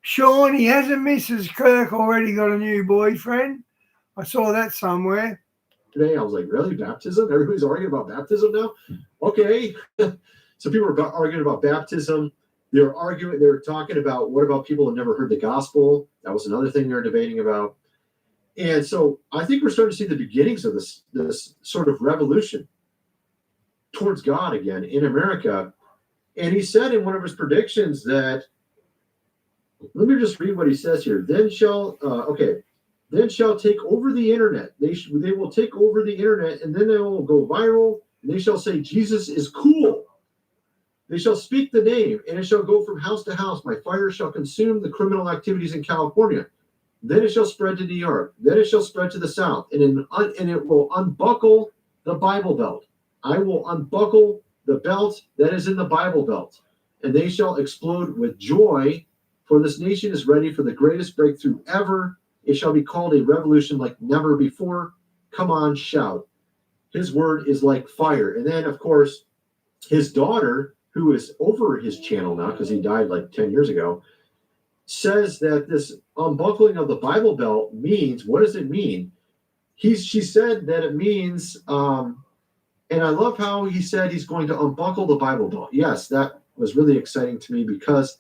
Sean, he hasn't Mrs. Kirk already got a new boyfriend? I saw that somewhere. Today, I was like, really? Baptism? Everybody's arguing about baptism now? Okay. So people are arguing about baptism. They were talking about, what about people who never heard the gospel? That was another thing they were debating about. And so I think we're starting to see the beginnings of this sort of revolution towards God again in America. And he said in one of his predictions that, let me just read what he says here. Then shall take over the internet. They will take over the internet, and then they will go viral, and they shall say, Jesus is cool. They shall speak the name, and it shall go from house to house. My fire shall consume the criminal activities in California. Then it shall spread to New York. Then it shall spread to the South, and it will unbuckle the Bible Belt. I will unbuckle the belt that is in the Bible Belt, and they shall explode with joy, for this nation is ready for the greatest breakthrough ever. It shall be called a revolution like never before. Come on, shout. His word is like fire. And then, of course, his daughter, who is over his channel now because he died like 10 years ago, says that this unbuckling of the Bible Belt means, what does it mean? She said that it means, and I love how he said he's going to unbuckle the Bible Belt. Yes, that was really exciting to me because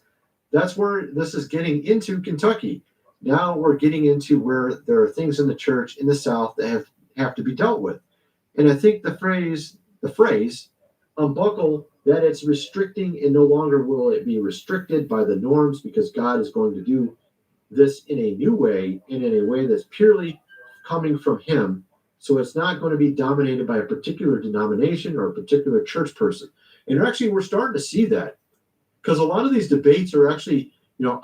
that's where this is getting into Kentucky. Now we're getting into where there are things in the church in the South that have to be dealt with. And I think the phrase unbuckle, that it's restricting, and no longer will it be restricted by the norms, because God is going to do this in a new way and in a way that's purely coming from him. So it's not going to be dominated by a particular denomination or a particular church person. And actually, we're starting to see that, because a lot of these debates are actually,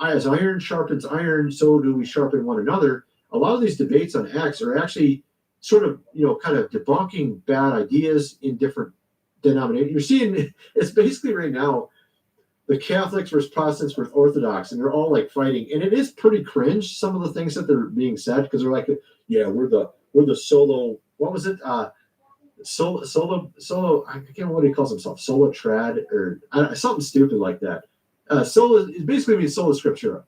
as iron sharpens iron, so do we sharpen one another. A lot of these debates on X are actually sort of, kind of debunking bad ideas in different denominations. You're seeing, it's basically right now, the Catholics versus Protestants versus Orthodox, and they're all like fighting. And it is pretty cringe, some of the things that they're being said, because they're like, yeah, we're the solo, what was it? Solo, I can't remember what he calls himself, solo trad, or something stupid like that. Solo, it basically means sola scriptura.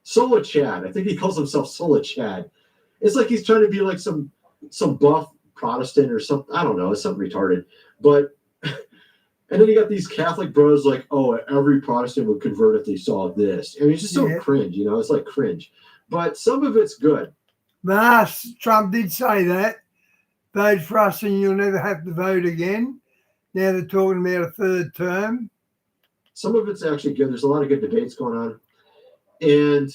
Sola Chad. I think he calls himself Sola Chad. It's like he's trying to be like some buff Protestant or something. I don't know. It's something retarded. But, and then you got these Catholic bros like, oh, every Protestant would convert if they saw this. I mean, it's just so cringe, it's like cringe. But some of it's good. Trump did say that. Vote for us and you'll never have to vote again. Now they're talking about a third term. some of it's actually good. There's a lot of good debates going on. And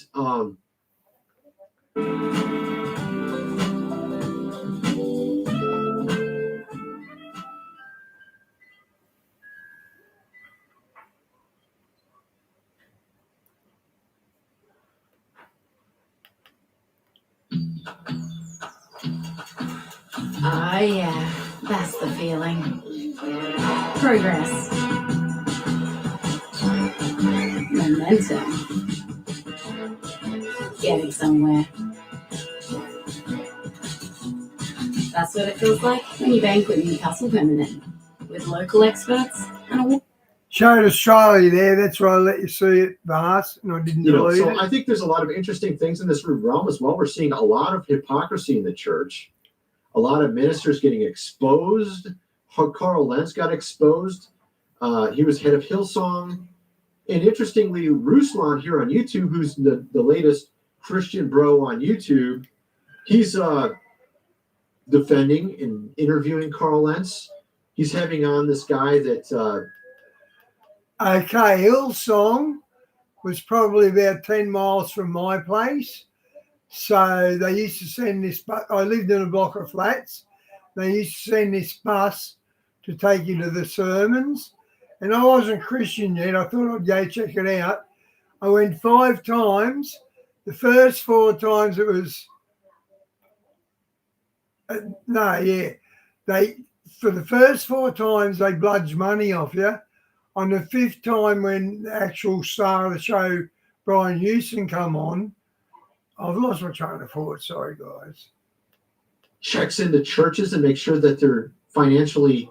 Ah, yeah, that's the feeling. Progress. Momentum. Getting somewhere. That's what it feels like when you bank with Newcastle Permanent. With local experts and a Showed Australia there. That's why I let you see it, Vast, and I didn't delete so it. I think there's a lot of interesting things in this realm as well. We're seeing a lot of hypocrisy in the church, a lot of ministers getting exposed. Carl Lentz got exposed. He was head of Hillsong. And interestingly, Ruslan here on YouTube, who's the latest Christian bro on YouTube, he's defending and interviewing Carl Lentz. He's having on this guy that... Okay, Hillsong was probably about 10 miles from my place. So they used to send this bus. I lived in a block of flats. They used to send this bus to take you to the sermons. And I wasn't Christian yet. I thought I'd go check it out. I went 5 times. The first 4 times it was... For the first 4 times, they bludged money off you. On the 5th time, when the actual star of the show, Brian Houston, come on, I've lost my train of thought. Sorry, guys. Checks into churches and make sure that they're financially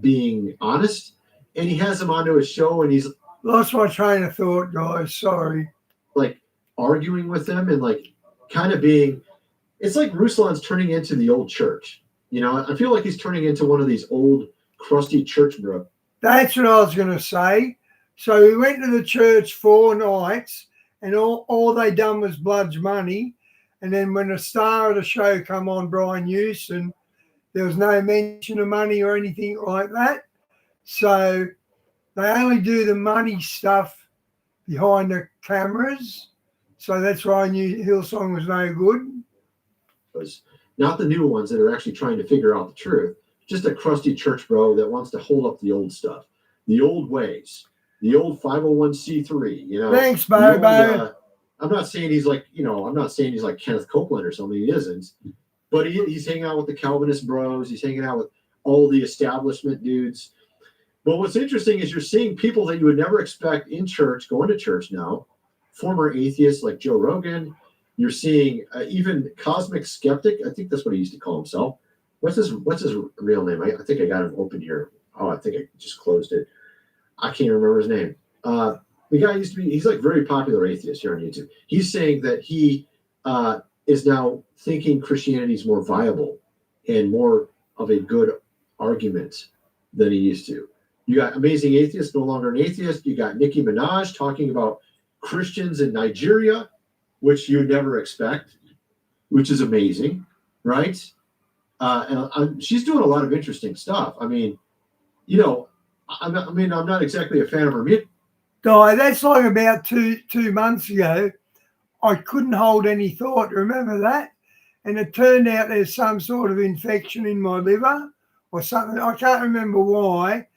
being honest. And he has them onto his show, and he's lost my train of thought, guys. Sorry. Like arguing with them and like kind of being. It's like Ruslan's turning into the old church. You know, I feel like he's turning into one of these old crusty church bro. That's what I was going to say. So we went to the church 4 nights, and all they done was bludge money. And then when the star of the show come on, Brian Houston, there was no mention of money or anything like that. So they only do the money stuff behind the cameras. So that's why I knew Hillsong was no good. Was not the new ones that are actually trying to figure out the truth. Just a crusty church bro that wants to hold up the old stuff, the old ways, the old 501c3. You know. Thanks, Bobo. I'm not saying he's like, I'm not saying he's like Kenneth Copeland or something. He isn't. But he's hanging out with the Calvinist bros. He's hanging out with all the establishment dudes. But what's interesting is you're seeing people that you would never expect in church, going to church now, former atheists like Joe Rogan. You're seeing even Cosmic Skeptic. I think that's what he used to call himself. What's his real name? I think I got him open here. Oh, I think I just closed it. I can't remember his name. The guy he's like very popular atheist here on YouTube. He's saying that he is now thinking Christianity is more viable and more of a good argument than he used to. You got Amazing Atheist, no longer an atheist. You got Nicki Minaj talking about Christians in Nigeria, which you never expect, which is amazing, right? And she's doing a lot of interesting stuff. I mean, I'm not exactly a fan of her music. Guy, that's like about two months ago. I couldn't hold any thought. Remember that? And it turned out there's some sort of infection in my liver or something. I can't remember why,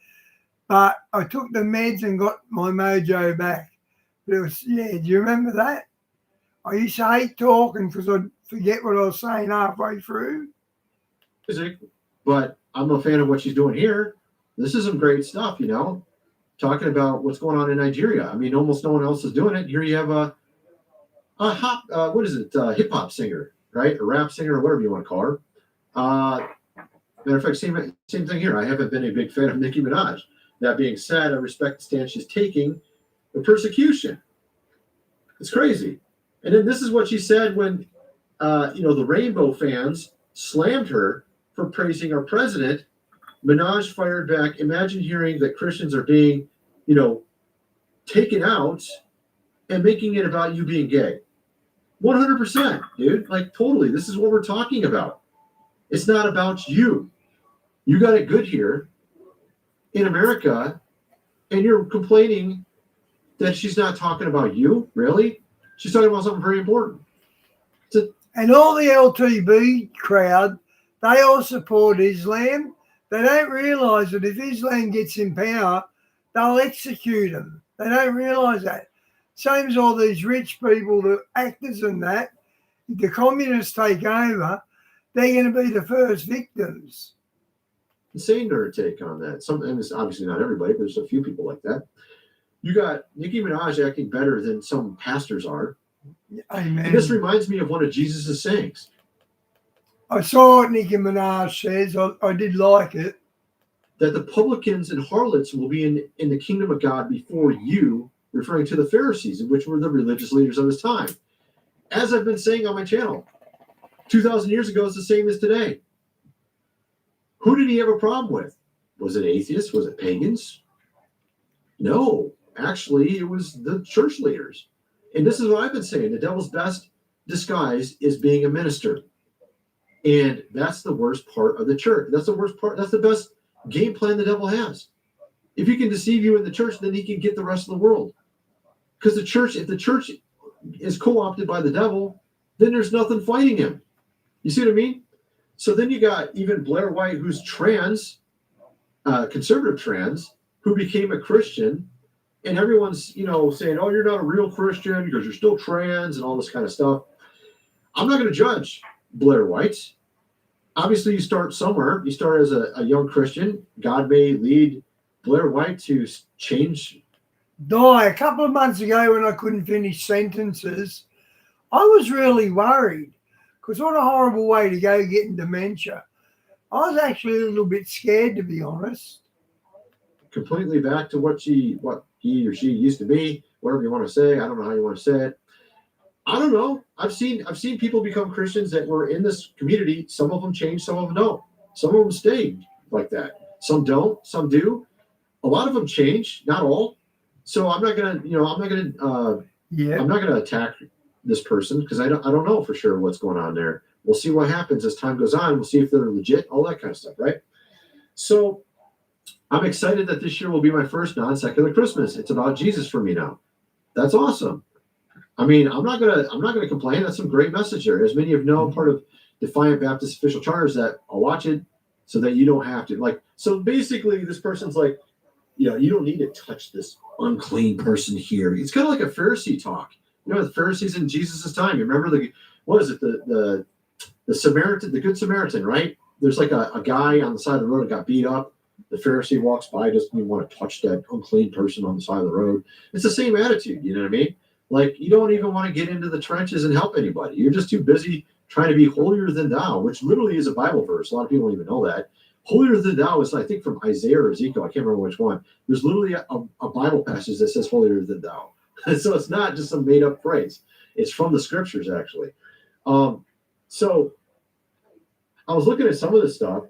but I took the meds and got my mojo back. But it was, do you remember that? I used to hate talking because I'd forget what I was saying halfway through. But I'm a fan of what she's doing here. This is some great stuff, talking about what's going on in Nigeria. I mean, almost no one else is doing it. Here you have a hip hop singer, right? A rap singer or whatever you want to call her. Matter of fact, same thing here. I haven't been a big fan of Nicki Minaj. That being said, I respect the stance she's taking. The persecution. It's crazy. And then this is what she said when, the Rainbow fans slammed her for praising our president. Minaj fired back. Imagine hearing that Christians are being, taken out and making it about you being gay. 100%, dude. Like, totally. This is what we're talking about. It's not about you. You got it good here. In America, and you're complaining that she's not talking about you. Really? She's talking about something very important. And all the LTB crowd, they all support Islam. They don't realise that if Islam gets in power, they'll execute them. They don't realise that. Same as all these rich people, the actors and that, if the communists take over, they're going to be the first victims. Insane nerd take on that. And it's obviously not everybody, but there's a few people like that. You got Nicki Minaj acting better than some pastors are. Amen. And this reminds me of one of Jesus' sayings. I saw what Nicki Minaj says. I did like it. That the publicans and harlots will be in the kingdom of God before you, referring to the Pharisees, which were the religious leaders of his time. As I've been saying on my channel, 2,000 years ago is the same as today. Who did he have a problem with? Was it atheists? Was it pagans? No, actually, it was the church leaders. And this is what I've been saying. The devil's best disguise is being a minister. And that's the worst part of the church. That's the worst part. That's the best game plan the devil has. If he can deceive you in the church, then he can get the rest of the world. Because the church, if the church is co-opted by the devil, then there's nothing fighting him. You see what I mean? So then you got even Blair White, who's trans, conservative trans, who became a Christian, and everyone's, saying, oh, you're not a real Christian because you're still trans and all this kind of stuff. I'm not going to judge Blair White. Obviously, you start somewhere. You start as a young Christian. God may lead Blair White to change. A couple of months ago when I couldn't finish sentences, I was really worried because what a horrible way to go getting dementia. I was actually a little bit scared, to be honest. Completely back to what he or she used to be, whatever you want to say. I don't know how you want to say it. I don't know. I've seen people become Christians that were in this community. Some of them changed, some of them don't. Some of them stayed like that. Some don't, some do. A lot of them change, not all. So I'm not gonna attack this person because I don't know for sure what's going on there. We'll see what happens as time goes on. We'll see if they're legit, all that kind of stuff, right? So I'm excited that this year will be my first non-secular Christmas. It's about Jesus for me now. That's awesome. I mean, I'm not gonna complain. That's some great message there. As many of you know, I'm part of Defiant Baptist official charters that I'll watch it so that you don't have to. So basically, this person's like, you don't need to touch this unclean person here. It's kind of like a Pharisee talk. The Pharisees in Jesus' time. You remember the Samaritan, the Good Samaritan, right? There's like a guy on the side of the road that got beat up. The Pharisee walks by, doesn't even want to touch that unclean person on the side of the road. It's the same attitude, you know what I mean? Like, you don't even want to get into the trenches and help anybody. You're just too busy trying to be holier than thou, which literally is a Bible verse. A lot of people don't even know that. Holier than thou is, I think, from Isaiah or Ezekiel. I can't remember which one. There's literally a Bible passage that says holier than thou. So it's not just some made-up phrase. It's from the scriptures, actually. So I was looking at some of this stuff,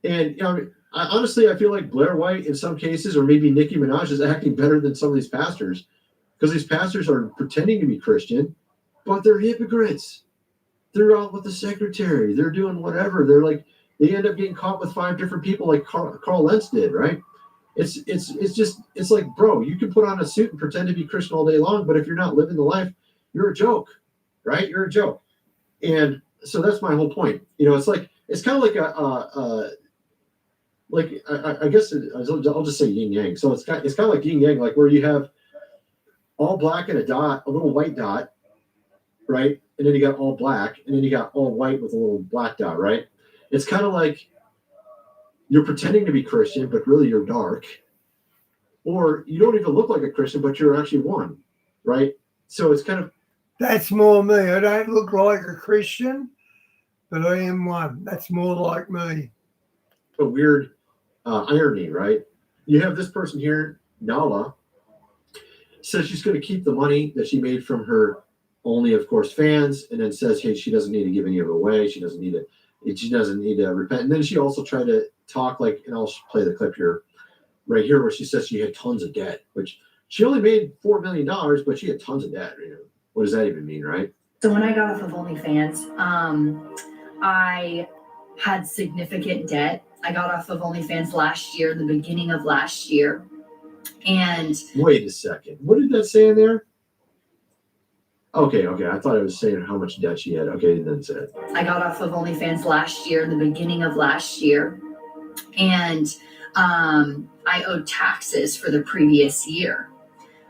and honestly, I feel like Blair White in some cases, or maybe Nicki Minaj, is acting better than some of these pastors, because these pastors are pretending to be Christian, but they're hypocrites. They're out with the secretary. They're doing whatever. They end up getting caught with 5 different people, like Carl Lentz did, right? It's like, bro, you can put on a suit and pretend to be Christian all day long, but if you're not living the life, you're a joke, right? You're a joke. And so that's my whole point. It's kind of like I guess I'll just say yin yang. So it's kind of like yin yang, like where you have all black and a little white dot, right? And then you got all black, and then you got all white with a little black dot, right? It's kind of like you're pretending to be Christian, but really you're dark. Or you don't even look like a Christian, but you're actually one, right? So it's kind of... That's more me. I don't look like a Christian, but I am one. That's more like me. A weird irony, right? You have this person here, Nala, says she's going to keep the money that she made from her only, of course, fans, and then says, hey, she doesn't need to give any of it away. She doesn't need to repent. And then she also tried to talk and I'll play the clip here, right here, where she says she had tons of debt, which she only made $4 million, but she had tons of debt. What does that even mean, right? So when I got off of OnlyFans, I had significant debt. I got off of OnlyFans last year, the beginning of last year. And Wait a second. What did that say in there? Okay. I thought it was saying how much debt she had. Okay, it didn't say it. I got off of OnlyFans last year, the beginning of last year. And I owed taxes for the previous year,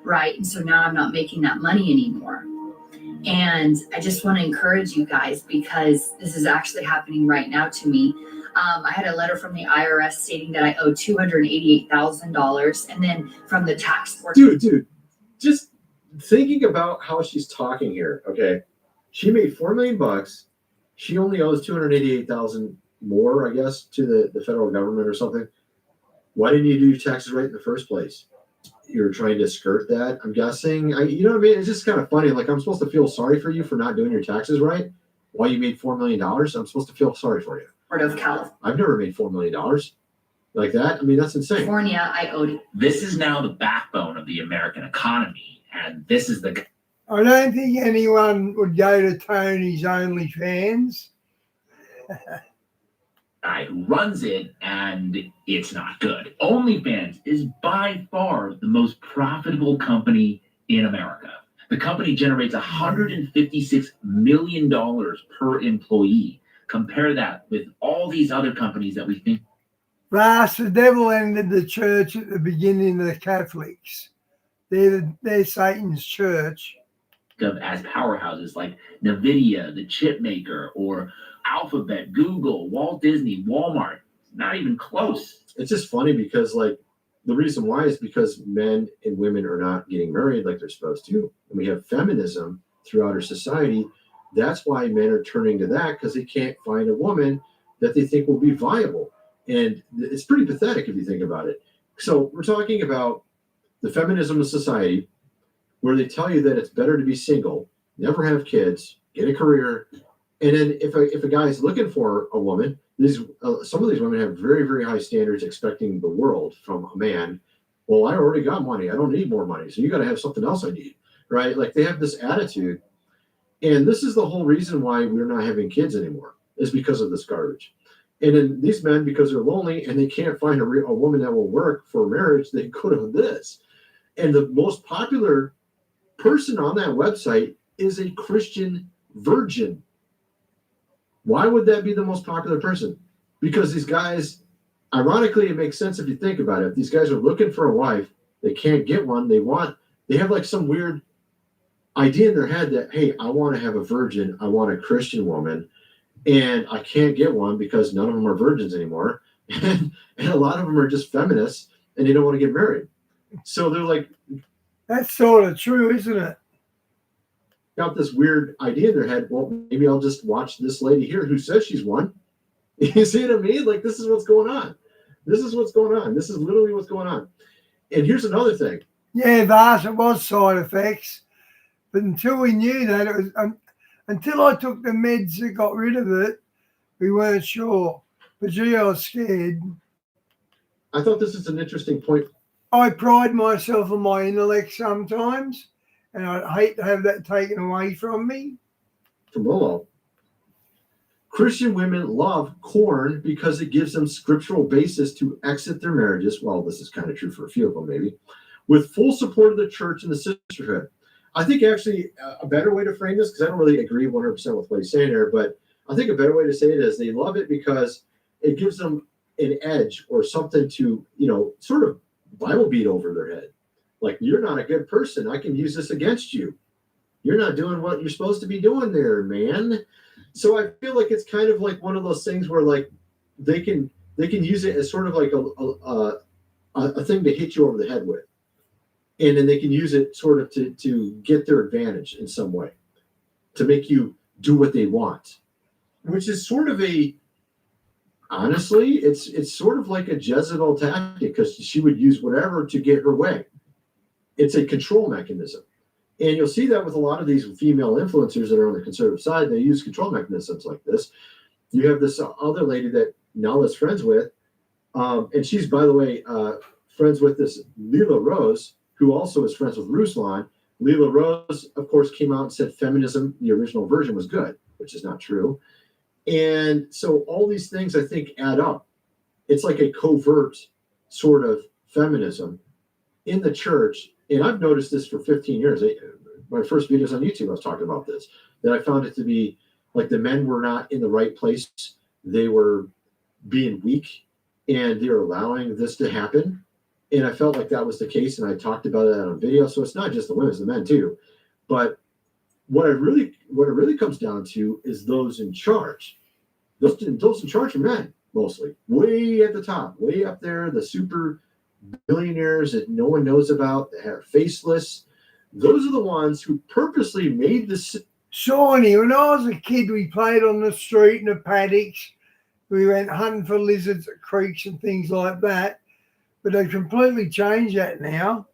right? And so now I'm not making that money anymore. And I just want to encourage you guys, because this is actually happening right now to me. I had a letter from the IRS stating that I owe $288,000, and then from the tax board. Dude, just thinking about how she's talking here. Okay, she made $4 million. She only owes $288,000 more, I guess, to the federal government or something. Why didn't you do your taxes right in the first place? You're trying to skirt that, I'm guessing. You know what I mean? It's just kind of funny. Like, I'm supposed to feel sorry for you for not doing your taxes right while you made $4 million. I'm supposed to feel sorry for you. Of California. I've never made $4 million like that. I mean, that's insane. California, I owed it. This is now the backbone of the American economy, and this is the. I don't think anyone would go to Tony's OnlyFans. Guy who runs it, and it's not good. OnlyFans is by far the most profitable company in America. The company generates $156 million per employee. Compare that with all these other companies that we think. Last, the devil entered the church at the beginning of the Catholics. They're Satan's church. Of as powerhouses like NVIDIA, the chip maker, or Alphabet, Google, Walt Disney, Walmart. Not even close. It's just funny because, like, the reason why is because men and women are not getting married like they're supposed to. And we have feminism throughout our society. That's why men are turning to that, because they can't find a woman that they think will be viable. And it's pretty pathetic if you think about it. So we're talking about the feminism of society, where they tell you that it's better to be single, never have kids, get a career. And then if a guy is looking for a woman, some of these women have very, very high standards, expecting the world from a man. Well, I already got money. I don't need more money. So you got to have something else I need, right? Like, they have this attitude. And this is the whole reason why we're not having kids anymore, is because of this garbage. And then these men, because they're lonely and they can't find a woman that will work for marriage, they go to this. And the most popular person on that website is a Christian virgin. Why would that be the most popular person? Because these guys, ironically, it makes sense if you think about it. If these guys are looking for a wife, they can't get one. They have like some weird idea in their head that, hey, I want to have a virgin. I want a Christian woman, and I can't get one because none of them are virgins anymore. And a lot of them are just feminists and they don't want to get married. So they're like, that's sort of true, isn't it? Got this weird idea in their head. Well, maybe I'll just watch this lady here who says she's one. You see what I mean? Like, this is what's going on. This is what's going on. This is literally what's going on. And here's another thing. Yeah, Vars, it was side effects. But until we knew that, it was until I took the meds that got rid of it, we weren't sure. But gee, I was scared. I thought this is an interesting point. I pride myself on my intellect sometimes, and I hate to have that taken away from me. From Willow. Christian women love corn because it gives them scriptural basis to exit their marriages. Well, this is kind of true for a few of them, maybe, with full support of the church and the sisterhood. I think actually a better way to frame this, because I don't really agree 100% with what he's saying there, but I think a better way to say it is they love it because it gives them an edge or something to, sort of Bible beat over their head. Like, you're not a good person. I can use this against you. You're not doing what you're supposed to be doing there, man. So I feel like it's kind of like one of those things where, like, they can use it as sort of like a thing to hit you over the head with. And then they can use it sort of to get their advantage in some way, to make you do what they want, which is sort of honestly, it's sort of like a Jezebel tactic, because she would use whatever to get her way. It's a control mechanism. And you'll see that with a lot of these female influencers that are on the conservative side. They use control mechanisms like this. You have this other lady that Nala's friends with, and she's, by the way, friends with this Lila Rose, who also is friends with Ruslan. Lila Rose, of course, came out and said feminism, the original version, was good, which is not true. And so all these things, I think, add up. it's like a covert sort of feminism in the church. And I've noticed this for 15 years. My first videos on YouTube, I was talking about this, that I found it to be like the men were not in the right place. They were being weak, and they're allowing this to happen. And I felt like that was the case, and I talked about it on video. So it's not just the women, it's the men too. But what it really comes down to is those in charge. Those in charge are men, mostly. Way at the top, way up there, the super billionaires that no one knows about, that are faceless. Those are the ones who purposely made this. Shawnee, when I was a kid, we played on the street in the paddocks. We went hunting for lizards at creeks and things like that. But they've completely changed that now.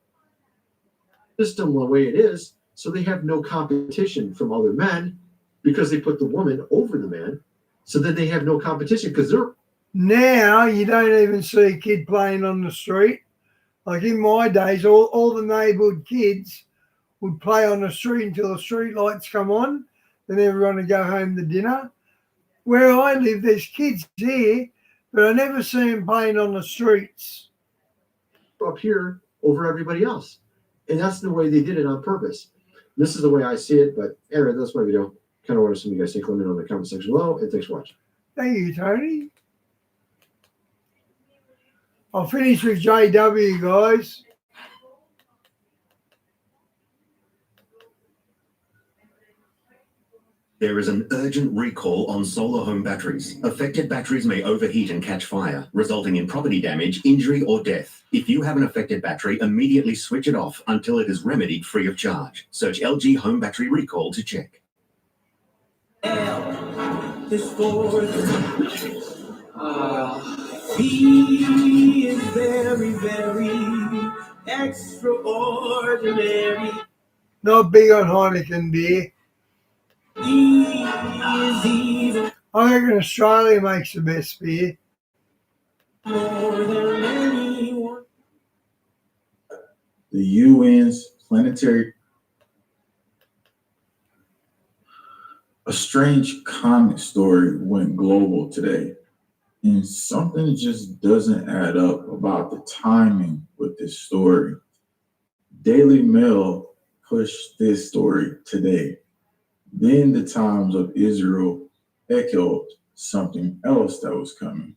System the way it is, so they have no competition from other men because they put the woman over the man. So then they have no competition because they're. Now you don't even see a kid playing on the street. Like in my days, all the neighbourhood kids would play on the street until the street lights come on. Then everyone would go home to dinner. Where I live, there's kids here, but I never see them playing on the streets. Up here over everybody else. And that's the way they did it on purpose. This is the way I see it, but anyway, that's my video. Kind of want to see you guys think. Let me know in the comment section below, and thanks for watching. Thank you, Tony. I'll finish with JW, guys. There is an urgent recall on solar home batteries. Affected batteries may overheat and catch fire, resulting in property damage, injury, or death. If you have an affected battery, immediately switch it off until it is remedied free of charge. Search LG Home Battery Recall to check. This for he is very, very extraordinary. Not big on Heineken beer. I reckon Australia makes the best beer. More than anyone. The UN's planetary. A strange comic story went global today, and something just doesn't add up about the timing with this story. Daily Mail pushed this story today. Then the Times of Israel echoed something else that was coming.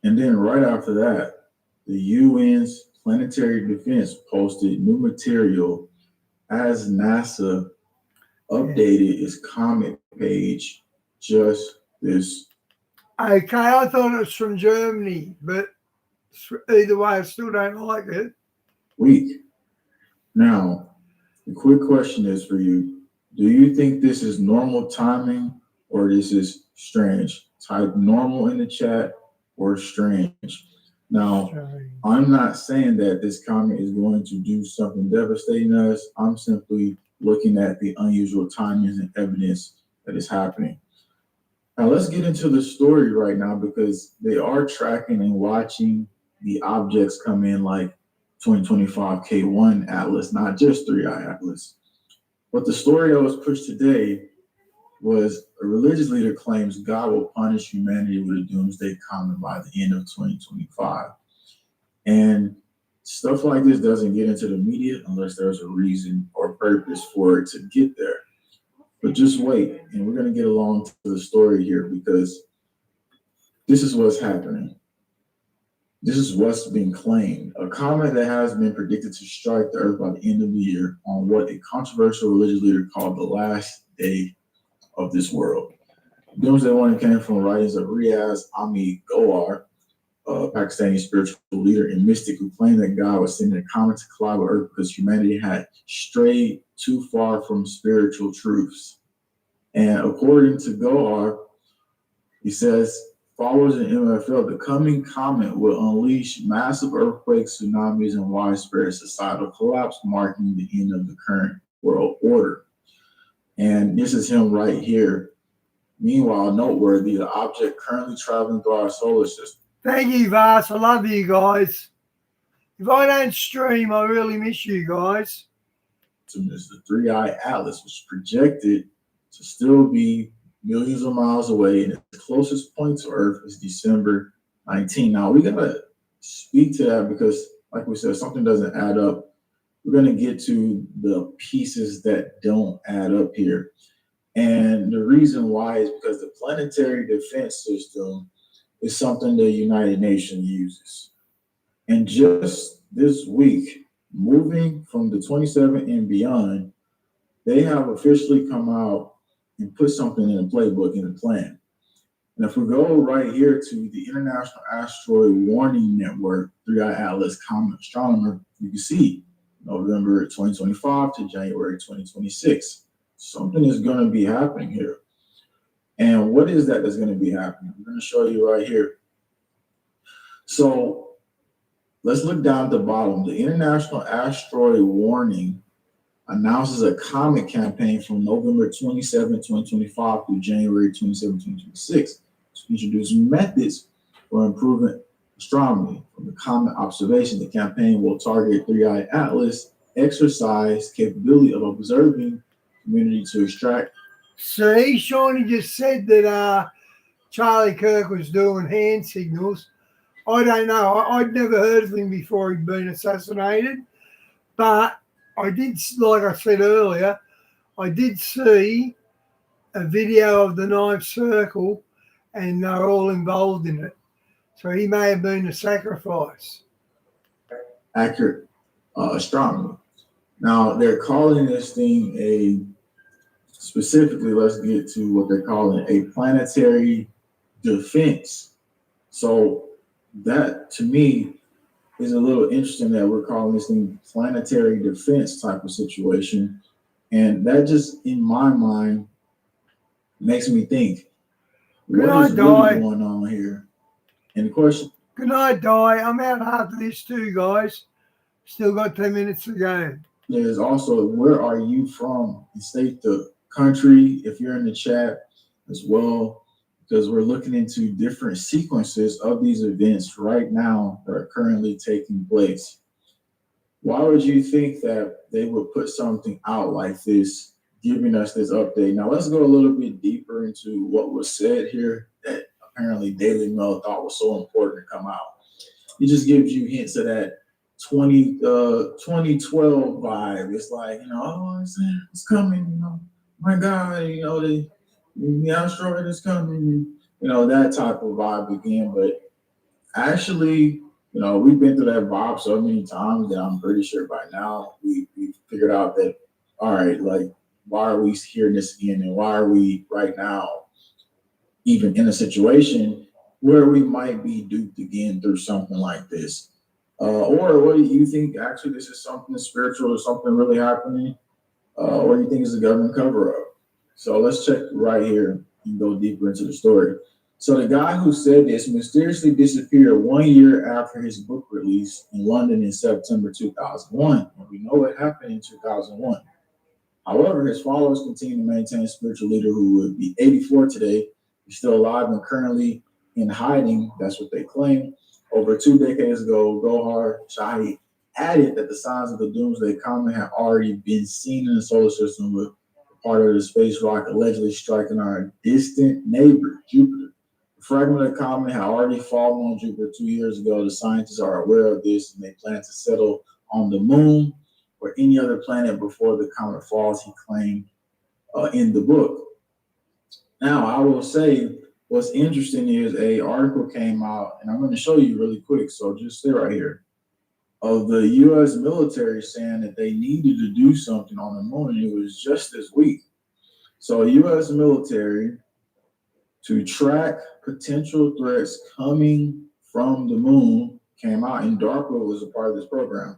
And then right after that, the UN's Planetary Defense posted new material as NASA updated its comment page just this. Okay, I thought it was from Germany, but either way, I still don't like it. Week. Now, the quick question is for you. Do you think this is normal timing or this is strange? Type normal in the chat or strange. Now, I'm not saying that this comment is going to do something devastating to us. I'm simply looking at the unusual timings and evidence that is happening. Now, let's get into the story right now because they are tracking and watching the objects come in like 2025 K1 Atlas, not just 3i Atlas. But the story that was pushed today was a religious leader claims God will punish humanity with a doomsday comet by the end of 2025. And stuff like this doesn't get into the media unless there's a reason or purpose for it to get there. But just wait, and we're going to get along to the story here because this is what's happening. This is what's being claimed. A comet that has been predicted to strike the Earth by the end of the year on what a controversial religious leader called the last day of this world. Doomsday warning came from writings of Riaz Ahmed Gohar, a Pakistani spiritual leader and mystic who claimed that God was sending a comet to collide with Earth because humanity had strayed too far from spiritual truths. And according to Gohar, he says, followers in MFL, the coming comet will unleash massive earthquakes, tsunamis, and widespread societal collapse, marking the end of the current world order. And this is him right here. Meanwhile, noteworthy, the object currently traveling through our solar system. Thank you, Vas. I love you guys. If I don't stream, I really miss you guys. Is the 3i Atlas, which is projected to still be millions of miles away, and its closest point to Earth is December Now we gotta speak to that because, like we said, something doesn't add up. We're gonna get to the pieces that don't add up here. And the reason why is because the planetary defense system is something the United Nations uses. And just this week, moving from the 27 and beyond, they have officially come out and put something in the playbook, in the plan. And if we go right here to the International Asteroid Warning Network, 3i Atlas Comet Astronomer, you can see November 2025 to January 2026. Something is going to be happening here. And what is that that's going to be happening? I'm going to show you right here. So let's look down at the bottom. The International Asteroid Warning announces a comet campaign from November 27, 2025 through January 27, 2026 to introduce methods for improving astronomy. From the comet observation, the campaign will target 3i Atlas exercise capability of observing community to extract. See, Shawnee just said that Charlie Kirk was doing hand signals. I don't know. I'd never heard of him before he'd been assassinated. But I did, like I said earlier, I did see a video of the Ninth Circle and they're all involved in it. So he may have been a sacrifice. Accurate astronomy. Now, they're calling this thing specifically, let's get to what they're calling a planetary defense. So that, to me, is a little interesting that we're calling this thing planetary defense type of situation. And that just, in my mind, makes me think, what is really going on here? Any question? Good night, Di. I'm out after this too, guys. Still got 10 minutes to go. There's also, where are you from? State the country, if you're in the chat as well, because we're looking into different sequences of these events right now that are currently taking place. Why would you think that they would put something out like this, giving us this update? Now, let's go a little bit deeper into what was said here that apparently Daily Mail thought was so important to come out. It just gives you hints of that 2012 vibe. It's like, oh, it's coming, my God, the asteroid is coming, that type of vibe again. But actually, we've been through that vibe so many times that I'm pretty sure by now we've figured out that, all right, like, why are we hearing this again? And why are we right now even in a situation where we might be duped again through something like this? Or what do you think actually this is something spiritual or something really happening? Or you think it's a government cover-up? So let's check right here and go deeper into the story. So the guy who said this mysteriously disappeared 1 year after his book release in London in September 2001. And we know what happened in 2001. However, his followers continue to maintain a spiritual leader who would be 84 today. He's still alive and currently in hiding. That's what they claim. Over 2 decades ago, Gohar Shahi added that the signs of the Doomsday Comet had already been seen in the solar system, with part of the space rock allegedly striking our distant neighbor, Jupiter. The fragment of the comet had already fallen on Jupiter 2 years ago. The scientists are aware of this, and they plan to settle on the moon or any other planet before the comet falls, he claimed in the book. Now, I will say, what's interesting is an article came out, and I'm going to show you really quick, so just stay right here, of the U.S. military saying that they needed to do something on the moon, and it was just this week. So U.S. military to track potential threats coming from the moon came out, and DARPA was a part of this program.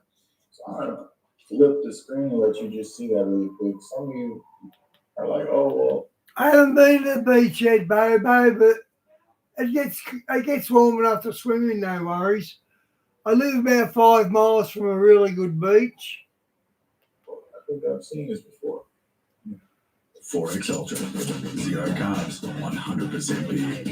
So I'm going to flip the screen and let you just see that really quick. Some of you are like, oh, well. I haven't been to the beach yet, Bobo, but it gets warm enough to swim in, no worries. I live about 5 miles from a really good beach. I think I've seen this before. Forex Ultra, zero carbs, 100% beef.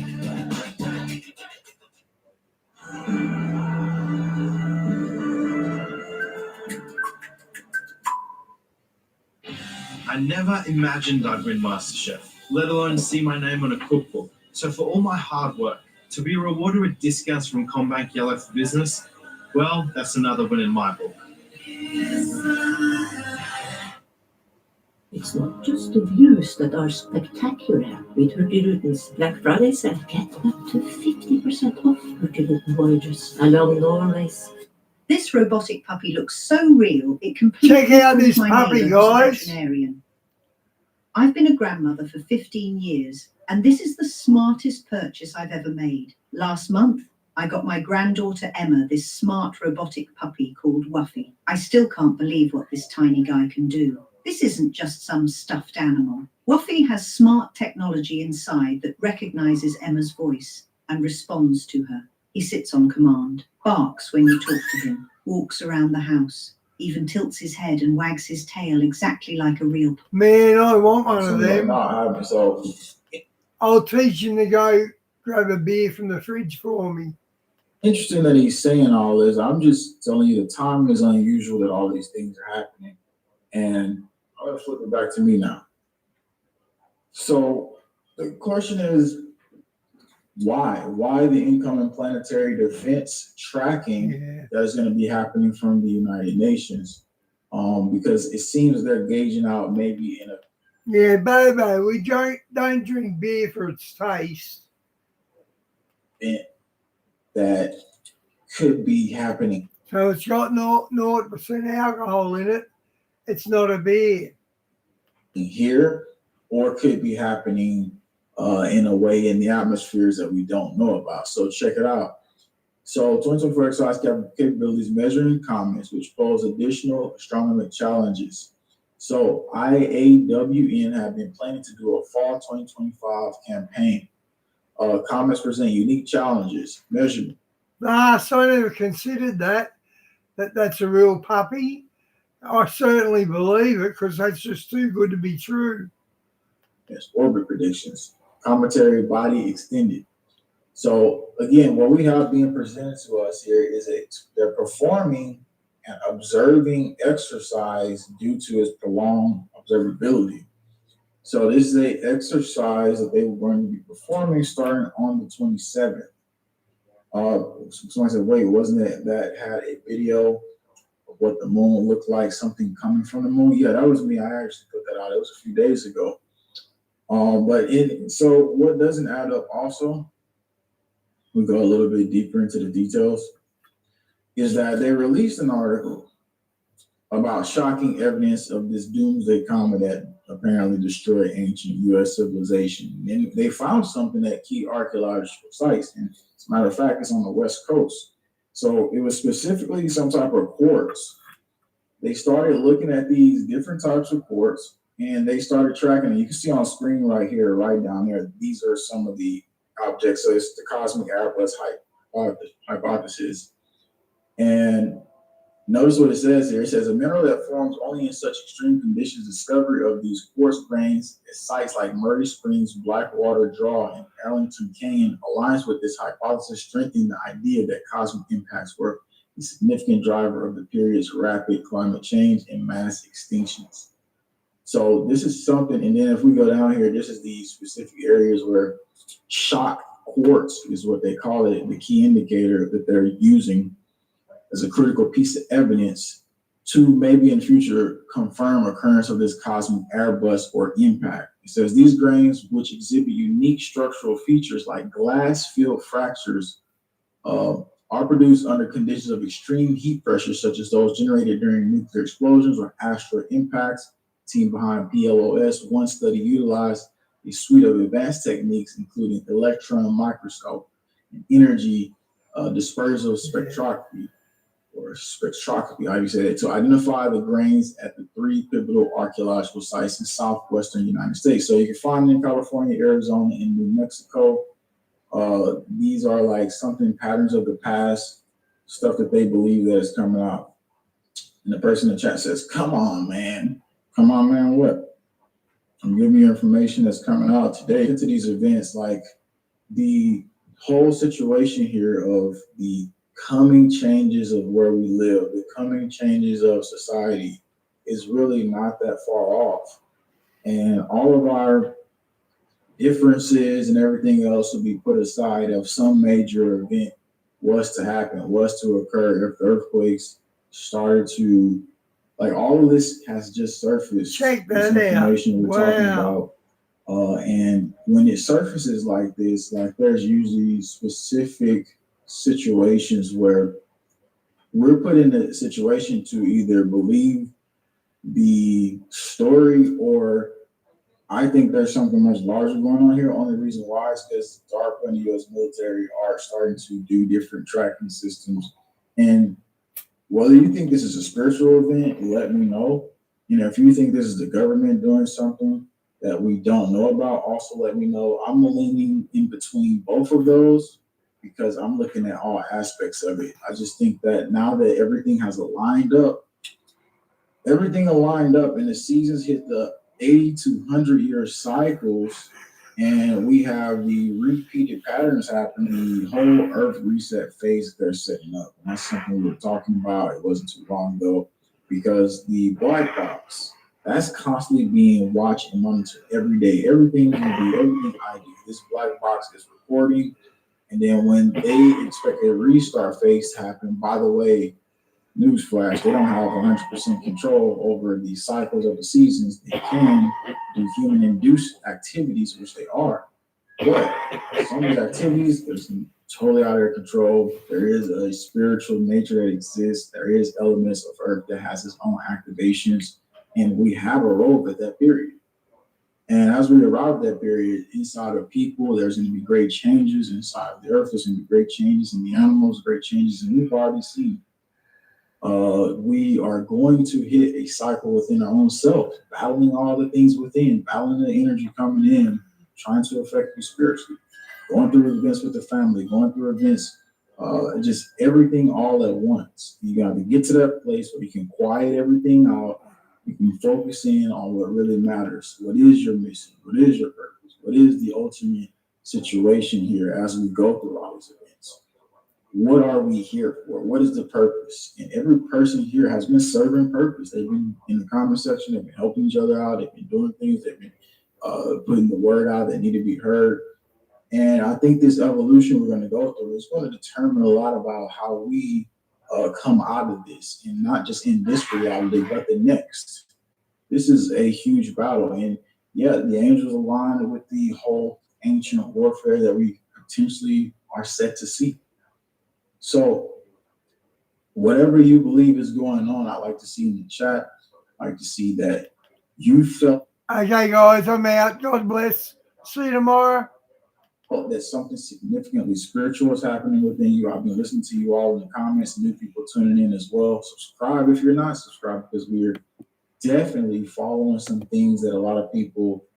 I never imagined I'd win MasterChef, let alone see my name on a cookbook. So for all my hard work, To be rewarded with discounts from CommBank Yellow for Business, well, that's another win in my book. It's not just the views that are spectacular. With Hurtigrutens Black Friday sale, get up to 50% off Hurtigruten voyages along Norway's. This robotic puppy looks so real, it completely Check out fools this my puppy, neighbour who's a guys. veterinarian. I've been a grandmother for 15 years, and this is the smartest purchase I've ever made. Last month, I got my granddaughter Emma this smart robotic puppy called Wuffy. I still can't believe what this tiny guy can do. This isn't just some stuffed animal. Wuffy has smart technology inside that recognizes Emma's voice and responds to her. He sits on command, barks when you talk to him, walks around the house, even tilts his head and wags his tail exactly like a real puppy. Man, I want one of Something like them. that happens. So I'll teach him to go grab a beer from the fridge for me. interesting that he's saying all this. I'm just telling you the timing is unusual that all these things are happening. And I'm gonna flip it back to me now. So the question is, why? Why the incoming planetary defense tracking that is going to be happening from the United Nations? Because it seems they're gauging out maybe in a Yeah, Bobo, we don't drink beer for its taste. event that could be happening So it's got 0% alcohol in it. It's not a beer. here, or could be happening in a way in the atmospheres that we don't know about. So check it out. So 2024 exercise capabilities measuring comments, which pose additional astronomical challenges. So IAWN have been planning to do a fall 2025 campaign. Comments present unique challenges, measurement. So I never considered that's a real puppy. I certainly believe it because that's just too good to be true. Yes, orbit predictions, cometary body extended. So again, what we have being presented to us here is they're performing an observing exercise due to its prolonged observability. So this is an exercise that they were going to be performing starting on the 27th. Someone said, wait, wasn't it that had a video of what the moon will look like, something coming from the moon? Yeah, that was me. I actually put that out. It was a few days ago. So what doesn't add up also, we go a little bit deeper into the details, is that they released an article about shocking evidence of this doomsday comet that apparently destroyed ancient U.S. civilization. And they found something at key archaeological sites. And as a matter of fact, it's on the West Coast. So it was specifically some type of quartz. They started looking at these different types of quartz and they started tracking it. You can see on screen right here, right down there, these are some of the objects. So it's the cosmic airbus hypothesis. And notice what it says here. It says a mineral that forms only in such extreme conditions. Discovery of these quartz grains at sites like Murray Springs, Blackwater Draw, and Arlington Canyon aligns with this hypothesis, strengthening the idea that cosmic impacts were a significant driver of the period's rapid climate change and mass extinctions. So this is something, and then if we go down here, this is the specific areas where shock quartz is what they call it, the key indicator that they're using as a critical piece of evidence to maybe in future confirm occurrence of this cosmic airbus or impact. It says these grains, which exhibit unique structural features like glass field fractures, are produced under conditions of extreme heat pressure, such as those generated during nuclear explosions or asteroid impacts. Team behind PLOS, one study utilized a suite of advanced techniques, including electron microscope and energy dispersal spectroscopy, how you say that, to identify the grains at the 3 pivotal archaeological sites in southwestern United States. So you can find them in California, Arizona, and New Mexico. These are like something patterns of the past, stuff that they believe that is coming out. And the person in the chat says, come on, man. Come on, man, what? I'm giving you information that's coming out today. Into these events, like the whole situation here of the coming changes of where we live, the coming changes of society is really not that far off. And all of our differences and everything else will be put aside if some major event was to happen, was to occur, if the earthquakes started to, like, all of this has just surfaced. Check this that out. information we're talking Wow. about. And when it surfaces like this, like, there's usually specific situations where we're put in a situation to either believe the story, or I think there's something much larger going on here. Only reason why is because DARPA and the U.S. military are starting to do different tracking systems. And whether you think this is a spiritual event, let me know. You know, if you think this is the government doing something that we don't know about, also let me know. I'm leaning in between both of those because I'm looking at all aspects of it. I just think that now that everything has aligned up, and the seasons hit the 80 to 100 year cycles, and we have the repeated patterns happening, the whole Earth reset phase they're setting up. And that's something we were talking about. It wasn't too long ago, because the black box, that's constantly being watched and monitored every day. Everything we do, everything I do, this black box is recording. And then when they expect a restart phase to happen, by the way, newsflash, they don't have 100% control over the cycles of the seasons. They can do human-induced activities, which they are. But some of these activities, there's totally out of their control. There is a spiritual nature that exists. There is elements of Earth that has its own activations, and we have a role at that period. And as we arrive at that period, inside of people, there's going to be great changes. Inside of the Earth, there's going to be great changes in the animals, great changes, and we've already seen. We are going to hit a cycle within our own self, battling all the things within, battling the energy coming in, trying to affect you spiritually, going through events with the family, going through events, just everything all at once. You got to get to that place where you can quiet everything out. You can focus in on what really matters. What is your mission? What is your purpose? What is the ultimate situation here as we go through all these events? What are we here for? What is the purpose? And every person here has been serving purpose. They've been in the comment section. They've been helping each other out. They've been doing things. They've been putting the word out that need to be heard. And I think this evolution we're going to go through is going to determine a lot about how we come out of this, and not just in this reality, but the next. This is a huge battle. And yeah, the angels align with the whole ancient warfare that we potentially are set to see. So whatever you believe is going on, I'd like to see in the chat. I'd like to see that you felt. Okay, guys, I'm out. God bless. See you tomorrow. That something significantly spiritual is happening within you. I've been listening to you all in the comments, new people tuning in as well. Subscribe if you're not subscribed, because we're definitely following some things that a lot of people